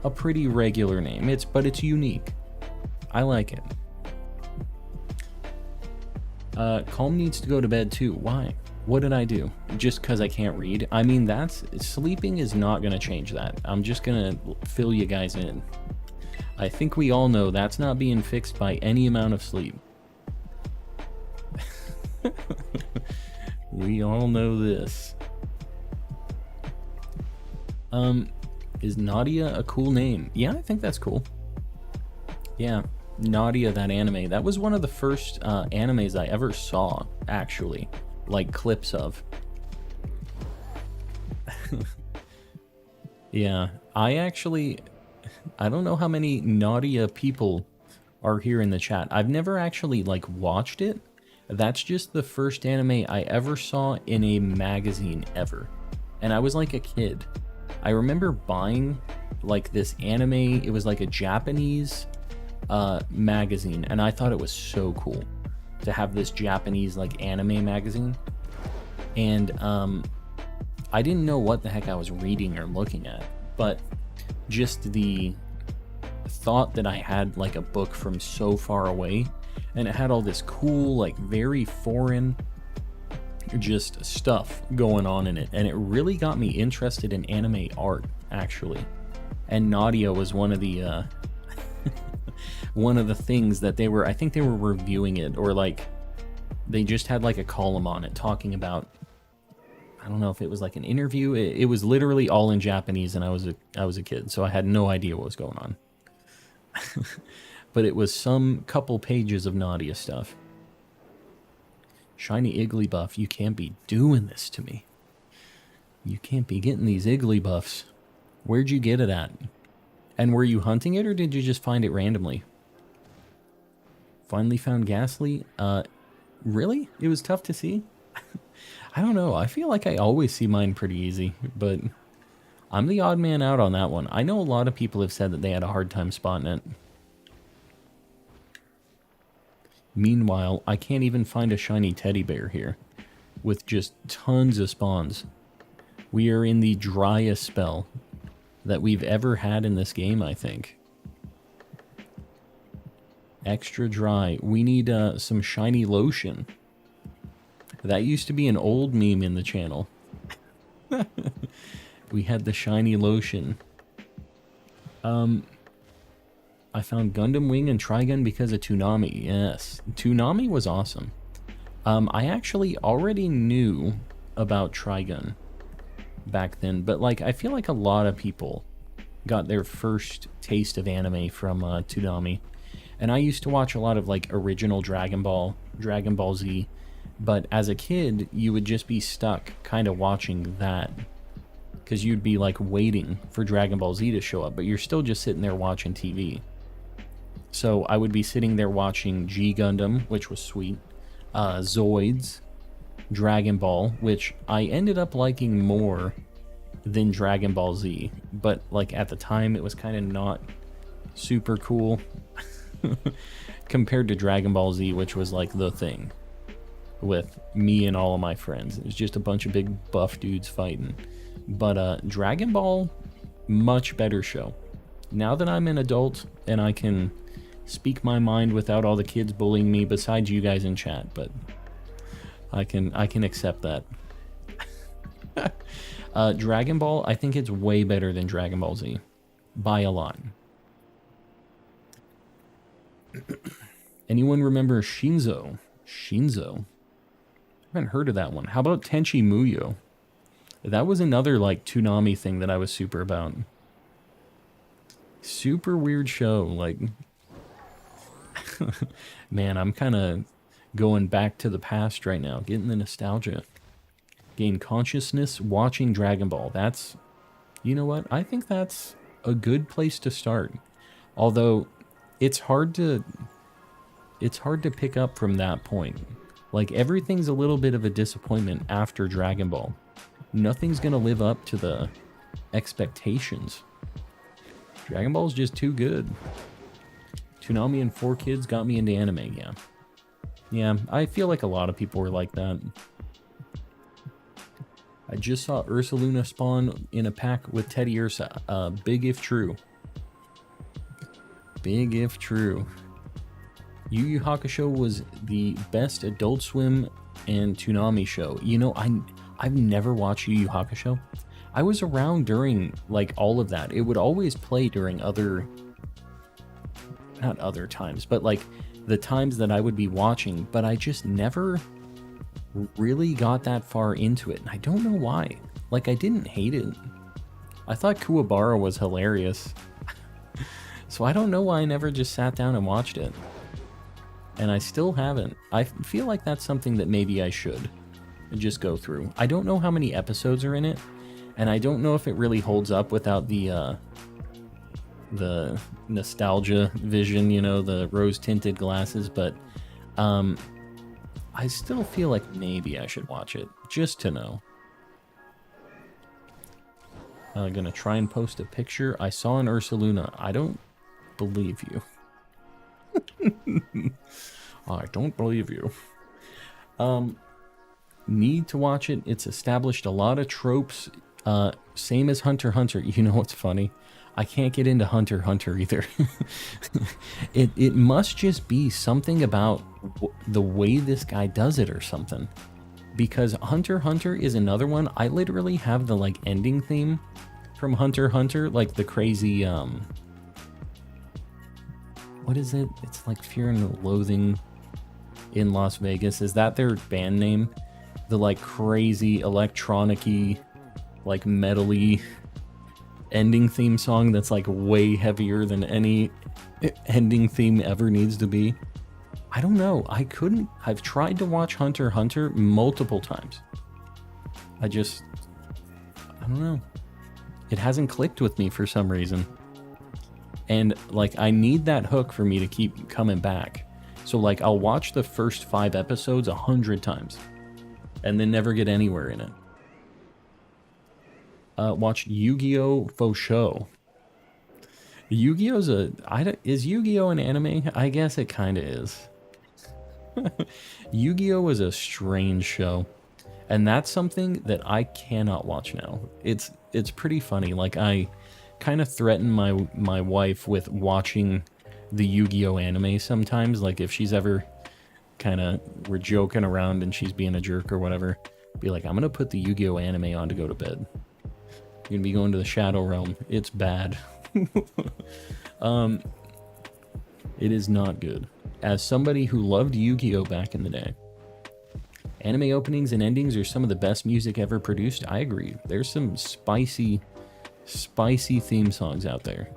a pretty regular name. But it's unique. I like it. Calm needs to go to bed too. Why? What did I do? Just because I can't read? I mean, sleeping is not going to change that. I'm just going to fill you guys in. I think we all know that's not being fixed by any amount of sleep. We all know this. Is Nadia a cool name? Yeah, I think that's cool. Yeah, Nadia, that anime. That was one of the first animes I ever saw, actually. Like, clips of. Yeah, I don't know how many Nadia people are here in the chat. I've never actually, like, watched it. That's just the first anime I ever saw in a magazine ever. And I was like a kid. I remember buying, like, this anime. It was like a Japanese magazine, and I thought it was so cool to have this Japanese, like, anime magazine. And I didn't know what the heck I was reading or looking at, but just the thought that I had, like, a book from so far away, and it had all this cool, like, very foreign just stuff going on in it, and it really got me interested in anime art, actually. And Nadia was one of the one of the things that I think they were reviewing it, or like they just had like a column on it talking about, I don't know if it was like an interview. It was literally all in Japanese, and I was a kid, so I had no idea what was going on. But it was some couple pages of Nadia stuff. Shiny Igglybuff, you can't be doing this to me. You can't be getting these Igglybuffs. Where'd you get it at? And were you hunting it, or did you just find it randomly? Finally found Ghastly? Really? It was tough to see? I don't know. I feel like I always see mine pretty easy, but I'm the odd man out on that one. I know a lot of people have said that they had a hard time spotting it. Meanwhile, I can't even find a shiny teddy bear here, with just tons of spawns. We are in the driest spell that we've ever had in this game, I think. Extra dry. We need some shiny lotion. That used to be an old meme in the channel. We had the shiny lotion. I found Gundam Wing and Trigun because of Toonami. Yes, Toonami was awesome. I actually already knew about Trigun back then, but like I feel like a lot of people got their first taste of anime from Toonami. And I used to watch a lot of like original Dragon Ball Z, but as a kid you would just be stuck kind of watching that, because you'd be like waiting for Dragon Ball Z to show up, but you're still just sitting there watching TV. So I would be sitting there watching G Gundam, which was sweet, Zoids, Dragon Ball, which I ended up liking more than Dragon Ball Z, but like at the time it was kind of not super cool compared to Dragon Ball Z, which was like the thing with me and all of my friends. It was just a bunch of big buff dudes fighting. But Dragon Ball, much better show. Now that I'm an adult and I can speak my mind without all the kids bullying me, besides you guys in chat, but I can accept that. Dragon Ball, I think it's way better than Dragon Ball Z by a lot. Anyone remember Shinzo? I haven't heard of that one. How about Tenchi Muyo? That was another like Toonami thing that I was super about. Super weird show, like man, I'm kind of going back to the past right now, getting the nostalgia. Gain consciousness watching Dragon Ball. That's, you know what? I think that's a good place to start. Although it's hard to pick up from that point. Like everything's a little bit of a disappointment after Dragon Ball. Nothing's gonna live up to the expectations. Dragon Ball's just too good. Toonami and 4Kids got me into anime, yeah. Yeah, I feel like a lot of people were like that. I just saw Ursaluna spawn in a pack with Teddy Ursa. Big if true. Big if true. Yu Yu Hakusho was the best Adult Swim and Toonami show. You know, I've never watched Yu Yu Hakusho. I was around during like all of that. It would always play during not other times, but like the times that I would be watching, but I just never really got that far into it. And I don't know why. Like, I didn't hate it. I thought Kuwabara was hilarious. So I don't know why I never just sat down and watched it. And I still haven't. I feel like that's something that maybe I should just go through. I don't know how many episodes are in it, and I don't know if it really holds up without the nostalgia vision, you know, the rose-tinted glasses, but I still feel like maybe I should watch it, just to know. I'm gonna try and post a picture. I saw an Ursaluna. I don't believe you. I don't believe you. Need to watch it. It's established a lot of tropes. Same as Hunter x Hunter. You know what's funny? I can't get into Hunter x Hunter either. It must just be something about the way this guy does it or something. Because Hunter x Hunter is another one. I literally have the like ending theme from Hunter x Hunter, like the crazy what is it? It's like Fear and Loathing in Las Vegas. Is that their band name? The like crazy electronic-y, like metal-y ending theme song that's like way heavier than any ending theme ever needs to be. I don't know. I've tried to watch Hunter x Hunter multiple times. I don't know. It hasn't clicked with me for some reason. And like, I need that hook for me to keep coming back. So like, I'll watch the first 5 episodes 100 times and then never get anywhere in it. Watched Yu-Gi-Oh! Faux Show. Yu-Gi-Oh's is Yu-Gi-Oh! An anime? I guess it kind of is. Yu-Gi-Oh! Was a strange show. And that's something that I cannot watch now. It's pretty funny. Like, I kind of threaten my wife with watching the Yu-Gi-Oh! Anime sometimes. Like, if she's ever we're joking around and she's being a jerk or whatever, be like, I'm gonna put the Yu-Gi-Oh! Anime on to go to bed. You're gonna be going to the Shadow Realm. It's bad. It is not good. As somebody who loved Yu-Gi-Oh! Back in the day, anime openings and endings are some of the best music ever produced. I agree. There's some spicy theme songs out there.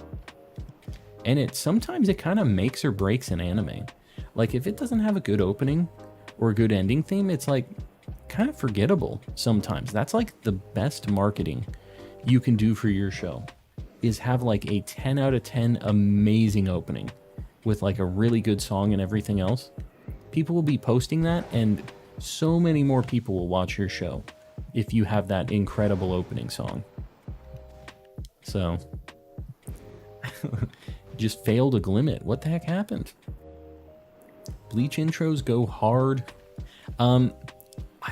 And sometimes it kind of makes or breaks an anime. Like, if it doesn't have a good opening or a good ending theme, it's like kind of forgettable sometimes. That's like the best marketing you can do for your show, is have like a 10 out of 10 amazing opening with like a really good song and everything else. People will be posting that, and so many more people will watch your show if you have that incredible opening song. So, just failed a Glimmet. What the heck happened? Bleach intros go hard. I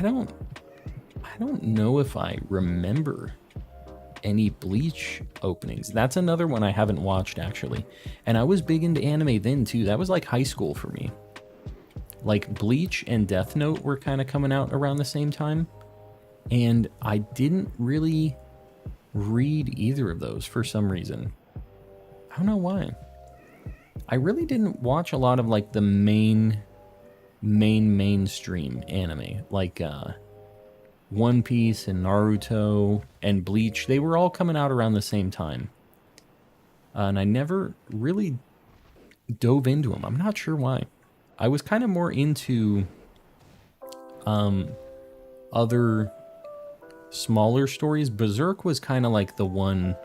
don't know if I remember any Bleach openings. That's another one I haven't watched, actually. And I was big into anime then too. That was like high school for me. Like, Bleach and Death Note were kind of coming out around the same time, and I didn't really read either of those for some reason. I don't know why. I really didn't watch a lot of like the mainstream anime, like One Piece and Naruto and Bleach. They were all coming out around the same time, and I never really dove into them. I'm not sure why. I was kind of more into other smaller stories. Berserk was kind of like the one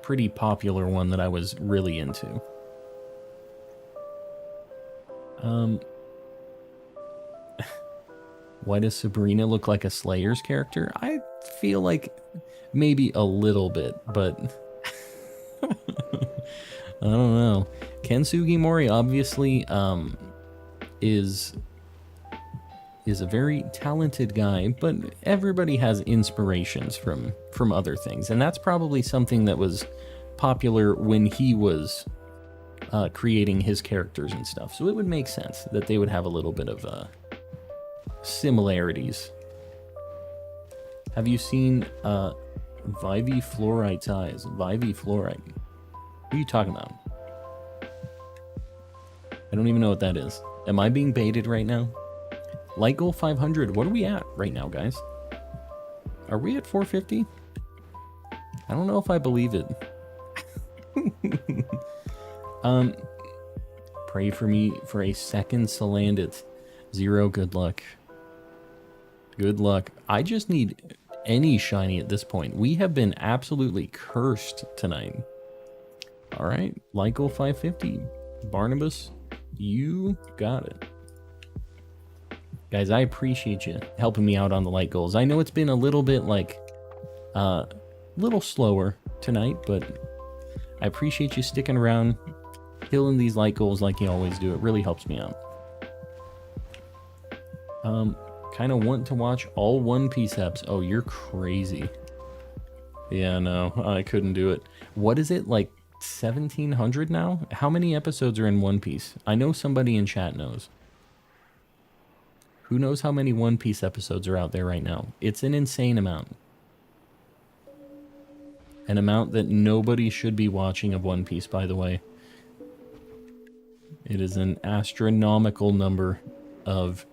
pretty popular one that I was really into. Why does Sabrina look like a Slayer's character? I feel like maybe a little bit, but I don't know. Ken Sugimori obviously is a very talented guy, but everybody has inspirations from other things, and that's probably something that was popular when he was creating his characters and stuff. So it would make sense that they would have a little bit of similarities. Have you seen Vivy Fluorite's eyes? Vivy Fluorite. What are you talking about? I don't even know what that is. Am I being baited right now? Light goal 500. What are we at right now, guys? Are we at 450? I don't know if I believe it. Pray for me for a second Salandit. 0, good luck. Good luck. I just need any shiny at this point. We have been absolutely cursed tonight. All right, light goal 550. Barnabas, you got it. Guys, I appreciate you helping me out on the light goals. I know it's been a little bit like, little slower tonight, but I appreciate you sticking around, killing these light goals like you always do. It really helps me out. Kind of want to watch all One Piece eps. Oh, you're crazy. Yeah, no, I couldn't do it. What is it, like 1,700 now? How many episodes are in One Piece? I know somebody in chat knows. Who knows how many One Piece episodes are out there right now? It's an insane amount. An amount that nobody should be watching of One Piece, by the way. It is an astronomical number of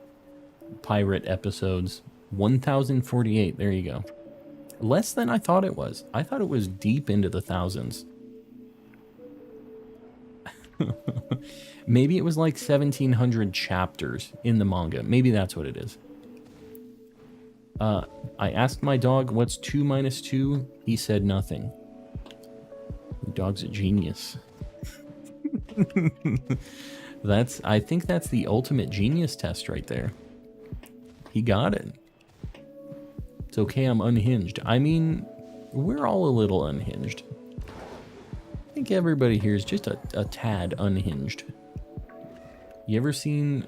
pirate episodes. 1,048, there you go. Less than I thought it was. I thought it was deep into the thousands. Maybe it was like 1,700 chapters in the manga. Maybe that's what it is. I asked my dog, what's 2 minus 2? He said nothing. Your dog's a genius. I think that's the ultimate genius test right there. He got it. It's okay, I'm unhinged. I mean, we're all a little unhinged. I think everybody here is just a tad unhinged. You ever seen...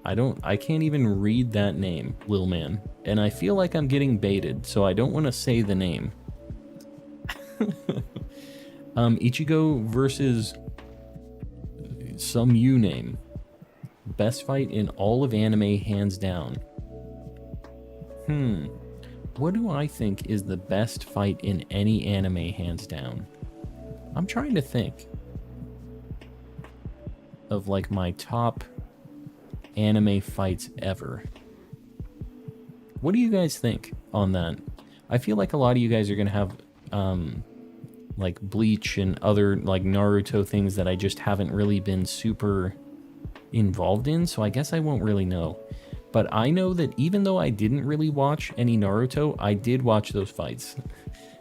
I can't even read that name, Lil Man. And I feel like I'm getting baited, so I don't want to say the name. Ichigo versus some you name. Best fight in all of anime, hands down. What do I think is the best fight in any anime, hands down? I'm trying to think of like my top anime fights ever. What do you guys think on that? I feel like a lot of you guys are gonna have like Bleach and other like Naruto things that I just haven't really been super involved in, so I guess I won't really know. But I know that even though I didn't really watch any Naruto, I did watch those fights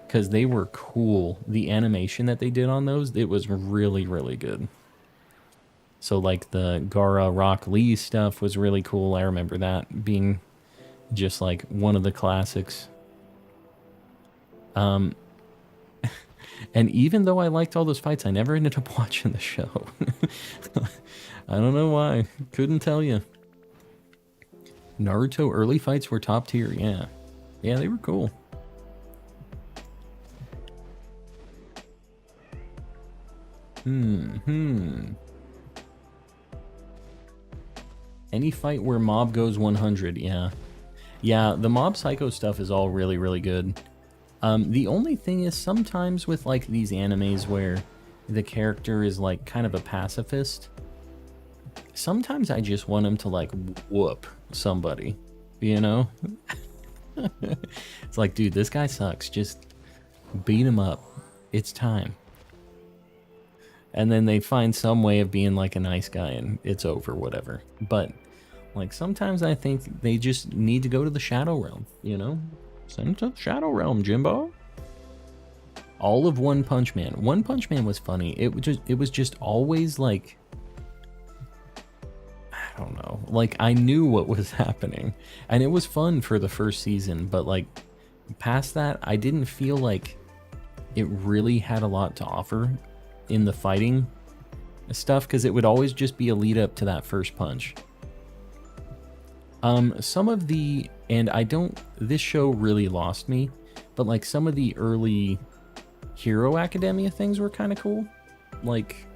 because they were cool. The animation that they did on those, it was really, really good. So like the Gaara Rock Lee stuff was really cool. I remember that being just like one of the classics. And even though I liked all those fights, I never ended up watching the show. I don't know why. Couldn't tell you. Naruto early fights were top tier, yeah. Yeah, they were cool. Any fight where mob goes 100, yeah. Yeah, the Mob Psycho stuff is all really, really good. The only thing is sometimes with like these animes where the character is like kind of a pacifist, sometimes I just want him to like whoop somebody, you know? It's like, dude, this guy sucks. Just beat him up. It's time. And then they find some way of being like a nice guy and it's over, whatever. But like sometimes I think they just need to go to the Shadow Realm, you know? Send them to the Shadow Realm, Jimbo. All of One Punch Man. One Punch Man was funny. It was just always like, I don't know. Like I knew what was happening, and it was fun for the first season. But like past that, I didn't feel like it really had a lot to offer in the fighting stuff because it would always just be a lead up to that first punch. Some of the, and I don't, this show really lost me, but like some of the early Hero Academia things were kind of cool. Like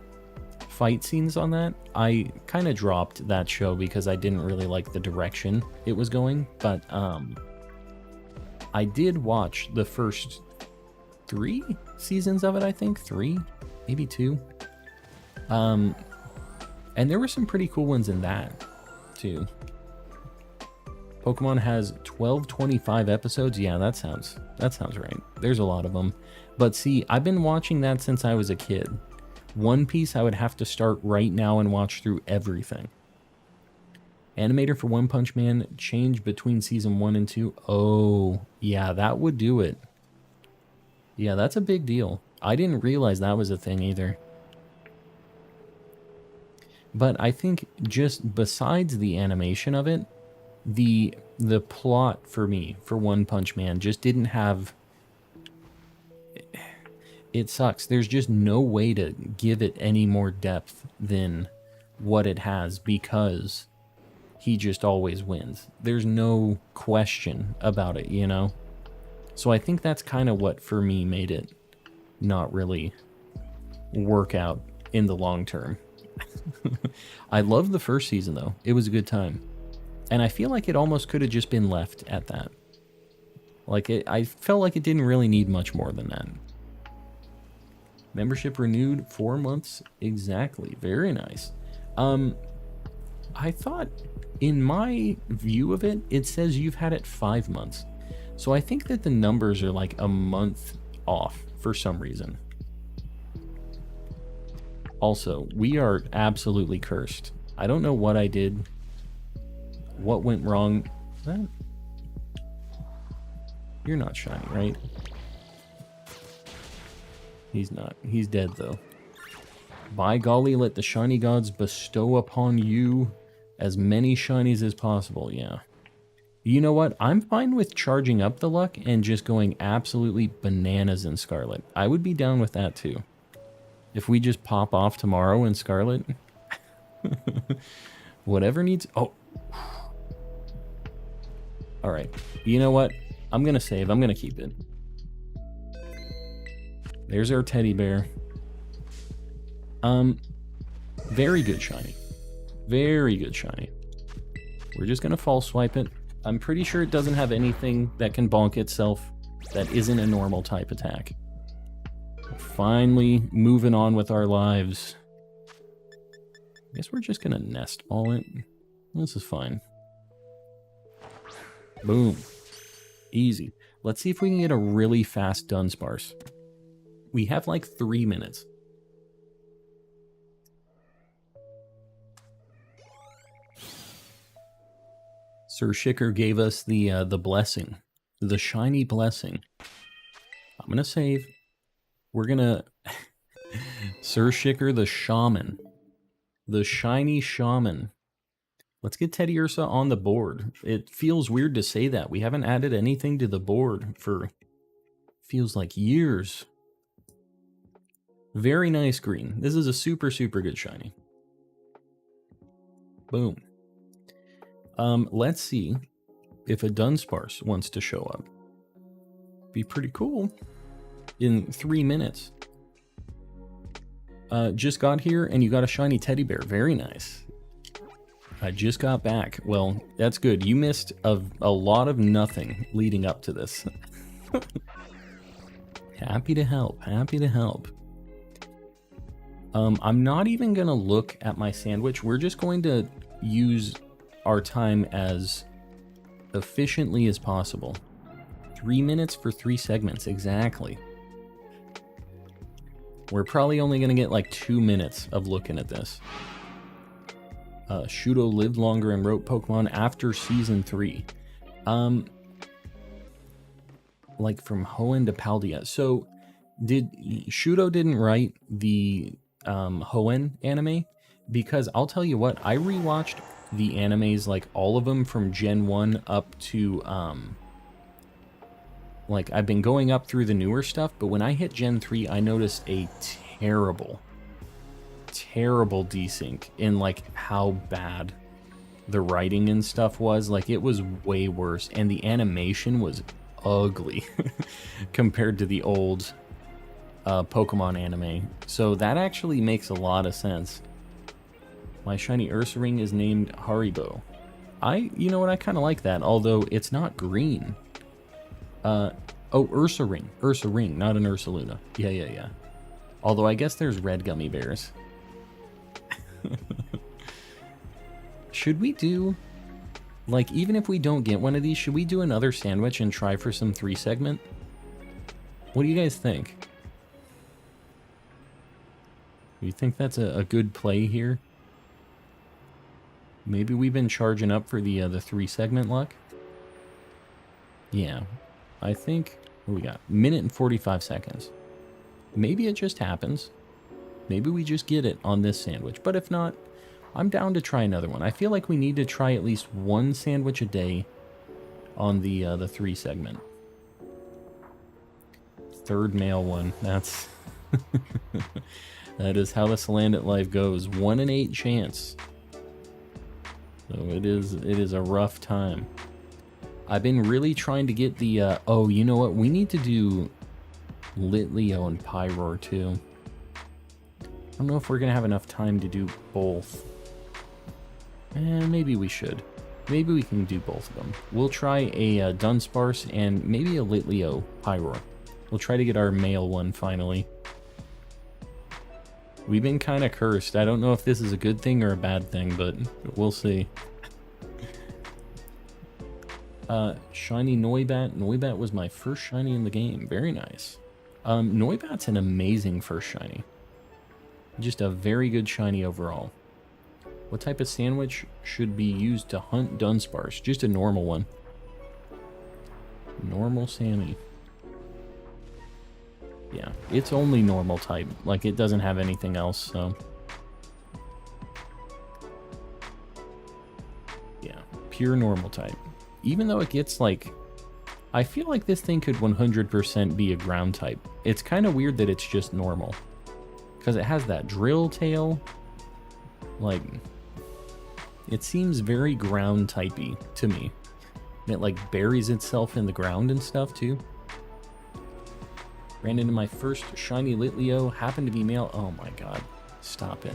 fight scenes on that, I kind of dropped that show because I didn't really like the direction it was going. But I did watch the first 3 seasons of it, I think. 3, maybe 2. And there were some pretty cool ones in that, too. Pokemon has 1225 episodes. Yeah, that sounds right. There's a lot of them. But see, I've been watching that since I was a kid. One Piece, I would have to start right now and watch through everything. Animator for One Punch Man changed between season 1 and 2. Oh, yeah, that would do it. Yeah, that's a big deal. I didn't realize that was a thing either. But I think just besides the animation of it, the plot for me, for One Punch Man, just didn't have... It sucks. There's just no way to give it any more depth than what it has because he just always wins. There's no question about it, you know? So I think that's kind of what, for me, made it not really work out in the long term. I loved the first season, though. It was a good time. And I feel like it almost could have just been left at that. Like, I felt like it didn't really need much more than that. Membership renewed 4 months exactly. Very nice. I thought, in my view of it, it says you've had it 5 months. So I think that the numbers are like a month off for some reason. Also, we are absolutely cursed. I don't know what I did. What went wrong? That... You're not shiny, right? He's not. He's dead, though. By golly, let the shiny gods bestow upon you as many shinies as possible. Yeah. You know what? I'm fine with charging up the luck and just going absolutely bananas in Scarlet. I would be down with that, too. If we just pop off tomorrow in Scarlet. Whatever needs... Oh. Alright. You know what? I'm going to save. I'm going to keep it. There's our teddy bear. Very good shiny. Very good shiny. We're just going to false swipe it. I'm pretty sure it doesn't have anything that can bonk itself that isn't a normal type attack. We're finally moving on with our lives. I guess we're just going to nest ball it. This is fine. Boom. Easy. Let's see if we can get a really fast Dunsparce. We have like 3 minutes. Sir Shicker gave us the blessing. The shiny blessing. I'm going to save. We're going to... Sir Shicker the shaman. The shiny shaman. Let's get Teddy Ursa on the board. It feels weird to say that. We haven't added anything to the board for... Feels like years. Very nice green. This is a super, super good shiny. Boom. Let's see if a Dunsparce wants to show up. Be pretty cool. In 3 minutes. Just got here and you got a shiny teddy bear. Very nice. I just got back. Well, that's good. You missed a lot of nothing leading up to this. Happy to help. Happy to help. I'm not even going to look at my sandwich. We're just going to use our time as efficiently as possible. 3 minutes for 3 segments. Exactly. We're probably only going to get like 2 minutes of looking at this. Shudo lived longer and wrote Pokemon after Season 3. Like from Hoenn to Paldea. So, Shudo didn't write the Hoenn anime? Because I'll tell you what, I rewatched the animes, like all of them from Gen 1 up to, like I've been going up through the newer stuff, but when I hit Gen 3, I noticed a terrible desync in like how bad the writing and stuff was. Like it was way worse, and the animation was ugly compared to the old Pokemon anime. So that actually makes a lot of sense. My shiny Ursaring is named Haribo. You know what, I kind of like that, although it's not green. Oh, Ursaring. Ursaring, not an Ursaluna. Yeah. Although I guess there's red gummy bears. Should we do, like, even if we don't get one of these, should we do another sandwich and try for some 3-segment? What do you guys think? Do you think that's a good play here? Maybe we've been charging up for the 3-segment luck? Yeah. I think, what do we got? Minute and 45 seconds. Maybe it just happens. Maybe we just get it on this sandwich. But if not, I'm down to try another one. I feel like we need to try at least one sandwich a day on the 3-segment. Third male one. That's... that is how this Landit life goes. 1 in 8 chance. So it is a rough time. I've been really trying to get the... oh, you know what? We need to do Litleo and Pyroar too. I don't know if we're going to have enough time to do both. Maybe we should. Maybe we can do both of them. We'll try a Dunsparce and maybe a Litleo Pyroar. We'll try to get our male one finally. We've been kind of cursed. I don't know if this is a good thing or a bad thing, but we'll see. Shiny Noibat. Noibat was my first shiny in the game. Very nice. Noibat's an amazing first shiny. Just a very good shiny overall. What type of sandwich should be used to hunt Dunsparce? Just a normal one. Normal Sammy. Yeah, it's only normal type. Like, it doesn't have anything else, so... yeah, pure normal type. Even though it gets, like... I feel like this thing could 100% be a ground type. It's kind of weird that it's just normal. Because it has that drill tail. Like... it seems very ground typey to me. And it, like, buries itself in the ground and stuff, too. Ran into my first shiny Litleo, happened to be male. Oh my god. Stop it.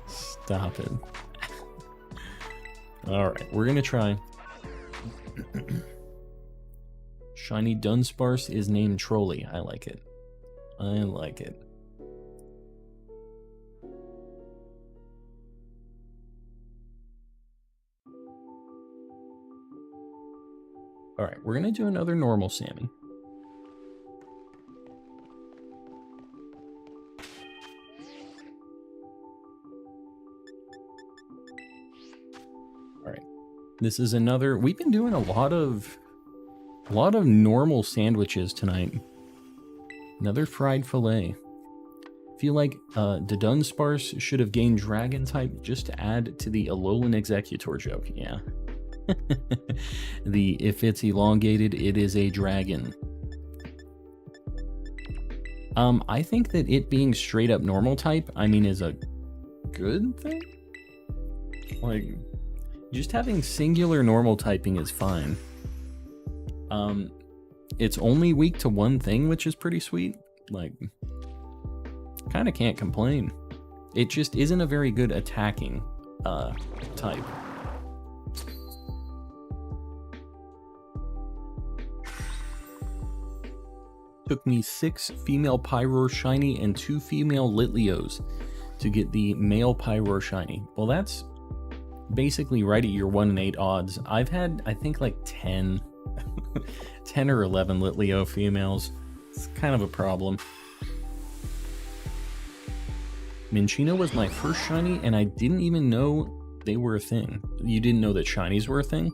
Stop it. Alright, we're gonna try. Shiny Dunsparce is named Trolley. I like it. I like it. Alright, we're gonna do another normal Sammy. This is another... we've been doing a lot of normal sandwiches tonight. Another fried fillet. Feel like the Dunsparce should have gained Dragon type just to add to the Alolan Executor joke. Yeah. If it's elongated, it is a dragon. I think that it being straight up normal type, I mean, is a good thing. Like... just having singular normal typing is fine. It's only weak to one thing, which is pretty sweet. Like, kind of can't complain. It just isn't a very good attacking type. Took me 6 female Pyroar shiny and 2 female Litleos to get the male Pyroar shiny. Well, that's basically right at your 1 in 8 odds. I've had, I think, like 10 or 11 Litleo females. It's kind of a problem. Minchino was my first shiny, and I didn't even know they were a thing. You didn't know that shinies were a thing?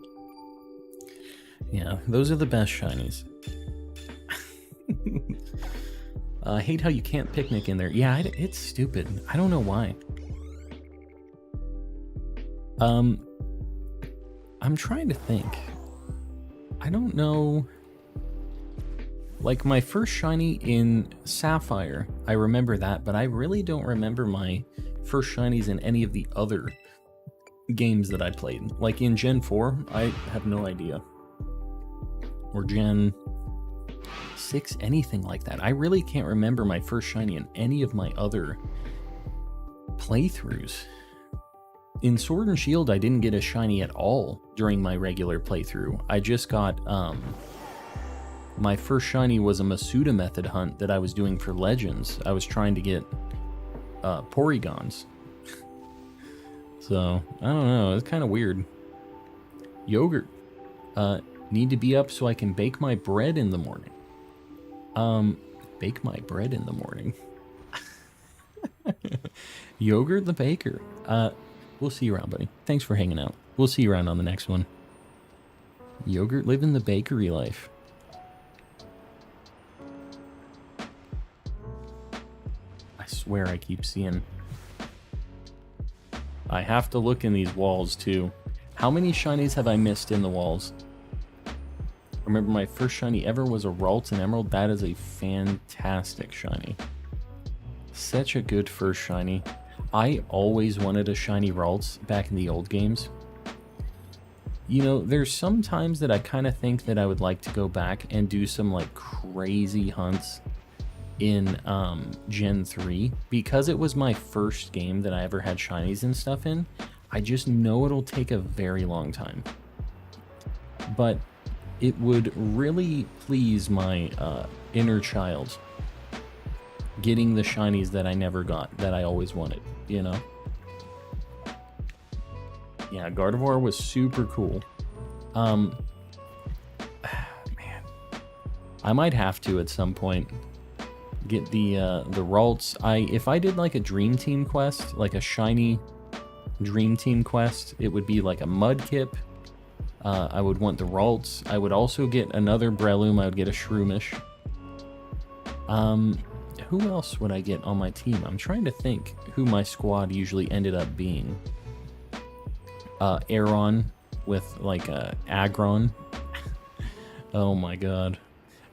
Yeah, those are the best shinies. I hate how you can't picnic in there. Yeah, it's stupid. I don't know why. I'm trying to think. I don't know. Like, my first shiny in Sapphire, I remember that, but I really don't remember my first shinies in any of the other games that I played. Like, in Gen 4, I have no idea. Or Gen 6, anything like that. I really can't remember my first shiny in any of my other Playthroughs. In Sword and Shield, I didn't get a shiny at all during my regular playthrough. I just got, my first shiny was a Masuda method hunt that I was doing for Legends. I was trying to get, Porygons. So, I don't know, it's kind of weird. Yogurt. Need to be up so I can bake my bread in the morning. Bake my bread in the morning. Yogurt the baker. We'll see you around, buddy. Thanks for hanging out. We'll see you around on the next one. Yogurt living the bakery life. I swear I keep seeing... I have to look in these walls, too. How many shinies have I missed in the walls? Remember, my first shiny ever was a Ralts and Emerald. That is a fantastic shiny. Such a good first shiny. I always wanted a shiny Ralts back in the old games. You know, there's some times that I kind of think that I would like to go back and do some like crazy hunts in Gen 3. Because it was my first game that I ever had shinies and stuff in, I just know it'll take a very long time. But it would really please my inner child getting the shinies that I never got, that I always wanted, you know? Yeah, Gardevoir was super cool. Man, I might have to at some point get the Ralts. If I did like a Dream Team quest, like a shiny Dream Team quest, it would be like a Mudkip. I would want the Ralts. I would also get another Breloom. I would get a Shroomish. Who else would I get on my team? I'm trying to think who my squad usually ended up being. Aeron with like Aggron. Oh my god.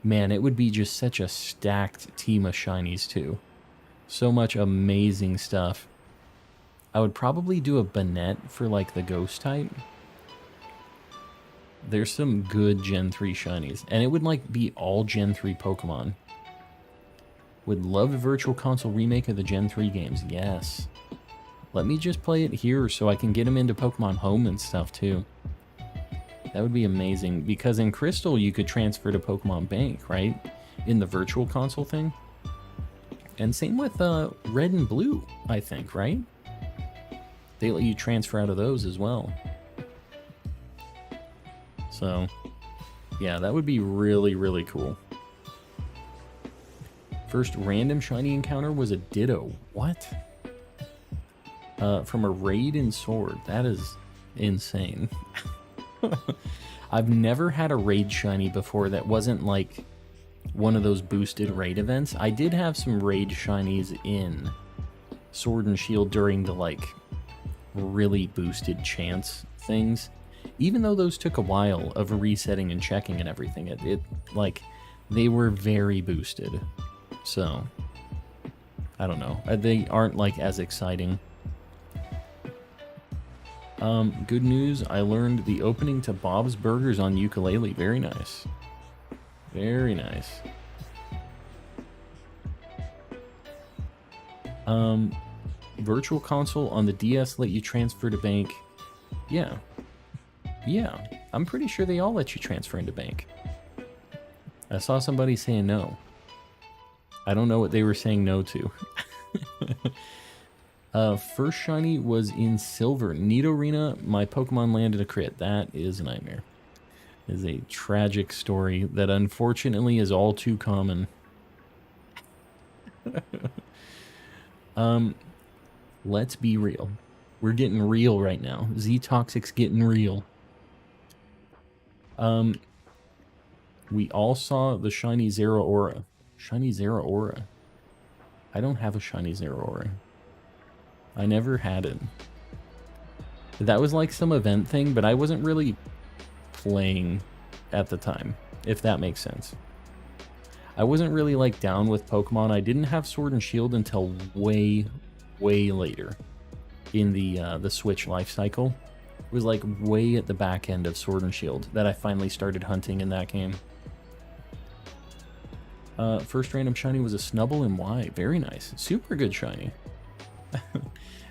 Man, it would be just such a stacked team of shinies too. So much amazing stuff. I would probably do a Bonnet for like the ghost type. There's some good Gen 3 shinies. And it would like be all Gen 3 Pokemon. Would love a Virtual Console remake of the Gen 3 games. Yes. Let me just play it here so I can get them into Pokemon Home and stuff too. That would be amazing. Because in Crystal you could transfer to Pokemon Bank, right? In the Virtual Console thing. And same with Red and Blue, I think, right? They let you transfer out of those as well. So, yeah, that would be really, really cool. First random shiny encounter was a Ditto. What? From a raid in Sword. That is insane. I've never had a raid shiny before that wasn't like one of those boosted raid events. I did have some raid shinies in Sword and Shield during the like really boosted chance things. Even though those took a while of resetting and checking and everything, it like they were very boosted. So, I don't know. They aren't like as exciting. Good news, I learned the opening to Bob's Burgers on ukulele. Very nice. Very nice. Virtual Console on the DS let you transfer to bank. Yeah. Yeah, I'm pretty sure they all let you transfer into bank. I saw somebody saying no. I don't know what they were saying no to. First shiny was in Silver. Nidorina, my Pokemon landed a crit. That is a nightmare. It is a tragic story that unfortunately is all too common. Let's be real. We're getting real right now. Z-Toxic's getting real. We all saw the Shiny Zeraora. Shiny Zeraora. I don't have a Shiny Zeraora. I never had it. That was like some event thing, but I wasn't really playing at the time, if that makes sense. I wasn't really like down with Pokemon. I didn't have Sword and Shield until way, way later in the Switch life cycle. It was like way at the back end of Sword and Shield that I finally started hunting in that game. First random shiny was a Snubble and Y. Very nice. Super good shiny.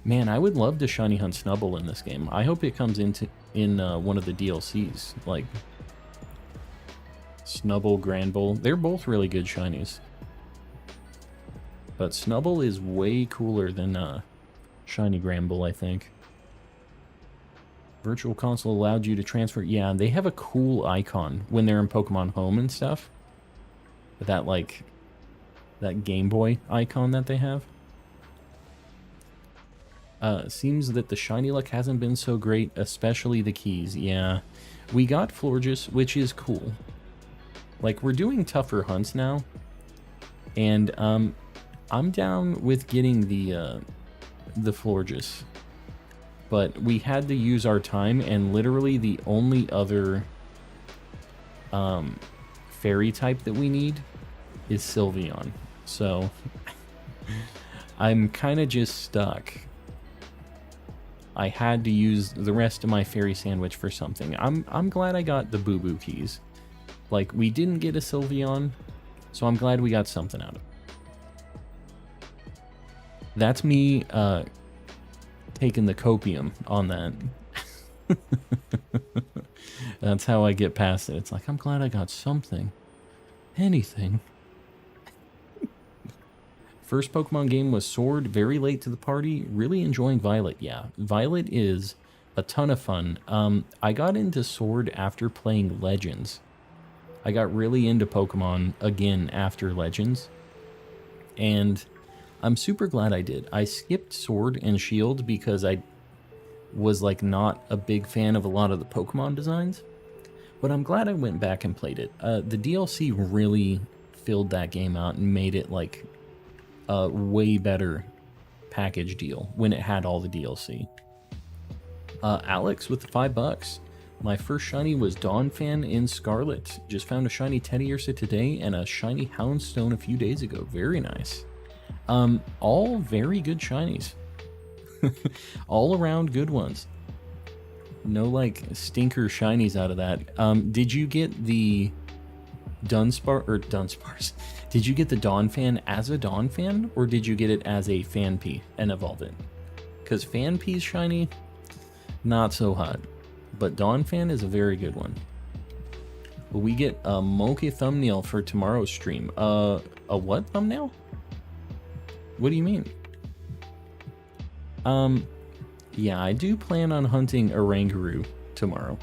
Man, I would love to shiny hunt Snubbull in this game. I hope it comes in one of the DLCs, like Snubbull, Granbull. They're both really good shinies. But Snubbull is way cooler than Shiny Granbull, I think. Virtual Console allowed you to transfer. Yeah, they have a cool icon when they're in Pokemon Home and stuff. That, like, that Game Boy icon that they have. Seems that the shiny luck hasn't been so great, especially the keys. Yeah, we got Florges, which is cool. Like, we're doing tougher hunts now. And, I'm down with getting the Florges. But we had to use our time, and literally the only other fairy type that we need is Sylveon. So I'm kind of just stuck. I had to use the rest of my fairy sandwich for something. I'm glad I got the Boo Boo keys. Like, we didn't get a Sylveon, so I'm glad we got something out of it. That's me taking the copium on that. That's how I get past it. It's like, I'm glad I got something. Anything. First Pokemon game was Sword, very late to the party. Really enjoying Violet. Yeah, Violet is a ton of fun. I got into Sword after playing Legends. I got really into Pokemon again after Legends. And I'm super glad I did. I skipped Sword and Shield because I was like not a big fan of a lot of the Pokemon designs. But I'm glad I went back and played it. The DLC really filled that game out and made it like a way better package deal when it had all the DLC. Alex with the $5. My first shiny was Donphan in Scarlet. Just found a shiny Teddy Ursa today and a shiny Houndstone a few days ago. Very nice. All very good shinies. All around good ones. No like stinker shinies out of that. Did you get the Dunsparce? Did you get the Donphan as a Donphan, or did you get it as a Fanpy and evolve it? Because Fanpy's shiny, not so hot. But Donphan is a very good one. Will we get a Mocha thumbnail for tomorrow's stream? A what thumbnail? What do you mean? Yeah, I do plan on hunting Oranguru tomorrow.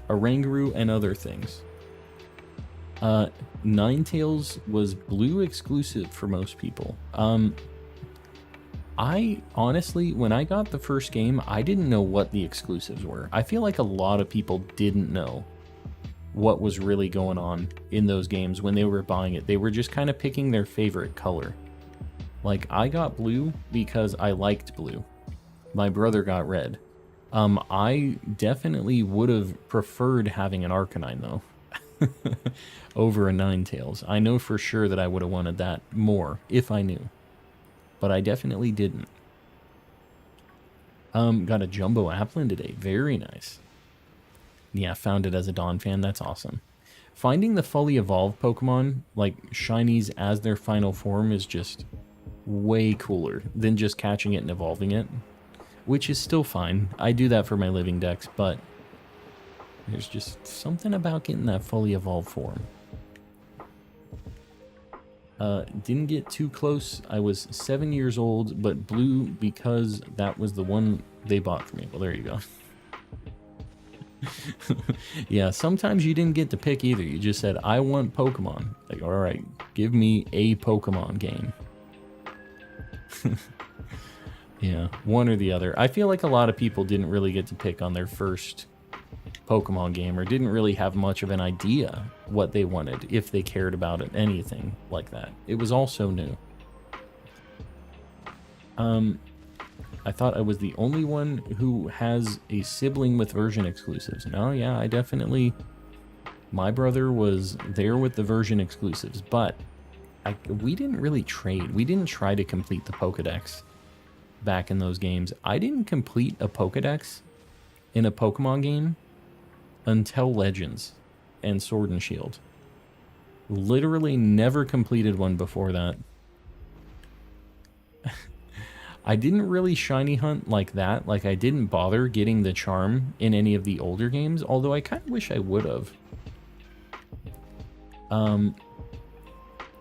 Oranguru and other things. Ninetales was blue exclusive for most people. I honestly, when I got the first game, I didn't know what the exclusives were. I feel like a lot of people didn't know what was really going on in those games when they were buying it. They were just kind of picking their favorite color. Like, I got blue because I liked blue. My brother got red. I definitely would have preferred having an Arcanine, though, over a Ninetales. I know for sure that I would have wanted that more if I knew. But I definitely didn't. Got a Jumbo Applin today. Very nice. Yeah, found it as a Donphan. That's awesome. Finding the fully evolved Pokemon, like shinies as their final form, is just way cooler than just catching it and evolving it. Which is still fine. I do that for my Living Dex, but there's just something about getting that fully evolved form. Didn't get too close. I was 7 years old, but blue because that was the one they bought for me. Well, there you go. Yeah, sometimes you didn't get to pick either. You just said, I want Pokemon. Like, all right, give me a Pokemon game. Yeah, one or the other. I feel like a lot of people didn't really get to pick on their first Pokemon game, or didn't really have much of an idea what they wanted, if they cared about it, anything like that. It was all so new. I thought I was the only one who has a sibling with version exclusives. No, yeah, I definitely... My brother was there with the version exclusives, but we didn't really trade. We didn't try to complete the Pokedex back in those games. I didn't complete a Pokedex in a Pokemon game until Legends and Sword and Shield. Literally never completed one before that. I didn't really shiny hunt like that. Like, I didn't bother getting the charm in any of the older games, although I kind of wish I would have.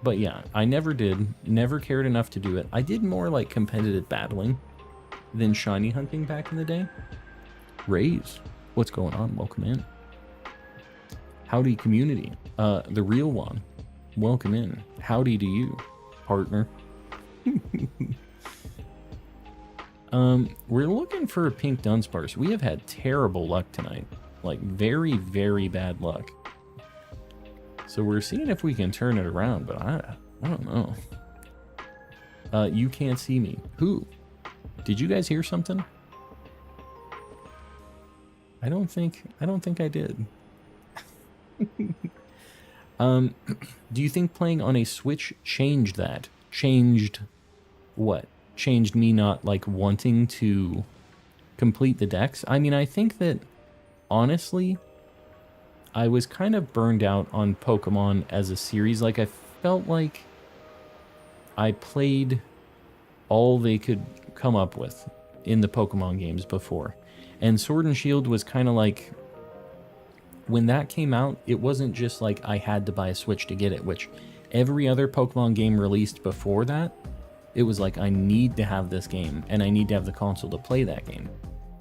But yeah, I never did. Never cared enough to do it. I did more like competitive battling than shiny hunting back in the day. Raise, what's going on? Welcome in. Howdy community. The real one. Welcome in. Howdy to you, partner. We're looking for a pink Dunsparce. We have had terrible luck tonight. Like, very, very bad luck. So we're seeing if we can turn it around, but I don't know. You can't see me. Who? Did you guys hear something? I don't think I did. Do you think playing on a Switch changed that? Changed what? Changed me not like wanting to complete the decks? I mean, I think that honestly, I was kind of burned out on Pokemon as a series. Like, I felt like I played all they could come up with in the Pokemon games before. And Sword and Shield was kind of like, when that came out, it wasn't just like I had to buy a Switch to get it, which every other Pokemon game released before that, it was like, I need to have this game, and I need to have the console to play that game.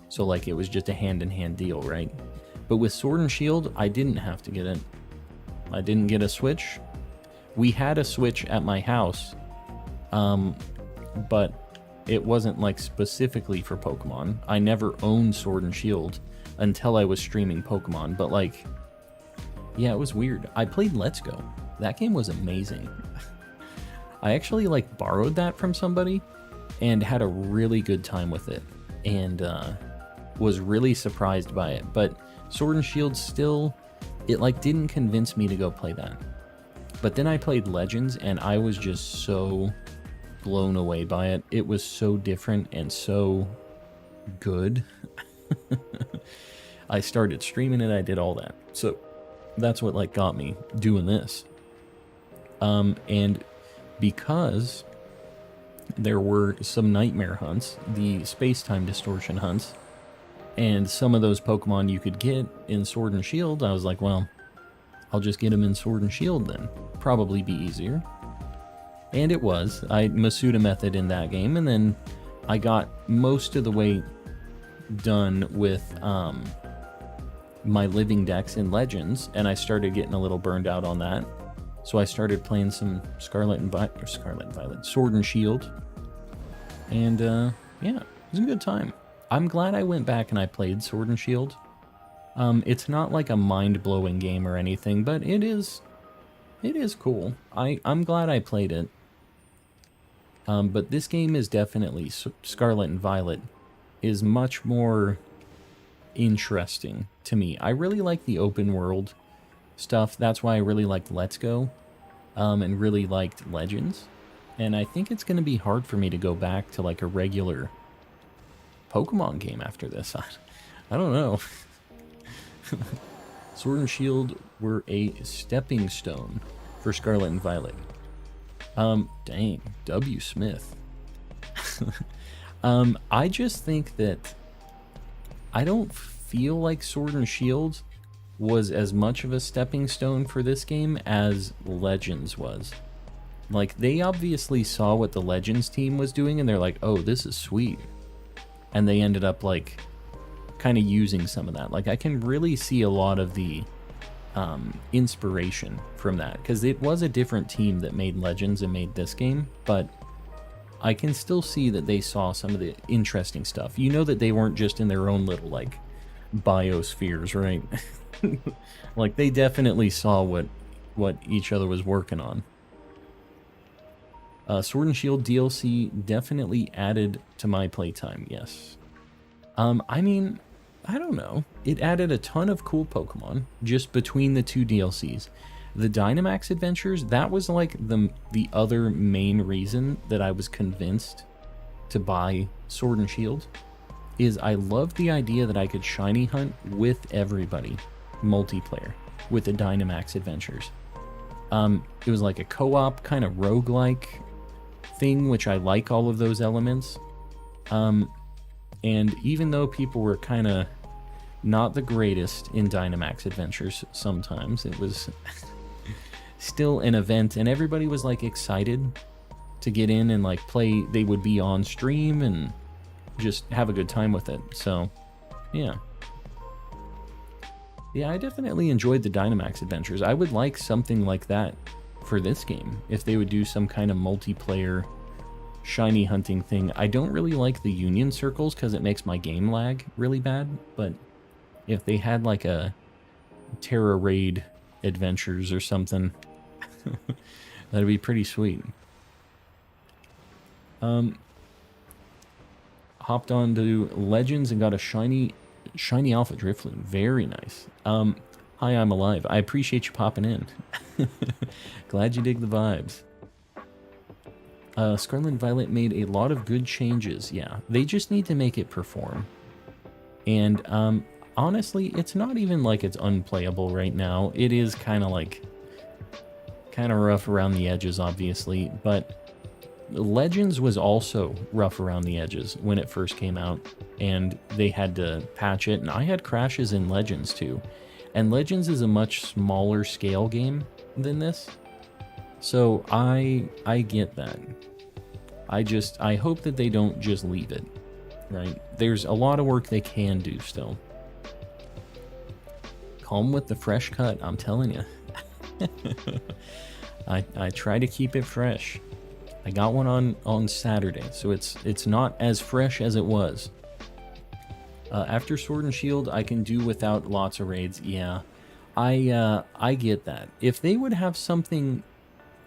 So, like, it was just a hand-in-hand deal, right? But with Sword and Shield, I didn't have to get it. I didn't get a Switch. We had a Switch at my house, but it wasn't, like, specifically for Pokemon. I never owned Sword and Shield until I was streaming Pokemon, but, like, yeah, it was weird. I played Let's Go. That game was amazing. I actually, like, borrowed that from somebody and had a really good time with it, and was really surprised by it. But Sword and Shield still, it, like, didn't convince me to go play that. But then I played Legends, and I was just so blown away by it. It was so different and so good. I started streaming it, I did all that. So that's what, like, got me doing this. And because there were some nightmare hunts, the space-time distortion hunts, and some of those Pokemon you could get in Sword and Shield, I was like, well, I'll just get them in Sword and Shield then. Probably be easier. And it was. I Masuda method in that game, and then I got most of the way done with my Living Dex in Legends, and I started getting a little burned out on that. So I started playing some Scarlet and Violet, Sword and Shield. And yeah, it was a good time. I'm glad I went back and I played Sword and Shield. It's not like a mind-blowing game or anything, but it is cool. I'm glad I played it. But this game is definitely, Scarlet and Violet is much more interesting to me. I really like the open world stuff. That's why I really liked Let's Go, and really liked Legends. And I think it's going to be hard for me to go back to like a regular Pokemon game after this. I don't know. Sword and Shield were a stepping stone for Scarlet and Violet. Dang, W. Smith. I just think that I don't feel like Sword and Shield was as much of a stepping stone for this game as Legends was. Like, they obviously saw what the Legends team was doing, and they're like, oh, this is sweet. And they ended up, like, kind of using some of that. Like, I can really see a lot of the inspiration from that, because it was a different team that made Legends and made this game, but I can still see that they saw some of the interesting stuff. You know that they weren't just in their own little, like, biospheres, right? Like, they definitely saw what each other was working on. Sword and Shield DLC definitely added to my playtime, yes. I mean, I don't know. It added a ton of cool Pokemon just between the two DLCs. The Dynamax Adventures, that was like the other main reason that I was convinced to buy Sword and Shield, is I loved the idea that I could shiny hunt with everybody, multiplayer, with the Dynamax Adventures. It was like a co-op kind of roguelike thing, which I like all of those elements. And even though people were kind of not the greatest in Dynamax Adventures sometimes, it was still an event, and everybody was like excited to get in and like play. They would be on stream and just have a good time with it. So yeah, I definitely enjoyed the Dynamax Adventures. I would like something like that for this game, if they would do some kind of multiplayer shiny hunting thing. I don't really like the union circles because it makes my game lag really bad, but if they had like a Terra Raid Adventures or something, that'd be pretty sweet. Hopped on to Legends and got a shiny Alpha Drifloon. Very nice. Hi, I'm alive. I appreciate you popping in. Glad you dig the vibes. Scarlet and Violet made a lot of good changes. Yeah, they just need to make it perform. And honestly, it's not even like it's unplayable right now. It is kind of rough around the edges, obviously, but Legends was also rough around the edges when it first came out, and they had to patch it, and I had crashes in Legends too. And Legends is a much smaller scale game than this, so I get that. I hope that they don't just leave it, right? There's a lot of work they can do still. Calm with the fresh cut, I'm telling you. I try to keep it fresh. I got one on Saturday, so it's not as fresh as it was. After Sword and Shield, I can do without lots of raids. Yeah, I get that. If they would have something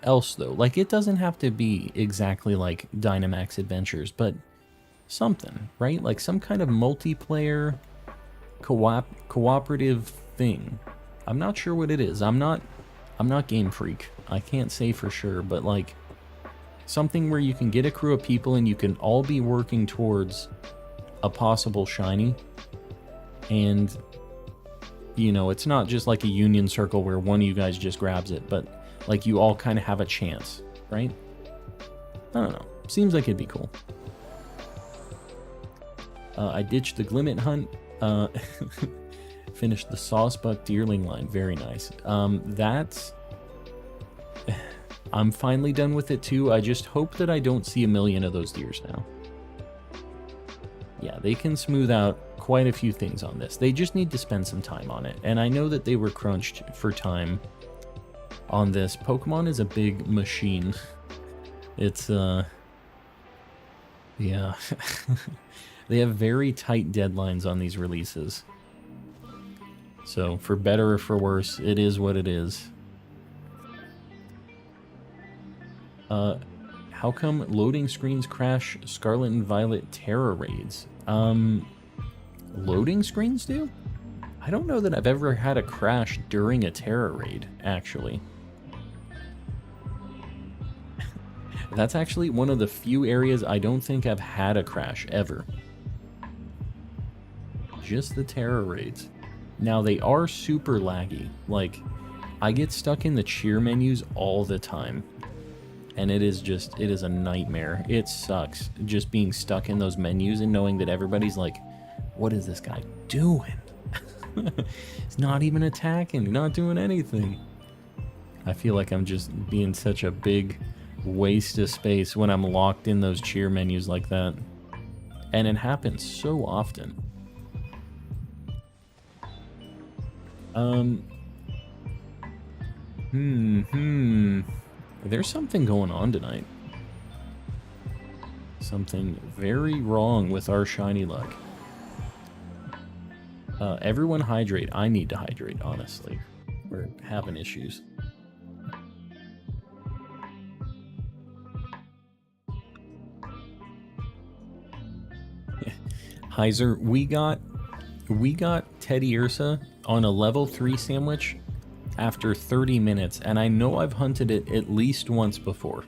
else, though, like it doesn't have to be exactly like Dynamax Adventures, but something, right? Like some kind of multiplayer cooperative thing. I'm not sure what it is. I'm not Game Freak. I can't say for sure, but like something where you can get a crew of people and you can all be working towards a possible shiny, and you know, it's not just like a union circle where one of you guys just grabs it, but like you all kind of have a chance, right? I don't know, seems like it'd be cool. I ditched the Glimmet hunt, finished the Sawsbuck Deerling line. Very nice. I'm finally done with it too. I just hope that I don't see a million of those deers now. Yeah, they can smooth out quite a few things on this. They just need to spend some time on it. And I know that they were crunched for time on this. Pokemon is a big machine. It's, yeah. They have very tight deadlines on these releases. So, for better or for worse, it is what it is. How come loading screens crash Scarlet and Violet Terra raids? Loading screens do? I don't know that I've ever had a crash during a Terra raid, actually. That's actually one of the few areas I don't think I've had a crash ever. Just the Terra raids. Now, they are super laggy. Like, I get stuck in the cheer menus all the time. And it is a nightmare. It sucks just being stuck in those menus and knowing that everybody's like, what is this guy doing? He's not even attacking, not doing anything. I feel like I'm just being such a big waste of space when I'm locked in those cheer menus like that. And it happens so often. There's something going on tonight. Something very wrong with our shiny luck. Everyone hydrate. I need to hydrate, honestly. We're having issues. Heiser, we got Teddy Ursa on a level 3 sandwich after 30 minutes, and I know I've hunted it at least once before.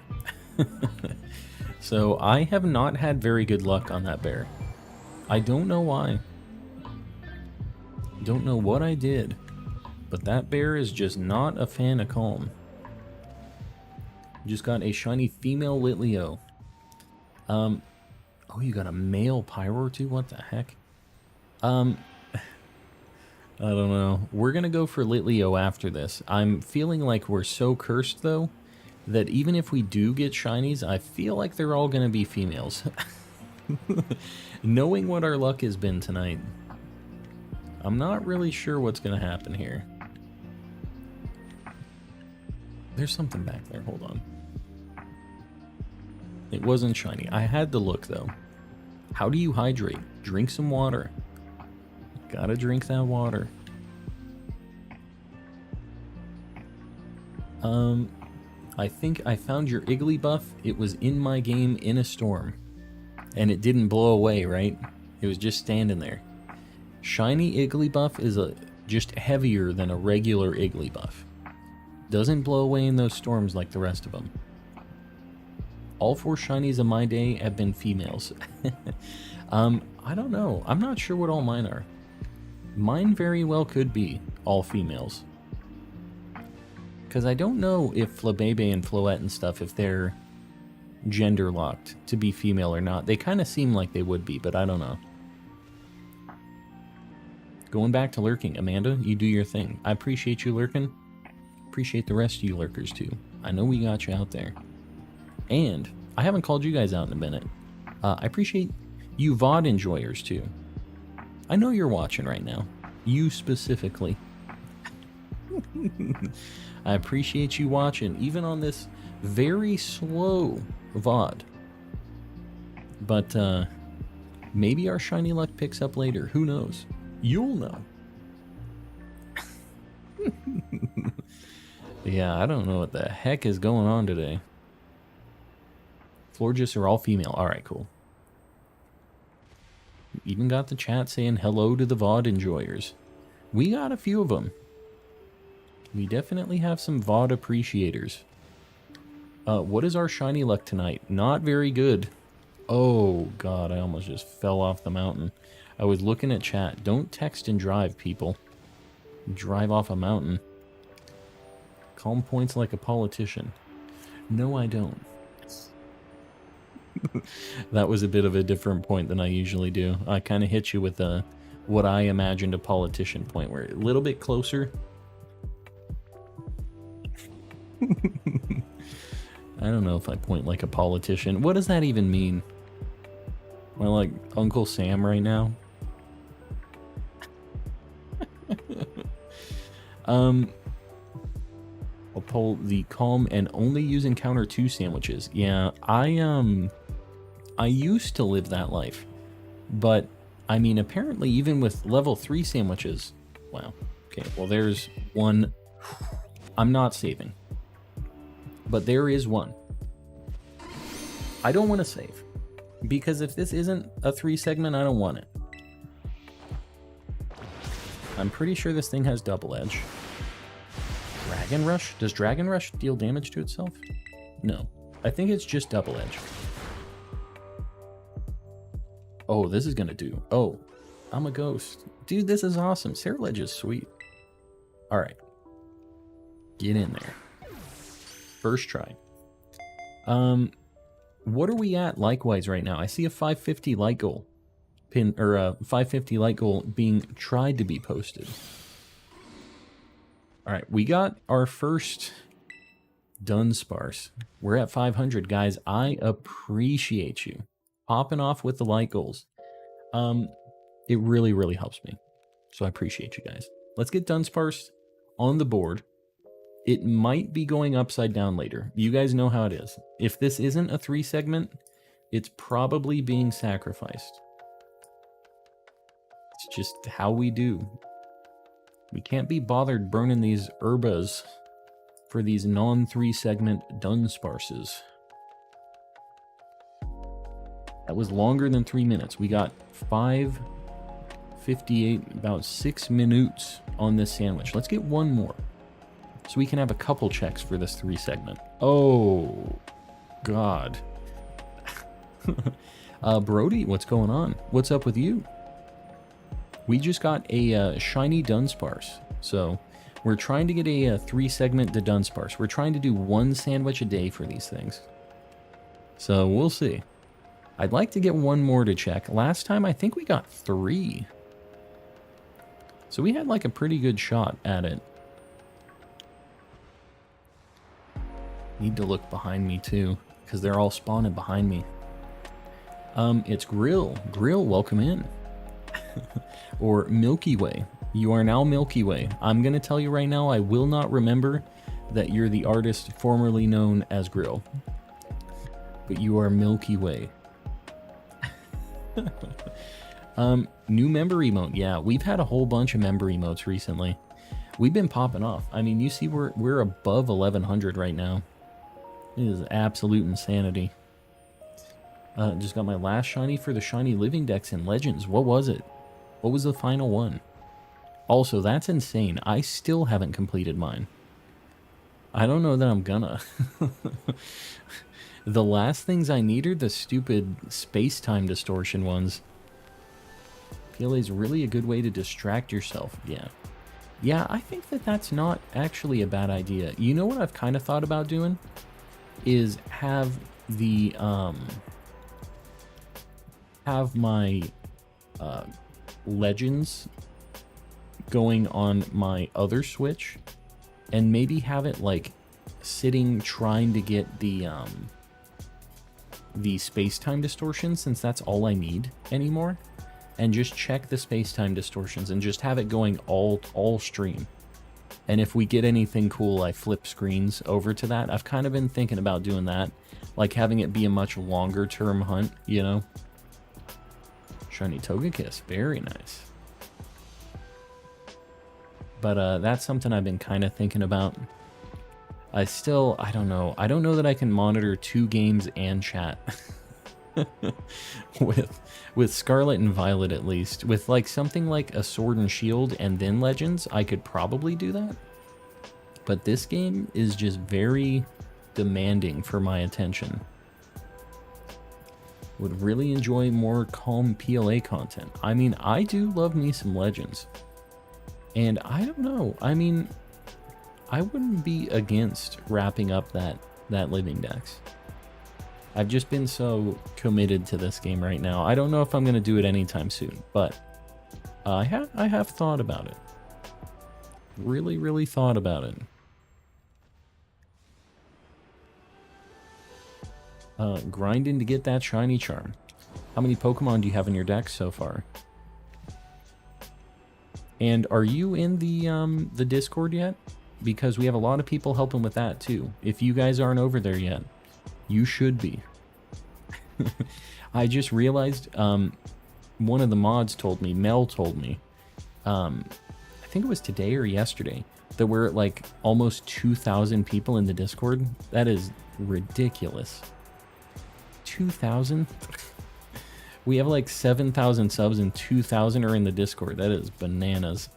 So I have not had very good luck on that bear. I don't know why. Don't know what I did, but that bear is just not a fan of calm. Just got a shiny female Litleo. Oh, you got a male pyro too? What the heck? I don't know. We're gonna go for Litleo after this. I'm feeling like we're so cursed, though, that even if we do get shinies, I feel like they're all gonna be females. Knowing what our luck has been tonight, I'm not really sure what's gonna happen here. There's something back there. Hold on. It wasn't shiny. I had to look, though. How do you hydrate? Drink some water. Gotta drink that water. I think I found your Igglybuff. It was in my game in a storm. And it didn't blow away, right? It was just standing there. Shiny Igglybuff is just heavier than a regular Igglybuff. Doesn't blow away in those storms like the rest of them. All 4 shinies of my day have been females. I don't know. I'm not sure what all mine are. Mine very well could be all females. Because I don't know if Flabebe and Floette and stuff, if they're gender locked to be female or not. They kind of seem like they would be, but I don't know. Going back to lurking, Amanda, you do your thing. I appreciate you lurking. Appreciate the rest of you lurkers too. I know we got you out there. And I haven't called you guys out in a minute. I appreciate you VOD enjoyers too. I know you're watching right now. You specifically. I appreciate you watching, even on this very slow VOD. But maybe our shiny luck picks up later. Who knows? You'll know. Yeah, I don't know what the heck is going on today. Florges are all female. Alright, cool. Even got the chat saying hello to the VOD enjoyers. We got a few of them. We definitely have some VOD appreciators. What is our shiny luck tonight? Not very good. Oh, God, I almost just fell off the mountain. I was looking at chat. Don't text and drive, people. Drive off a mountain. Calm points like a politician. No, I don't. That was a bit of a different point than I usually do. I kind of hit you with what I imagined a politician point, where a little bit closer. I don't know if I point like a politician. What does that even mean? Am I like Uncle Sam right now? I'll pull the calm and only use encounter 2 sandwiches. Yeah, I used to live that life. But, I mean, apparently even with level 3 sandwiches... Wow. Okay, well there's one. I'm not saving. But there is one. I don't want to save. Because if this isn't a 3 segment, I don't want it. I'm pretty sure this thing has double edge. Dragon Rush? Does Dragon Rush deal damage to itself? No. I think it's just double edge. Oh, this is gonna do. Oh, I'm a ghost. Dude, this is awesome. Cerulege is sweet. Alright. Get in there. First try. What are we at likewise right now? I see a 550 light goal pin, or a 550 light goal being tried to be posted. Alright, we got our first Dunsparce. We're at 500, guys. I appreciate you popping off with the light goals. It really, really helps me. So I appreciate you guys. Let's get Dunsparce on the board. It might be going upside down later. You guys know how it is. If this isn't a 3 segment, it's probably being sacrificed. It's just how we do. We can't be bothered burning these herbas for these non-3 segment Dunsparces. That was longer than 3 minutes. We got 5:58, about 6 minutes on this sandwich. Let's get one more, so we can have a couple checks for this 3 segment. Oh, God. Brody, what's going on? What's up with you? We just got a shiny Dunsparce. So we're trying to get a 3 segment to Dunsparce. We're trying to do 1 sandwich a day for these things. So we'll see. I'd like to get one more to check. Last time, I think we got 3. So we had like a pretty good shot at it. Need to look behind me too, because they're all spawning behind me. It's Grill. Grill, welcome in. Or Milky Way. You are now Milky Way. I'm going to tell you right now, I will not remember that you're the artist formerly known as Grill. But you are Milky Way. New member emote. Yeah, we've had a whole bunch of member emotes recently. We've been popping off. I mean, you see we're above 1100 right now. It is absolute insanity. Just got my last shiny for the Shiny Living Dex in Legends. What was it? What was the final one? Also, that's insane. I still haven't completed mine. I don't know that I'm gonna. The last things I need are the stupid space-time distortion ones. PLA is really a good way to distract yourself. Yeah. Yeah, I think that that's not actually a bad idea. You know what I've kind of thought about doing? Is have the, have my, Legends going on my other Switch, and maybe have it, like, sitting trying to get the space-time distortion, since that's all I need anymore, and just check the space-time distortions and just have it going all stream. And if we get anything cool, I flip screens over to that. I've kind of been thinking about doing that, like having it be a much longer term hunt, you know? Shiny Togekiss, very nice. But that's something I've been kind of thinking about. I don't know. I don't know that I can monitor 2 games and chat. with Scarlet and Violet, at least. With like something like a Sword and Shield and then Legends, I could probably do that. But this game is just very demanding for my attention. Would really enjoy more calm PLA content. I mean, I do love me some Legends. And I don't know. I mean, I wouldn't be against wrapping up that Living Dex. I've just been so committed to this game right now. I don't know if I'm going to do it anytime soon, but I have thought about it. Really, really thought about it. Grinding to get that shiny charm. How many Pokemon do you have in your deck so far? And are you in the Discord yet? Because we have a lot of people helping with that too. If you guys aren't over there yet, you should be. I just realized one of the mods told me, Mel told me, I think it was today or yesterday, that we're at like almost 2,000 people in the Discord. That is ridiculous. 2,000? We have like 7,000 subs and 2,000 are in the Discord. That is bananas.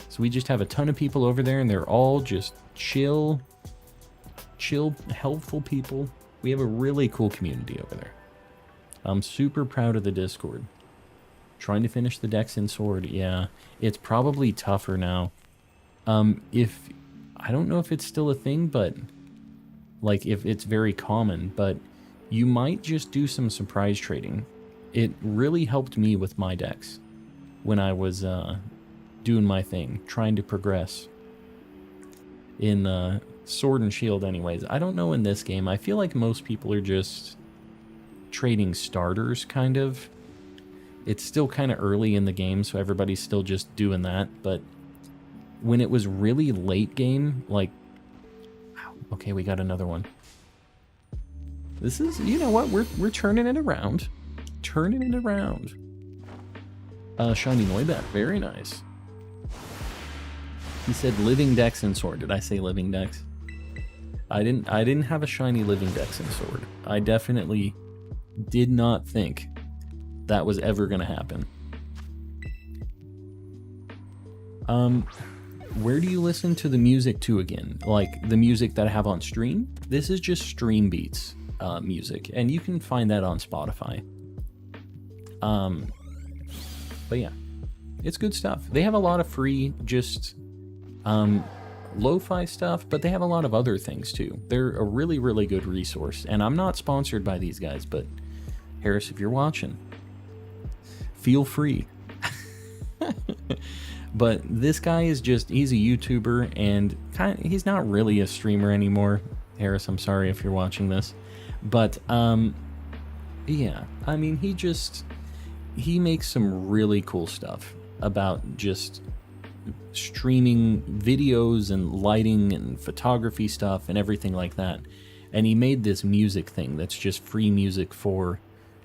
So we just have a ton of people over there and they're all just chill, helpful people. We have a really cool community over there. I'm super proud of the Discord. Trying to finish the Dex in Sword. Yeah, it's probably tougher now. I don't know if it's still a thing, but like if it's very common, but you might just do some surprise trading. It really helped me with my Dex when I was doing my thing, trying to progress in Sword and Shield anyways. I don't know in this game. I feel like most people are just trading starters, kind of. It's still kind of early in the game, so everybody's still just doing that. But when it was really late game, like... Okay, we got another one. This is... You know what? We're turning it around. Turning it around. Shiny Noibat. Very nice. He said Living Dex and Sword. Did I say Living Dex? I didn't have a Shiny Living Dex and Sword. I definitely did not think that was ever going to happen. Where do you listen to the music to again? Like the music that I have on stream? This is just Stream Beats music, and you can find that on Spotify. But yeah, it's good stuff. They have a lot of free, just lo-fi stuff, but they have a lot of other things too. They're a really, really good resource, and I'm not sponsored by these guys, but Harris, if you're watching, feel free. But this guy is just, he's a YouTuber, and he's not really a streamer anymore. Harris, I'm sorry if you're watching this. But, yeah, I mean, he makes some really cool stuff about just streaming videos and lighting and photography stuff and everything like that. And he made this music thing that's just free music for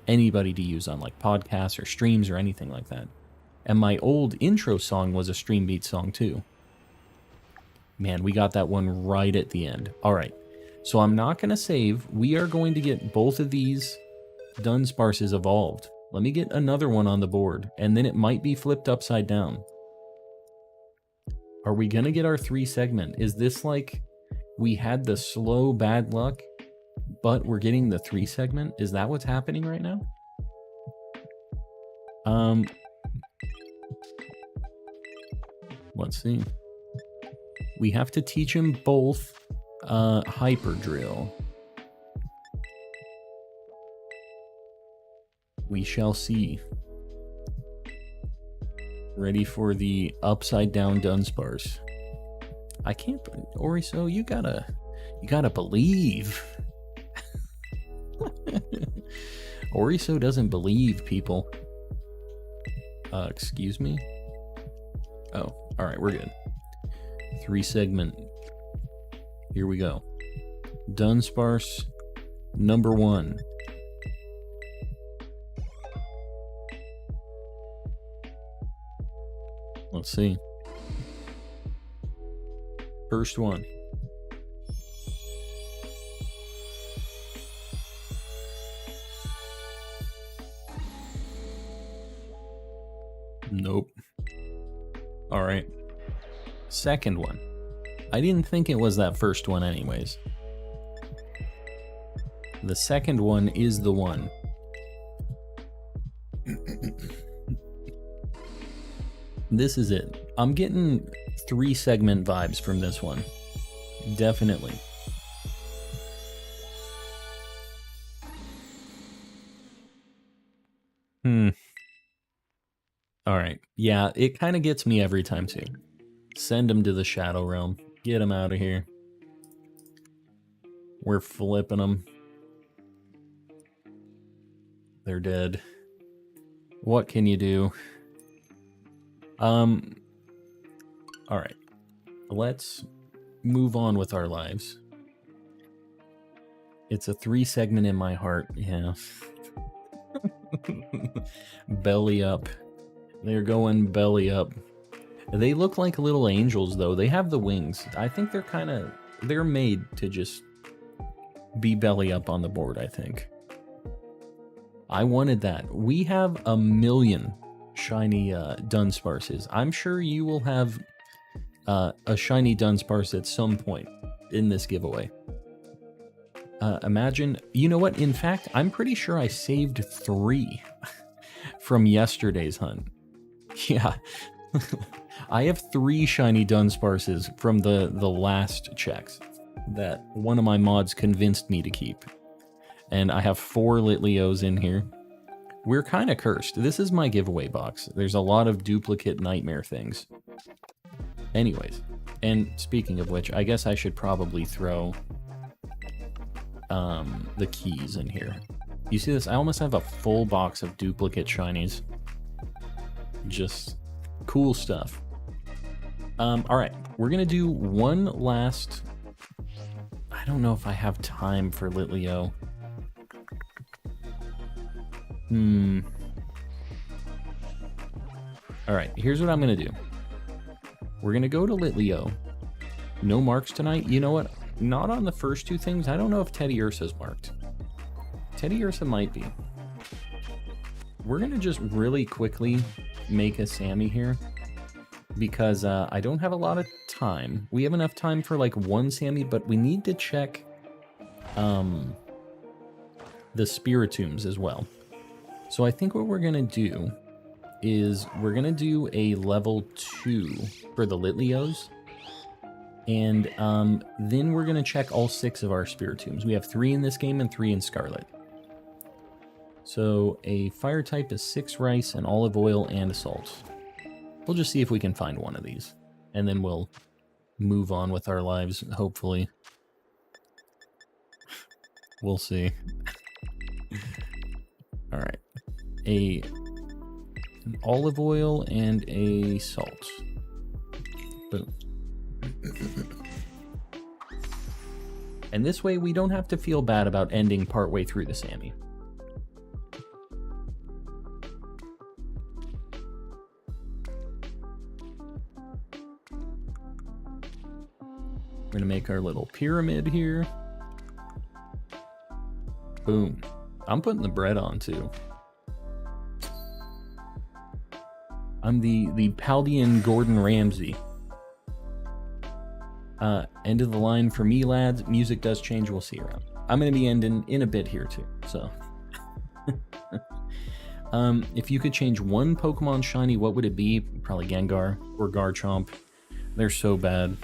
anybody to use on like podcasts or streams or anything like that. And my old intro song was a Stream Beat song too. Man, we got that one right at the end. All right, so I'm not going to save. We are going to get both of these Dunsparces evolved. Let me get another one on the board, and then it might be flipped upside down. Are we going to get our 3 segment? Is this like we had the slow bad luck, but we're getting the 3 segment? Is that what's happening right now? Let's see. We have to teach him both Hyper Drill. We shall see. Ready for the upside down Dunsparce. I can't, Oriso, you gotta believe. Oriso doesn't believe, people. Excuse me? Oh, alright, we're good. 3 segment. Here we go. Dunsparce number 1. Let's see. First one. Nope. All right. Second one. I didn't think it was that first one anyways. The second one is the one. This is it. I'm getting 3 segment vibes from this one. Definitely. Alright. Yeah, it kind of gets me every time too. Send him to the Shadow Realm. Get him out of here. We're flipping them. They're dead. What can you do? Alright. Let's move on with our lives. It's a 3 segment in my heart, yeah. Belly up. They're going belly up. They look like little angels, though. They have the wings. I think they're made to just be belly up on the board, I think. I wanted that. We have 1 million shiny Dunsparces. I'm sure you will have a shiny Dunsparce at some point in this giveaway. Imagine, you know what? In fact, I'm pretty sure I saved 3 from yesterday's hunt. Yeah. I have 3 shiny Dunsparces from the last checks that one of my mods convinced me to keep. And I have 4 Litleos in here. We're kind of cursed. This is my giveaway box. There's a lot of duplicate nightmare things. Anyways, and speaking of which, I guess I should probably throw the keys in here. You see this? I almost have a full box of duplicate shinies. Just cool stuff. Alright, we're gonna do one last... I don't know if I have time for Litleo. Alright, here's what I'm gonna do. We're gonna go to Litleo. No marks tonight. You know what? Not on the first 2 things. I don't know if Teddy Ursa's marked. Teddy Ursa might be. We're gonna just really quickly make a Sammy here, because I don't have a lot of time. We have enough time for like 1 Sammy, but we need to check the Spiritombs as well. So I think what we're gonna do is we're gonna do a level 2 for the Litleos, and then we're gonna check all 6 of our Spiritombs. We have 3 in this game and 3 in Scarlet. So a fire type is 6 rice, and olive oil, and a salt. We'll just see if we can find one of these. And then we'll move on with our lives, hopefully. We'll see. Alright. An olive oil and a salt. Boom. And this way we don't have to feel bad about ending partway through the Sammy. We're gonna make our little pyramid here. Boom. I'm putting the bread on too. I'm the Paldean Gordon Ramsay. End of the line for me, lads. Music does change. We'll see you around. I'm going to be ending in a bit here too. So, if you could change one Pokemon shiny, what would it be? Probably Gengar or Garchomp. They're so bad,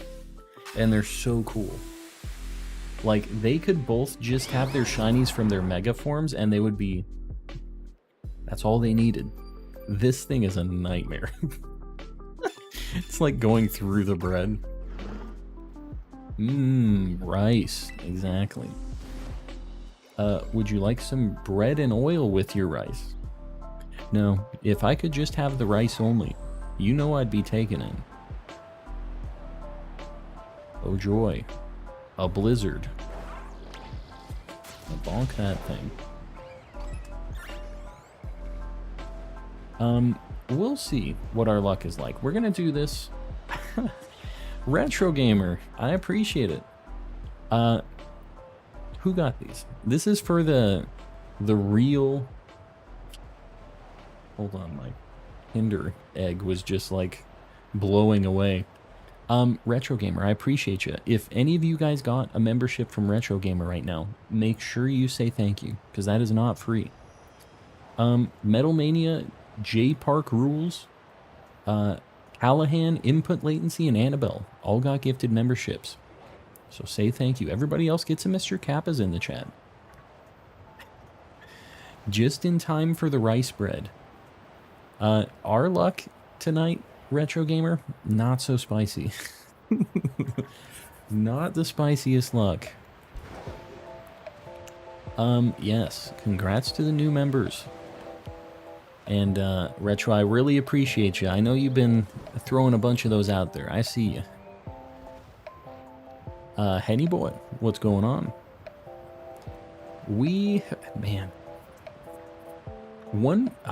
and they're so cool. Like, they could both just have their shinies from their mega forms, and they would be... That's all they needed. This thing is a nightmare. It's like going through the bread. Rice. Exactly. Would you like some bread and oil with your rice? No, if I could just have the rice only, you know I'd be taking it. Oh joy. A blizzard. Bonk that thing. We'll see what our luck is like. We're gonna do this. Retro Gamer, I appreciate it. Who got these? This is for the real... Hold on, my Kinder egg was just like blowing away. Retro Gamer, I appreciate you. If any of you guys got a membership from Retro Gamer right now, make sure you say thank you, because that is not free. Metal Mania, J Park Rules, Callahan, Input Latency, and Annabelle all got gifted memberships. So say thank you. Everybody else gets a Mr. Kappa's in the chat. Just in time for the rice bread. Our luck tonight, Retro Gamer, not so spicy. Not the spiciest luck. Yes, congrats to the new members. And, Retro, I really appreciate you. I know you've been throwing a bunch of those out there. I see you. Henny Boy, what's going on? Man.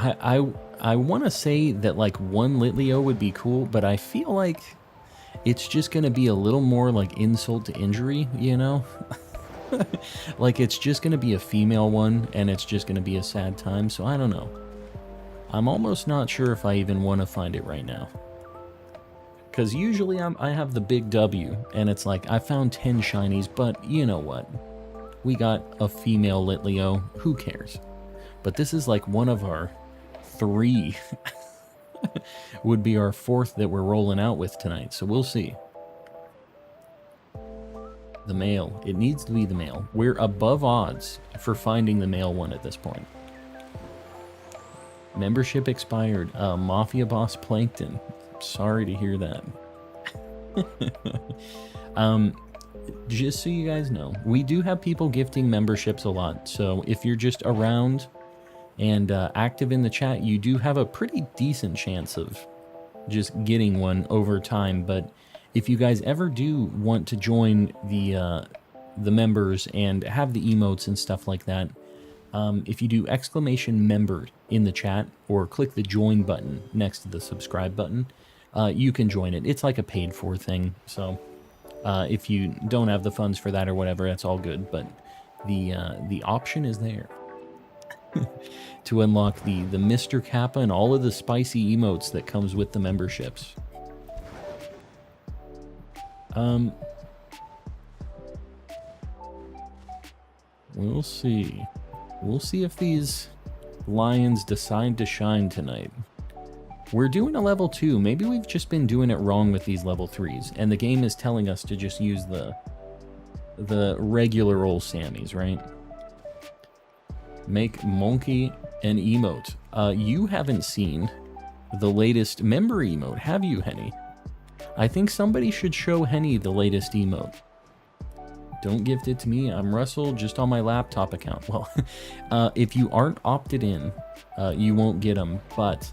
I want to say that, like, one Litleo would be cool, but I feel like it's just going to be a little more, like, insult to injury, you know? Like, it's just going to be a female one, and it's just going to be a sad time, so I don't know. I'm almost not sure if I even want to find it right now. Because usually I have the big W, and it's like, I found 10 shinies, but you know what? We got a female Litleo, who cares? But this is like one of our 3. Would be our 4th that we're rolling out with tonight, so we'll see. The male. It needs to be the male. We're above odds for finding the male one at this point. Membership expired. Mafia Boss Plankton. Sorry to hear that. Just so you guys know, we do have people gifting memberships a lot. So if you're just around and active in the chat, you do have a pretty decent chance of just getting one over time. But if you guys ever do want to join the members and have the emotes and stuff like that, if you do !member in the chat or click the join button next to the subscribe button, you can join it. It's like a paid for thing. So if you don't have the funds for that or whatever, that's all good. But the option is there to unlock the Mr. Kappa and all of the spicy emotes that comes with the memberships. We'll see. We'll see if these lions decide to shine tonight. We're doing a level 2. Maybe we've just been doing it wrong with these level 3s, and the game is telling us to just use the regular old Sammys, right? Make Monkey an emote. You haven't seen the latest member emote, have you, Henny? I think somebody should show Henny the latest emote. Don't gift it to me. I'm Russell, just on my laptop account. Well, if you aren't opted in, you won't get them. But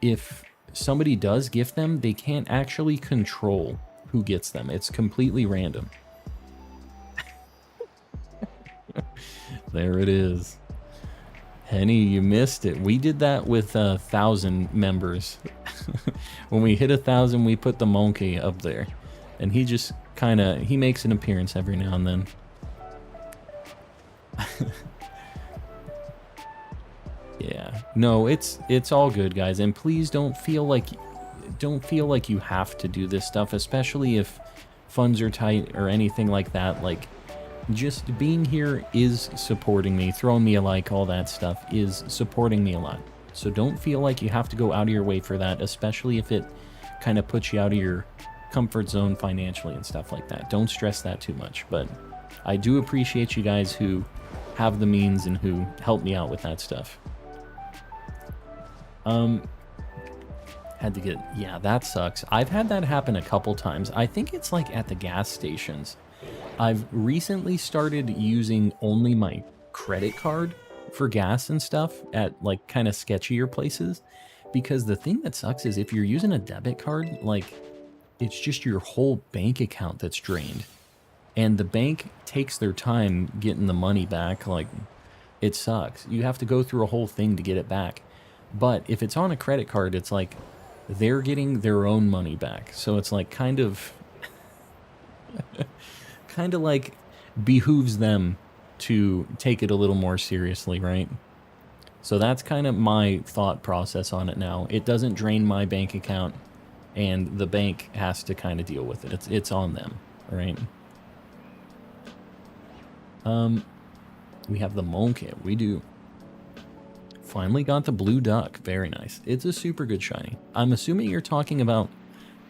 if somebody does gift them, they can't actually control who gets them. It's completely random. There it is. Henny, you missed it. We did that with 1,000 members. When we hit 1,000, we put the monkey up there. And he just kind of, he makes an appearance every now and then. Yeah. No, it's all good, guys. And please don't feel like you have to do this stuff, especially if funds are tight or anything like that. Like, just being here is supporting me, throwing me a like, all that stuff is supporting me a lot. So don't feel like you have to go out of your way for that, especially if it kind of puts you out of your comfort zone financially and stuff like that. Don't stress that too much. But I do appreciate you guys who have the means and who help me out with that stuff. Had to get, yeah, that sucks. I've had that happen a couple times. I think it's like at the gas stations. I've recently started using only my credit card for gas and stuff at like kind of sketchier places, because the thing that sucks is if you're using a debit card, like it's just your whole bank account that's drained, and the bank takes their time getting the money back. Like, it sucks. You have to go through a whole thing to get it back. But if it's on a credit card, it's like they're getting their own money back. So it's like kind of like behooves them to take it a little more seriously, right? So that's kind of my thought process on it now. It doesn't drain my bank account, and the bank has to kind of deal with it. It's on them, right? We have the monkey. We do. Finally got the blue duck. Very nice. It's a super good shiny. I'm assuming you're talking about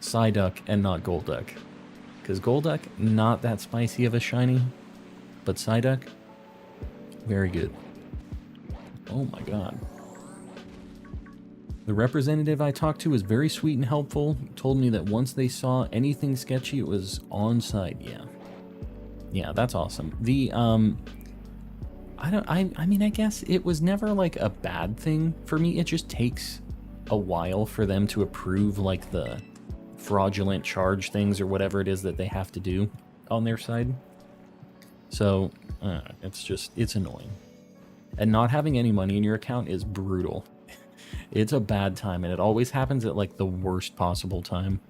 Psyduck and not Golduck. Because Golduck, not that spicy of a shiny. But Psyduck, very good. Oh my god. The representative I talked to was very sweet and helpful. Told me that once they saw anything sketchy, it was on site. Yeah. Yeah, that's awesome. The, I mean, I guess it was never like a bad thing for me. It just takes a while for them to approve like the fraudulent charge things or whatever it is that they have to do on their side. So it's annoying. And not having any money in your account is brutal. It's a bad time, and it always happens at like the worst possible time.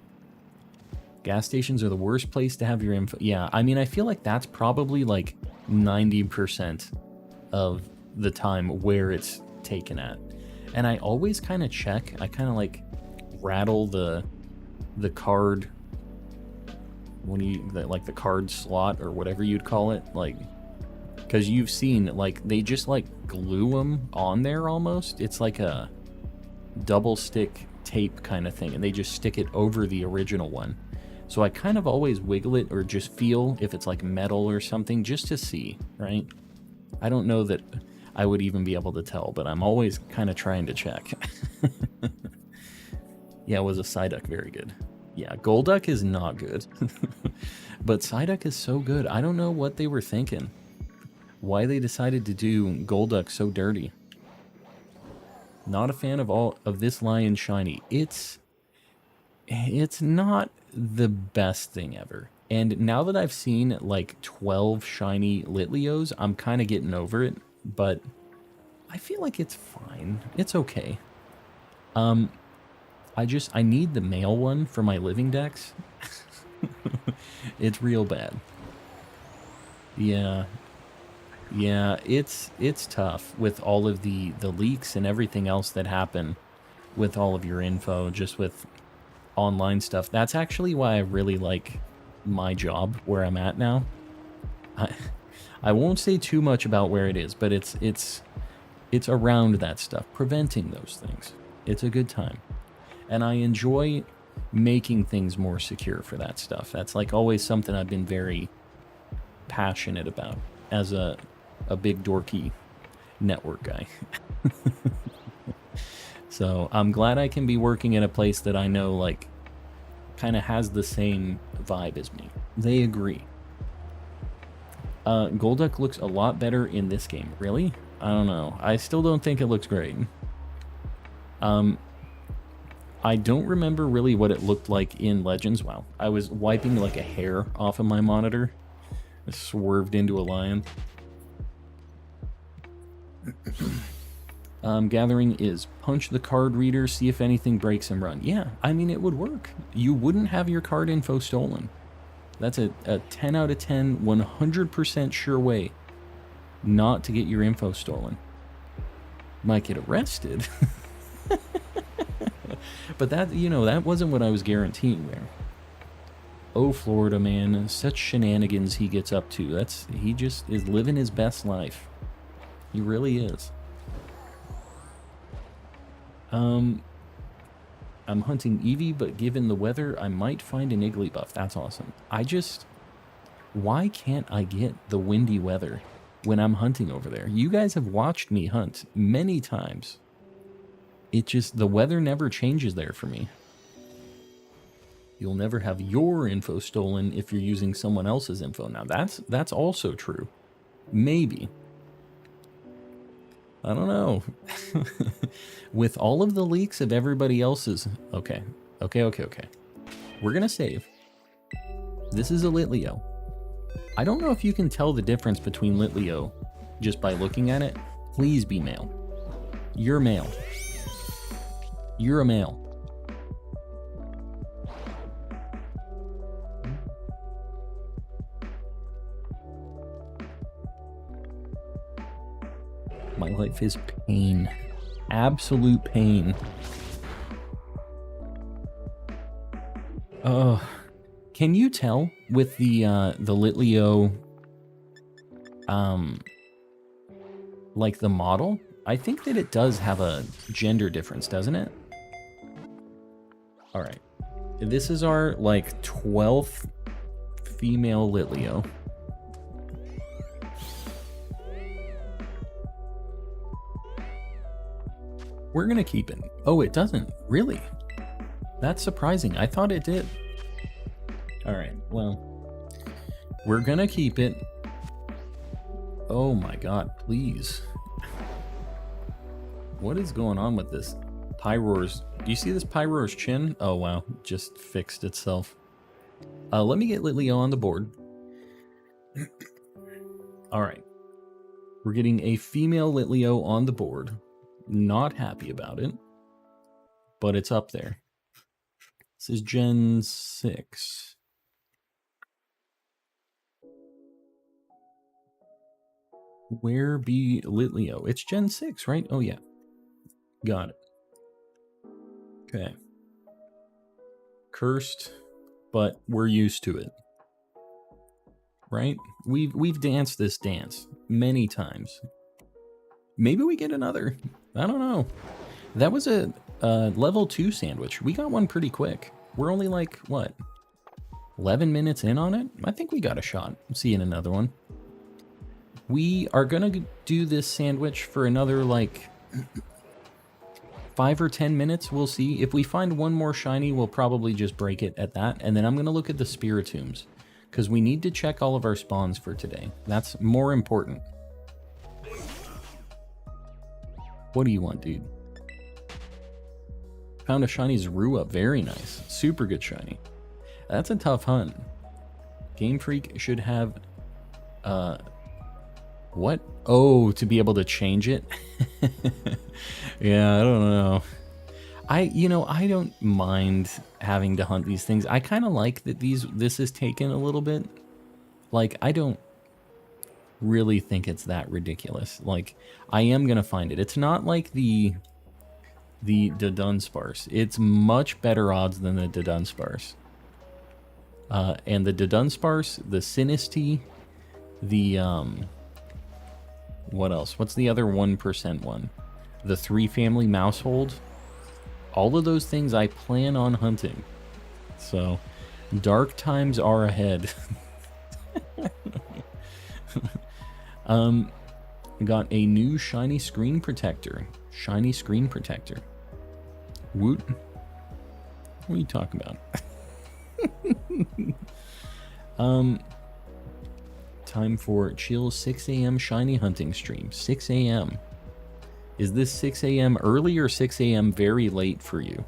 Gas stations are the worst place to have your info. Yeah, I mean, I feel like that's probably like 90% of the time where it's taken at. And I always kind of check. I kind of like rattle the card, like the card slot or whatever you'd call it, like, because you've seen like they just like glue them on there almost. It's like a double stick tape kind of thing, and they just stick it over the original one. So I kind of always wiggle it or just feel if it's like metal or something just to see, right? I don't know that I would even be able to tell, but I'm always kind of trying to check. Yeah, it was a Psyduck, very good. Yeah, Golduck is not good. But Psyduck is so good. I don't know what they were thinking. Why they decided to do Golduck so dirty. Not a fan of all of this lion shiny. It's not the best thing ever. And now that I've seen like 12 shiny Litleos, I'm kind of getting over it, but I feel like it's fine. It's okay. I need the male one for my Living Dex. It's real bad. Yeah. Yeah, it's tough with all of the leaks and everything else that happen with all of your info, just with online stuff. That's actually why I really like my job where I'm at now. I won't say too much about where it is, but it's around that stuff, preventing those things. It's a good time. And I enjoy making things more secure for that stuff. That's like always something I've been very passionate about as a big dorky network guy. So I'm glad I can be working at a place that I know, like, kind of has the same vibe as me. They agree. Golduck looks a lot better in this game. Really? I don't know. I still don't think it looks great. I don't remember really what it looked like in Legends. Wow. I was wiping like a hair off of my monitor. I swerved into a lion. Gathering is punch the card reader, see if anything breaks and run. Yeah, I mean, it would work. You wouldn't have your card info stolen. That's a 10 out of 10, 100% sure way not to get your info stolen. Might get arrested. But that, you know, that wasn't what I was guaranteeing there. Oh, Florida man, such shenanigans he gets up to. He just is living his best life. He really is. I'm hunting Eevee, but given the weather, I might find an Igglybuff. That's awesome. Why can't I get the windy weather when I'm hunting over there? You guys have watched me hunt many times. The weather never changes there for me. You'll never have your info stolen if you're using someone else's info. Now, that's also true. Maybe. I don't know. With all of the leaks of everybody else's... Okay. We're going to save. This is a Litleo. I don't know if you can tell the difference between Litleo just by looking at it. Please be male. You're male. You're a male. My life is pain. Absolute pain. Oh, can you tell with the Litleo, like the model? I think that it does have a gender difference, doesn't it? All right. This is our, like, 12th female Litleo. We're going to keep it. Oh, it doesn't. Really? That's surprising. I thought it did. All right. Well, we're going to keep it. Oh my God, please. What is going on with this Pyroar's? Do you see this Pyroar's chin? Oh, wow. Just fixed itself. Let me get Litleo on the board. All right. We're getting a female Litleo on the board. Not happy about it, but it's up there. This is Gen 6. Where be Litleo? It's Gen 6, right? Oh, yeah. Got it. Okay. Cursed, but we're used to it. Right? We've danced this dance many times. Maybe we get another. I don't know. That was a level 2 sandwich. We got one pretty quick. We're only like, what, 11 minutes in on it? I think we got a shot. See in another one. We are going to do this sandwich for another, like, 5 or 10 minutes. We'll see. If we find one more shiny, we'll probably just break it at that. And then I'm going to look at the Spiritombs, because we need to check all of our spawns for today. That's more important. What do you want, dude? Found a shiny Zorua. Very nice. Super good shiny. That's a tough hunt. Game Freak should have... what? Oh, to be able to change it? Yeah, I don't know. I don't mind having to hunt these things. I kind of like that this is taken a little bit. Like, I don't really think it's that ridiculous. Like, I am gonna find it. It's not like the Dunsparce. It's much better odds than the Dunsparce. And the Dunsparce, the Sinistea, the what else? What's the other 1% one? The 3 family Mousehold. All of those things I plan on hunting. So, dark times are ahead. We got a new shiny screen protector. Shiny screen protector. Woot. What are you talking about? Time for chill 6 a.m. shiny hunting stream. 6 a.m. Is this 6 a.m. early or 6 a.m. very late for you?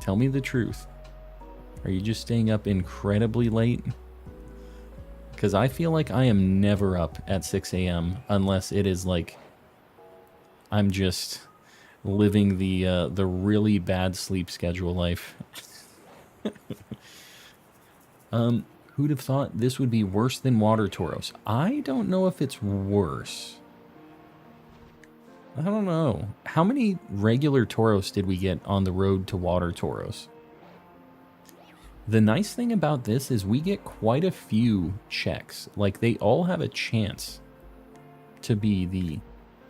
Tell me the truth. Are you just staying up incredibly late? Because I feel like I am never up at 6 a.m. unless it is like I'm just living the really bad sleep schedule life. Who'd have thought this would be worse than Water Tauros? I don't know if it's worse. I don't know. How many regular Tauros did we get on the road to Water Tauros? The nice thing about this is we get quite a few checks. Like, they all have a chance to be the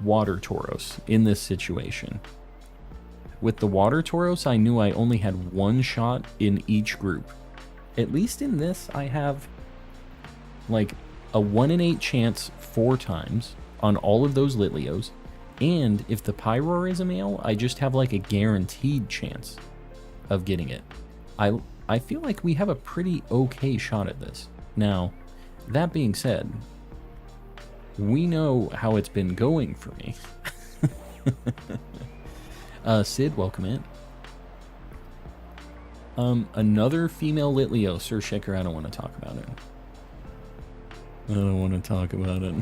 Water Tauros in this situation. With the Water Tauros, I knew I only had one shot in each group. At least in this, I have like a 1 in 8 chance 4 times on all of those Litleos. And if the Pyroar is a male, I just have like a guaranteed chance of getting it. I feel like we have a pretty okay shot at this. Now, that being said, we know how it's been going for me. Sid, welcome in. Another female Litleo. Sir Shaker, I don't want to talk about it. I don't want to talk about it.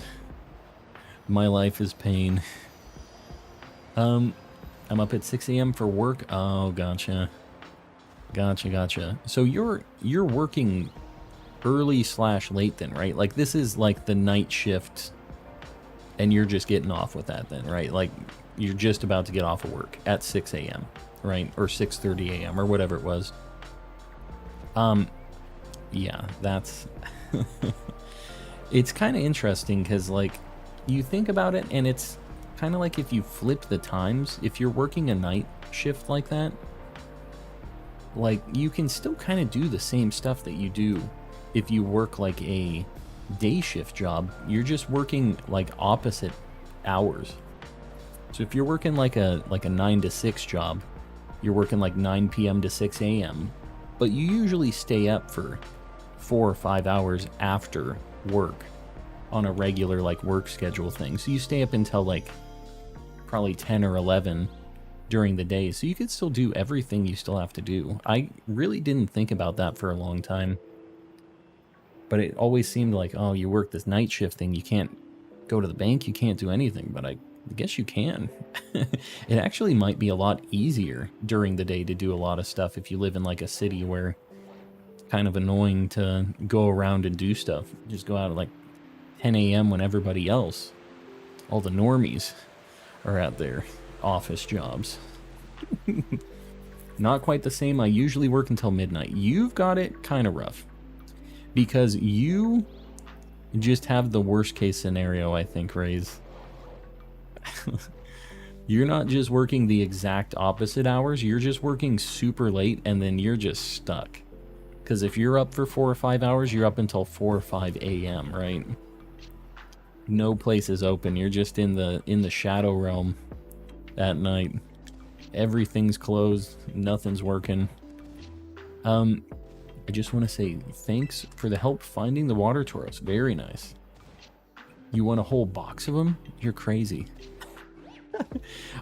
My life is pain. I'm up at 6 a.m. for work. Oh, gotcha. Gotcha. So you're working early/late then, right? Like, this is like the night shift, and you're just getting off with that then, right? Like, you're just about to get off of work at 6 a.m., right? Or 6:30 a.m. or whatever it was. Yeah, that's... It's kind of interesting because, like, you think about it, and it's kind of like if you flip the times, if you're working a night shift like that, like, you can still kind of do the same stuff that you do if you work like a day shift job. You're just working like opposite hours. So if you're working like a 9 to 6 job, you're working like 9 p.m. to 6 a.m., but you usually stay up for 4 or 5 hours after work on a regular like work schedule thing. So you stay up until like probably 10 or 11 during the day, so you could still do everything you still have to do. I really didn't think about that for a long time, but it always seemed like, oh, you work this night shift thing, you can't go to the bank, you can't do anything, but I guess you can. It actually might be a lot easier during the day to do a lot of stuff if you live in like a city where it's kind of annoying to go around and do stuff. Just go out at like 10 a.m. when everybody else, all the normies, are at their office jobs. Not quite the same. I usually work until midnight. You've got it kind of rough because you just have the worst case scenario, I think, Raze. You're not just working the exact opposite hours, you're just working super late, and then you're just stuck. Because if you're up for 4 or 5 hours, you're up until 4 or 5 a.m., right? No place is open. You're just in the shadow realm at night. Everything's closed. Nothing's working. I just want to say thanks for the help finding the Water Tauros. Very nice. You want a whole box of them? You're crazy.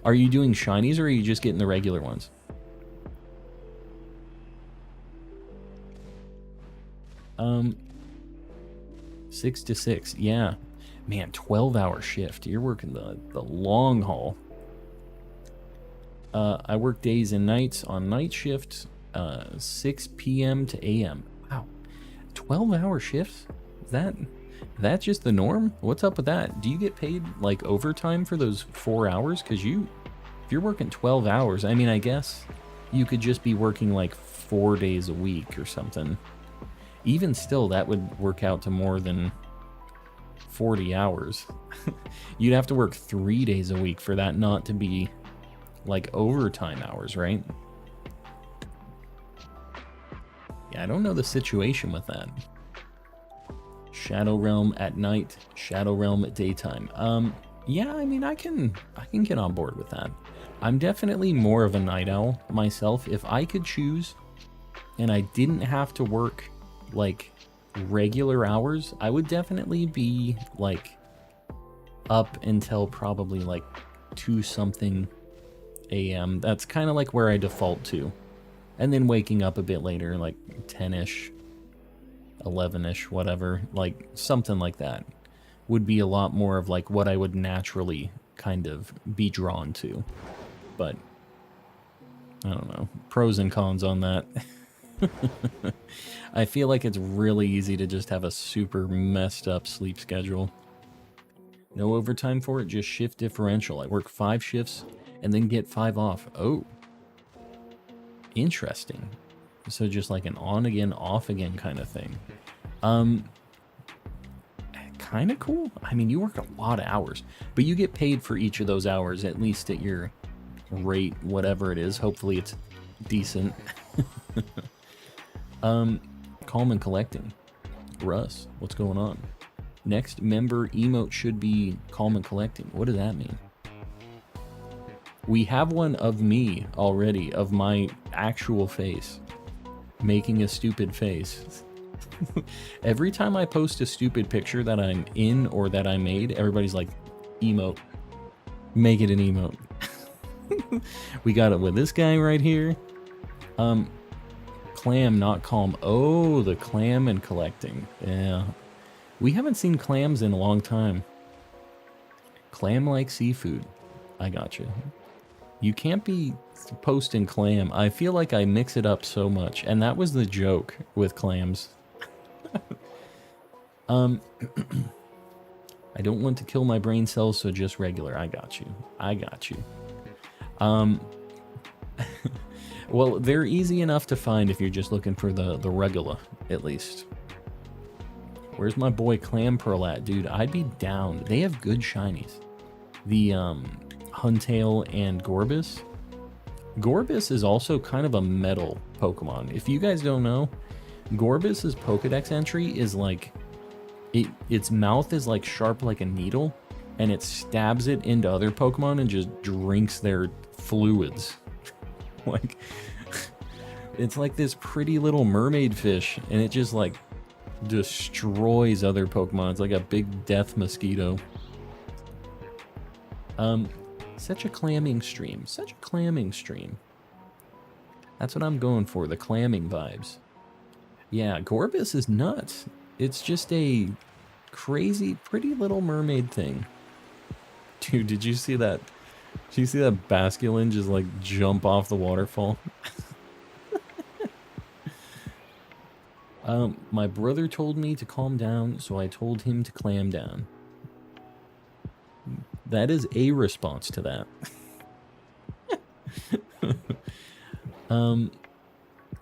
Are you doing shinies or are you just getting the regular ones? Um, 6 to 6. Yeah. Man, 12-hour shift. You're working the long haul. I work days and nights on night shift, 6 p.m. to a.m. Wow. 12-hour shifts? That's just the norm? What's up with that? Do you get paid like overtime for those 4 hours? Because if you're working 12 hours, I mean, I guess you could just be working like 4 days a week or something. Even still, that would work out to more than 40 hours. You'd have to work 3 days a week for that not to be like overtime hours, right? Yeah, I don't know the situation with that. Shadow Realm at night, Shadow Realm at daytime. Yeah, I mean, I can get on board with that. I'm definitely more of a night owl myself. If I could choose and I didn't have to work like regular hours, I would definitely be like up until probably like 2 something a.m. That's kind of like where I default to. And then waking up a bit later, like 10ish, 11ish, whatever, like something like that would be a lot more of like what I would naturally kind of be drawn to. But I don't know, pros and cons on that. I feel like it's really easy to just have a super messed up sleep schedule. No overtime for it, just shift differential. I work 5 shifts and then get 5 off. Oh, interesting. So just like an on again, off again kind of thing. Kind of cool. I mean, you work a lot of hours, but you get paid for each of those hours, at least at your rate, whatever it is. Hopefully it's decent. Calm and collecting. Russ, what's going on? Next member emote should be calm and collecting. What does that mean? We have one of me already, of my actual face, making a stupid face. Every time I post a stupid picture that I'm in or that I made, everybody's like, emote. Make it an emote. We got it with this guy right here. Clam, not calm. Oh, the clam and collecting. Yeah. We haven't seen clams in a long time. Clam like seafood. I got you. You can't be posting clam. I feel like I mix it up so much, and that was the joke with clams. I don't want to kill my brain cells, so just regular. I got you. I got you. Well, they're easy enough to find if you're just looking for the regular, at least. Where's my boy Clam Pearl at, dude? I'd be down. They have good shinies. The Huntail and Gorbis. Gorbis is also kind of a metal Pokemon. If you guys don't know, Gorbis's Pokedex entry is like, its mouth is like sharp like a needle, and it stabs it into other Pokemon and just drinks their fluids. Like, it's like this pretty little mermaid fish, and it just like destroys other Pokemon. It's like a big death mosquito. Such a clamming stream. Such a clamming stream. That's what I'm going for, the clamming vibes. Yeah, Gorbis is nuts. It's just a crazy, pretty little mermaid thing. Dude, did you see that? Did you see that Basculin just like jump off the waterfall? My brother told me to calm down, so I told him to clam down. That is a response to that.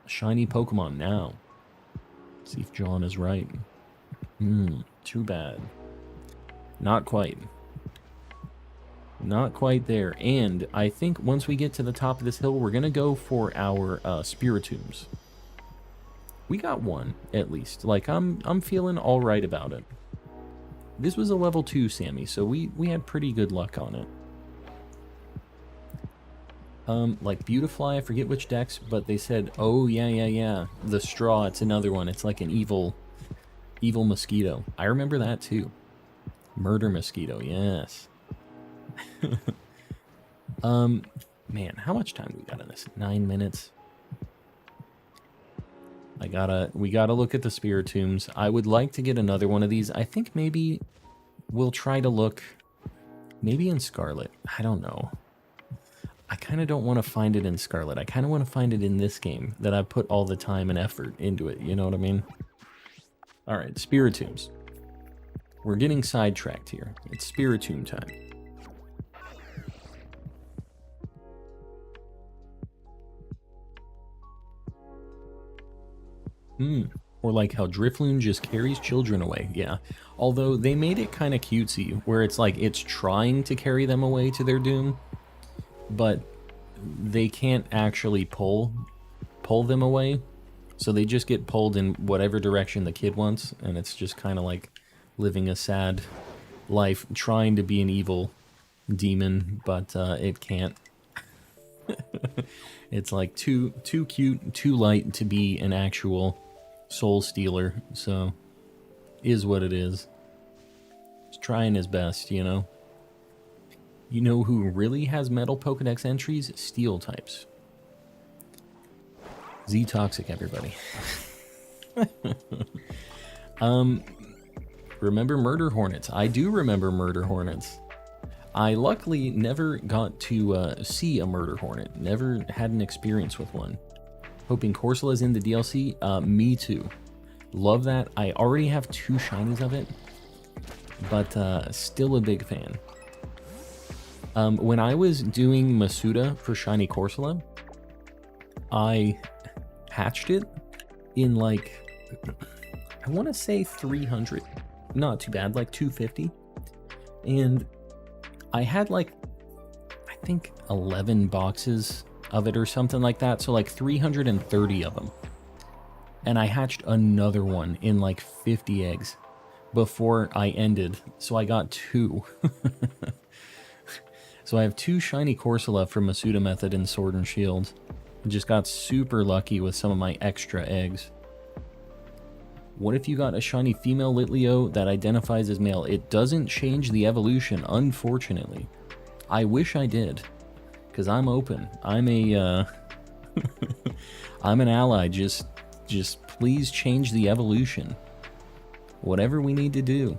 Shiny Pokemon now. See if John is right. Too bad. Not quite. Not quite there. And I think once we get to the top of this hill, we're going to go for our Spiritombs. We got one, at least. Like, I'm feeling all right about it. This was a level 2 Sammy, so we had pretty good luck on it. Like Beautifly, I forget which dex, but they said, oh, yeah. The straw, it's another one. It's like an evil mosquito. I remember that, too. Murder mosquito, yes. Man, how much time do we got on this? 9 minutes. We gotta look at the Spiritombs. I would like to get another one of these. I think maybe we'll try to look maybe in Scarlet. I don't know. I kind of don't want to find it in Scarlet. I kind of want to find it in this game that I put all the time and effort into it. You know what I mean? All right, Spiritombs. We're getting sidetracked here. It's Spiritomb time. Or like how Drifloon just carries children away. Yeah. Although they made it kind of cutesy, where it's like it's trying to carry them away to their doom, but they can't actually pull them away. So they just get pulled in whatever direction the kid wants, and it's just kind of like living a sad life, trying to be an evil demon, but it can't. It's like too cute, too light to be an actual soul stealer, so is what it is. He's trying his best, you know. You know who really has metal Pokedex entries? Steel types. Z-Toxic, everybody. Remember Murder Hornets? I do remember Murder Hornets. I luckily never got to see a Murder Hornet. Never had an experience with one. Hoping Corsola's in the DLC. Me too. Love that. I already have 2 shinies of it, but still a big fan. When I was doing Masuda for Shiny Corsola, I hatched it in like, I want to say 300. Not too bad, like 250. And I had like, I think 11 boxes of it or something like that. So like 330 of them. And I hatched another one in like 50 eggs before I ended. So I got 2. So I have 2 shiny Corsola from Masuda Method in Sword and Shield. I just got super lucky with some of my extra eggs. What if you got a shiny female Litleo that identifies as male? It doesn't change the evolution, unfortunately. I wish I did, because I'm open. I'm a, I'm an ally. Just please change the evolution. Whatever we need to do.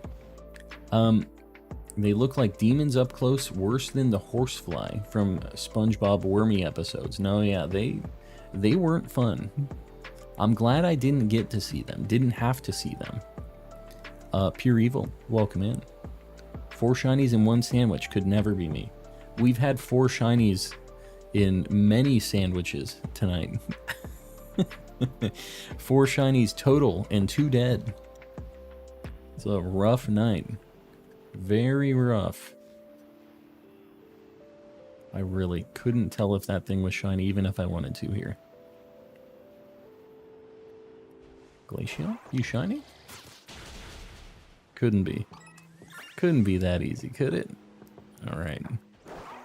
They look like demons up close, worse than the horsefly from SpongeBob Wormy episodes. No, yeah, they weren't fun. I'm glad I didn't get to see them. Didn't have to see them. Pure Evil, welcome in. 4 shinies in 1 sandwich could never be me. We've had 4 shinies in many sandwiches tonight. 4 shinies total and 2 dead. It's a rough night. Very rough. I really couldn't tell if that thing was shiny, even if I wanted to here. Glaceon? You shiny? Couldn't be. Couldn't be that easy, could it? Alright.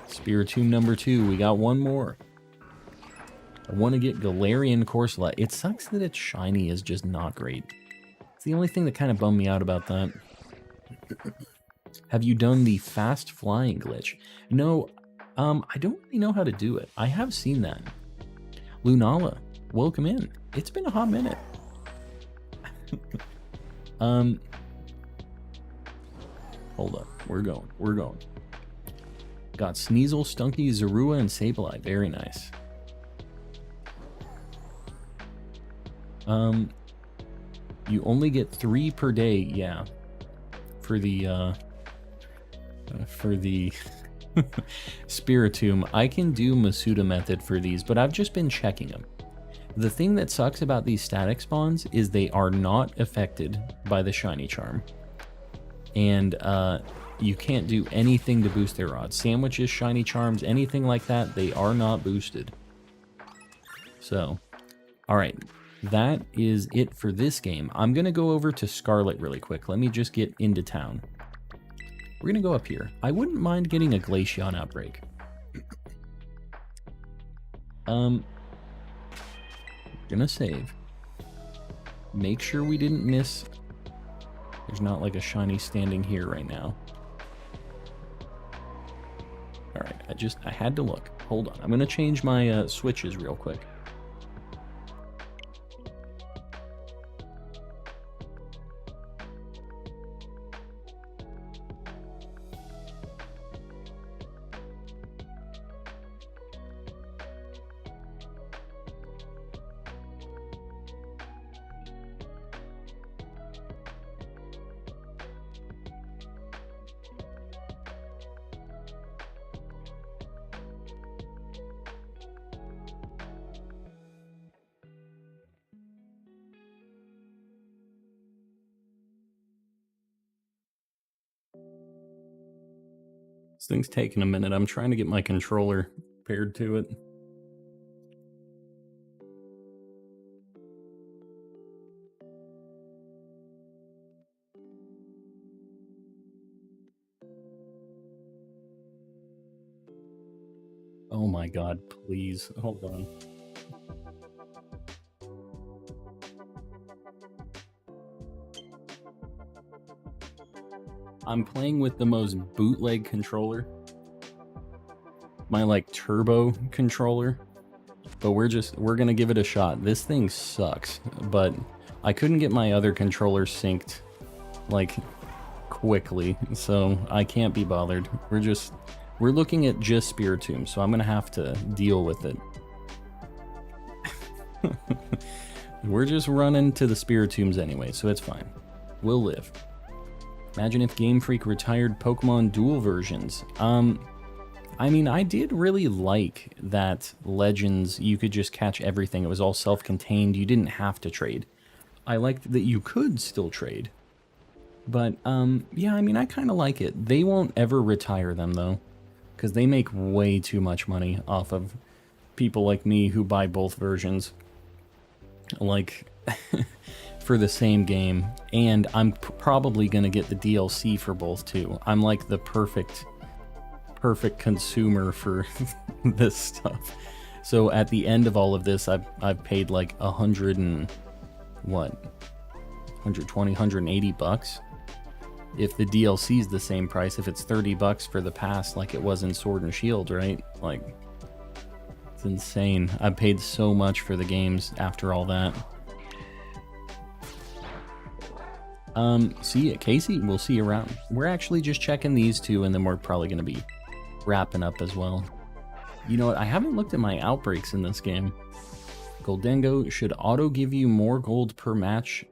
Spiritomb number 2. We got one more. I want to get Galarian Corsola. It sucks that it's shiny is just not great. It's the only thing that kind of bummed me out about that. Have you done the fast flying glitch? No, I don't really know how to do it. I have seen that. Lunala, welcome in. It's been a hot minute. Hold up. We're going. Got Sneasel, Stunky, Zorua, and Sableye. Very nice. You only get 3 per day, yeah. For the Spiritomb. I can do Masuda Method for these, but I've just been checking them. The thing that sucks about these static spawns is they are not affected by the shiny charm. And you can't do anything to boost their odds. Sandwiches, shiny charms, anything like that, they are not boosted. So, alright. That is it for this game. I'm going to go over to Scarlet really quick. Let me just get into town. We're going to go up here. I wouldn't mind getting a Glaceon outbreak. Gonna save. Make sure we didn't miss. There's not like a shiny standing here right now. Alright, I had to look. Hold on. I'm gonna change my switches real quick. This thing's taking a minute. I'm trying to get my controller paired to it. Oh my god, please. Hold on. I'm playing with the most bootleg controller. My like turbo controller. But we're gonna give it a shot. This thing sucks, but I couldn't get my other controller synced like quickly, so I can't be bothered. We're looking at just Spiritomb, so I'm gonna have to deal with it. We're just running to the Spiritombs anyway, so it's fine. We'll live. Imagine if Game Freak retired Pokemon dual versions. I mean, I did really like that Legends, you could just catch everything. It was all self-contained. You didn't have to trade. I liked that you could still trade. But, yeah, I mean, I kind of like it. They won't ever retire them, though, because they make way too much money off of people like me who buy both versions. Like, for the same game. And I'm probably going to get the DLC for both, too. I'm like the perfect consumer for this stuff. So at the end of all of this, I've paid like 180 bucks. If the DLC is the same price, if it's 30 bucks for the pass like it was in Sword and Shield, right? Like, it's insane. I paid so much for the games after all that. See ya, Casey. We'll see you around. We're actually just checking these two, and then we're probably going to be wrapping up as well. You know what? I haven't looked at my outbreaks in this game. Goldengo should auto give you more gold per match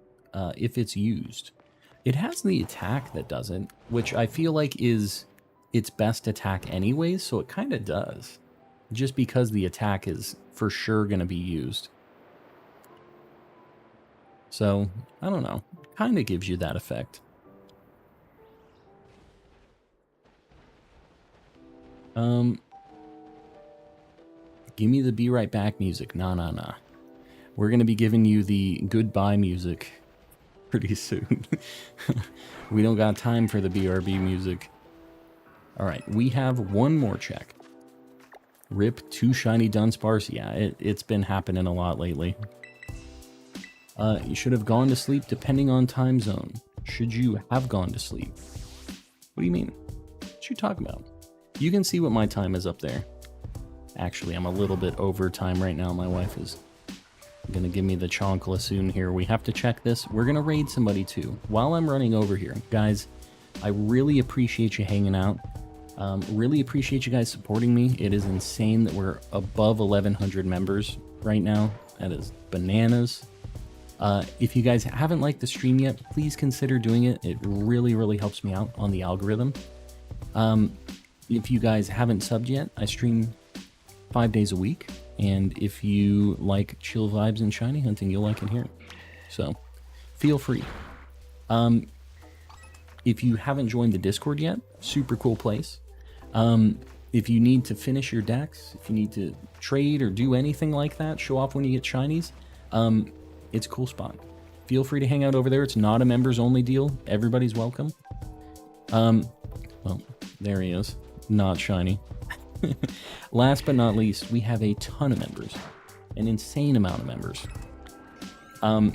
if it's used. It has the attack that does it, which I feel like is its best attack anyways, so it kind of does. Just because the attack is for sure going to be used. So, I don't know. Kind of gives you that effect. Give me the be right back music. Nah. We're going to be giving you the goodbye music pretty soon. We don't got time for the BRB music. Alright, we have one more check. Rip 2 shiny Dunsparce. Yeah, it's been happening a lot lately. You should have gone to sleep depending on time zone. Should you have gone to sleep? What do you mean? What you talking about? You can see what my time is up there. Actually, I'm a little bit over time right now. My wife is gonna give me the chonkla soon here. We have to check this. We're gonna raid somebody too. While I'm running over here, guys, I really appreciate you hanging out. Really appreciate you guys supporting me. It is insane that we're above 1,100 members right now. That is bananas. If you guys haven't liked the stream yet, please consider doing it. It really helps me out on the algorithm. If you guys haven't subbed yet, I stream 5 days a week. And if you like chill vibes and shiny hunting, you'll like it here. So, feel free. If you haven't joined the Discord yet, super cool place. If you need to finish your decks, if you need to trade or do anything like that, show off when you get shinies, it's a cool spot. Feel free to hang out over there. It's not a members only deal. Everybody's welcome. Well, there he is. Not shiny. Last but not least, we have a ton of members. An insane amount of members. We're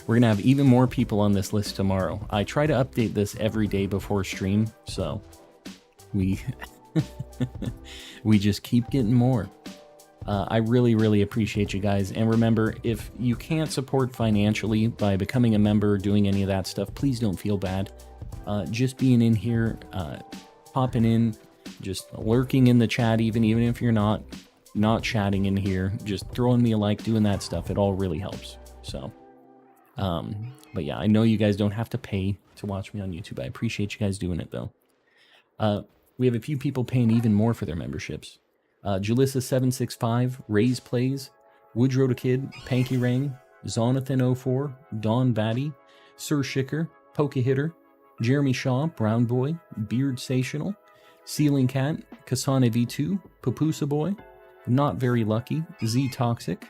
going to have even more people on this list tomorrow. I try to update this every day before stream, so we just keep getting more. I really appreciate you guys. And remember, if you can't support financially by becoming a member or doing any of that stuff, please don't feel bad. Just being in here, popping in, just lurking in the chat, even if you're not chatting in here, just throwing me a like, doing that stuff, it all really helps. So, but yeah, I know you guys don't have to pay to watch me on YouTube. I appreciate you guys doing it though. We have a few people paying even more for their memberships. Jalissa765, Raise Plays, Woodrow the Kid, Panky Rang, Zonathan04, Don Batty, Sir Shicker, Pokehitter, Jeremy Shaw, Brown Boy, Beard Sational, Ceiling Cat, Kasane V2, Papusa Boy, Not Very Lucky, Z Toxic,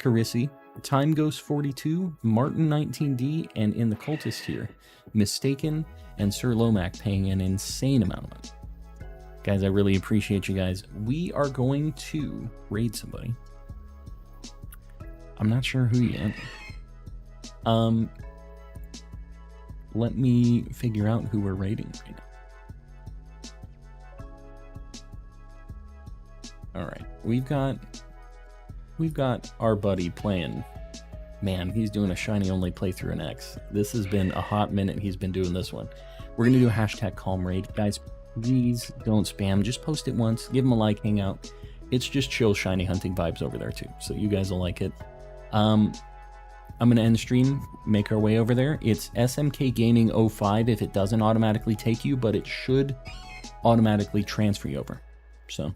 Carissi, Time Ghost 42, Martin 19D, and in the cultist here, Mistaken, and Sir Lomac paying an insane amount of money. Guys, I really appreciate you guys. We are going to raid somebody. I'm not sure who yet. Let me figure out who we're raiding right now. All right, we've got our buddy playing. Man, he's doing a shiny only playthrough in X. This has been a hot minute. He's been doing this one. We're gonna do a hashtag calm raid, guys. Please don't spam. Just post it once. Give him a like. Hang out. It's just chill shiny hunting vibes over there too. So you guys will like it. I'm gonna end stream. Make our way over there. It's SMK Gaming 05 if it doesn't automatically take you, but it should automatically transfer you over. So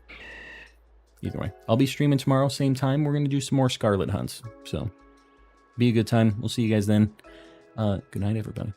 either way, I'll be streaming tomorrow, same time. We're gonna do some more Scarlet hunts. So be a good time. We'll see you guys then. Good night, everybody.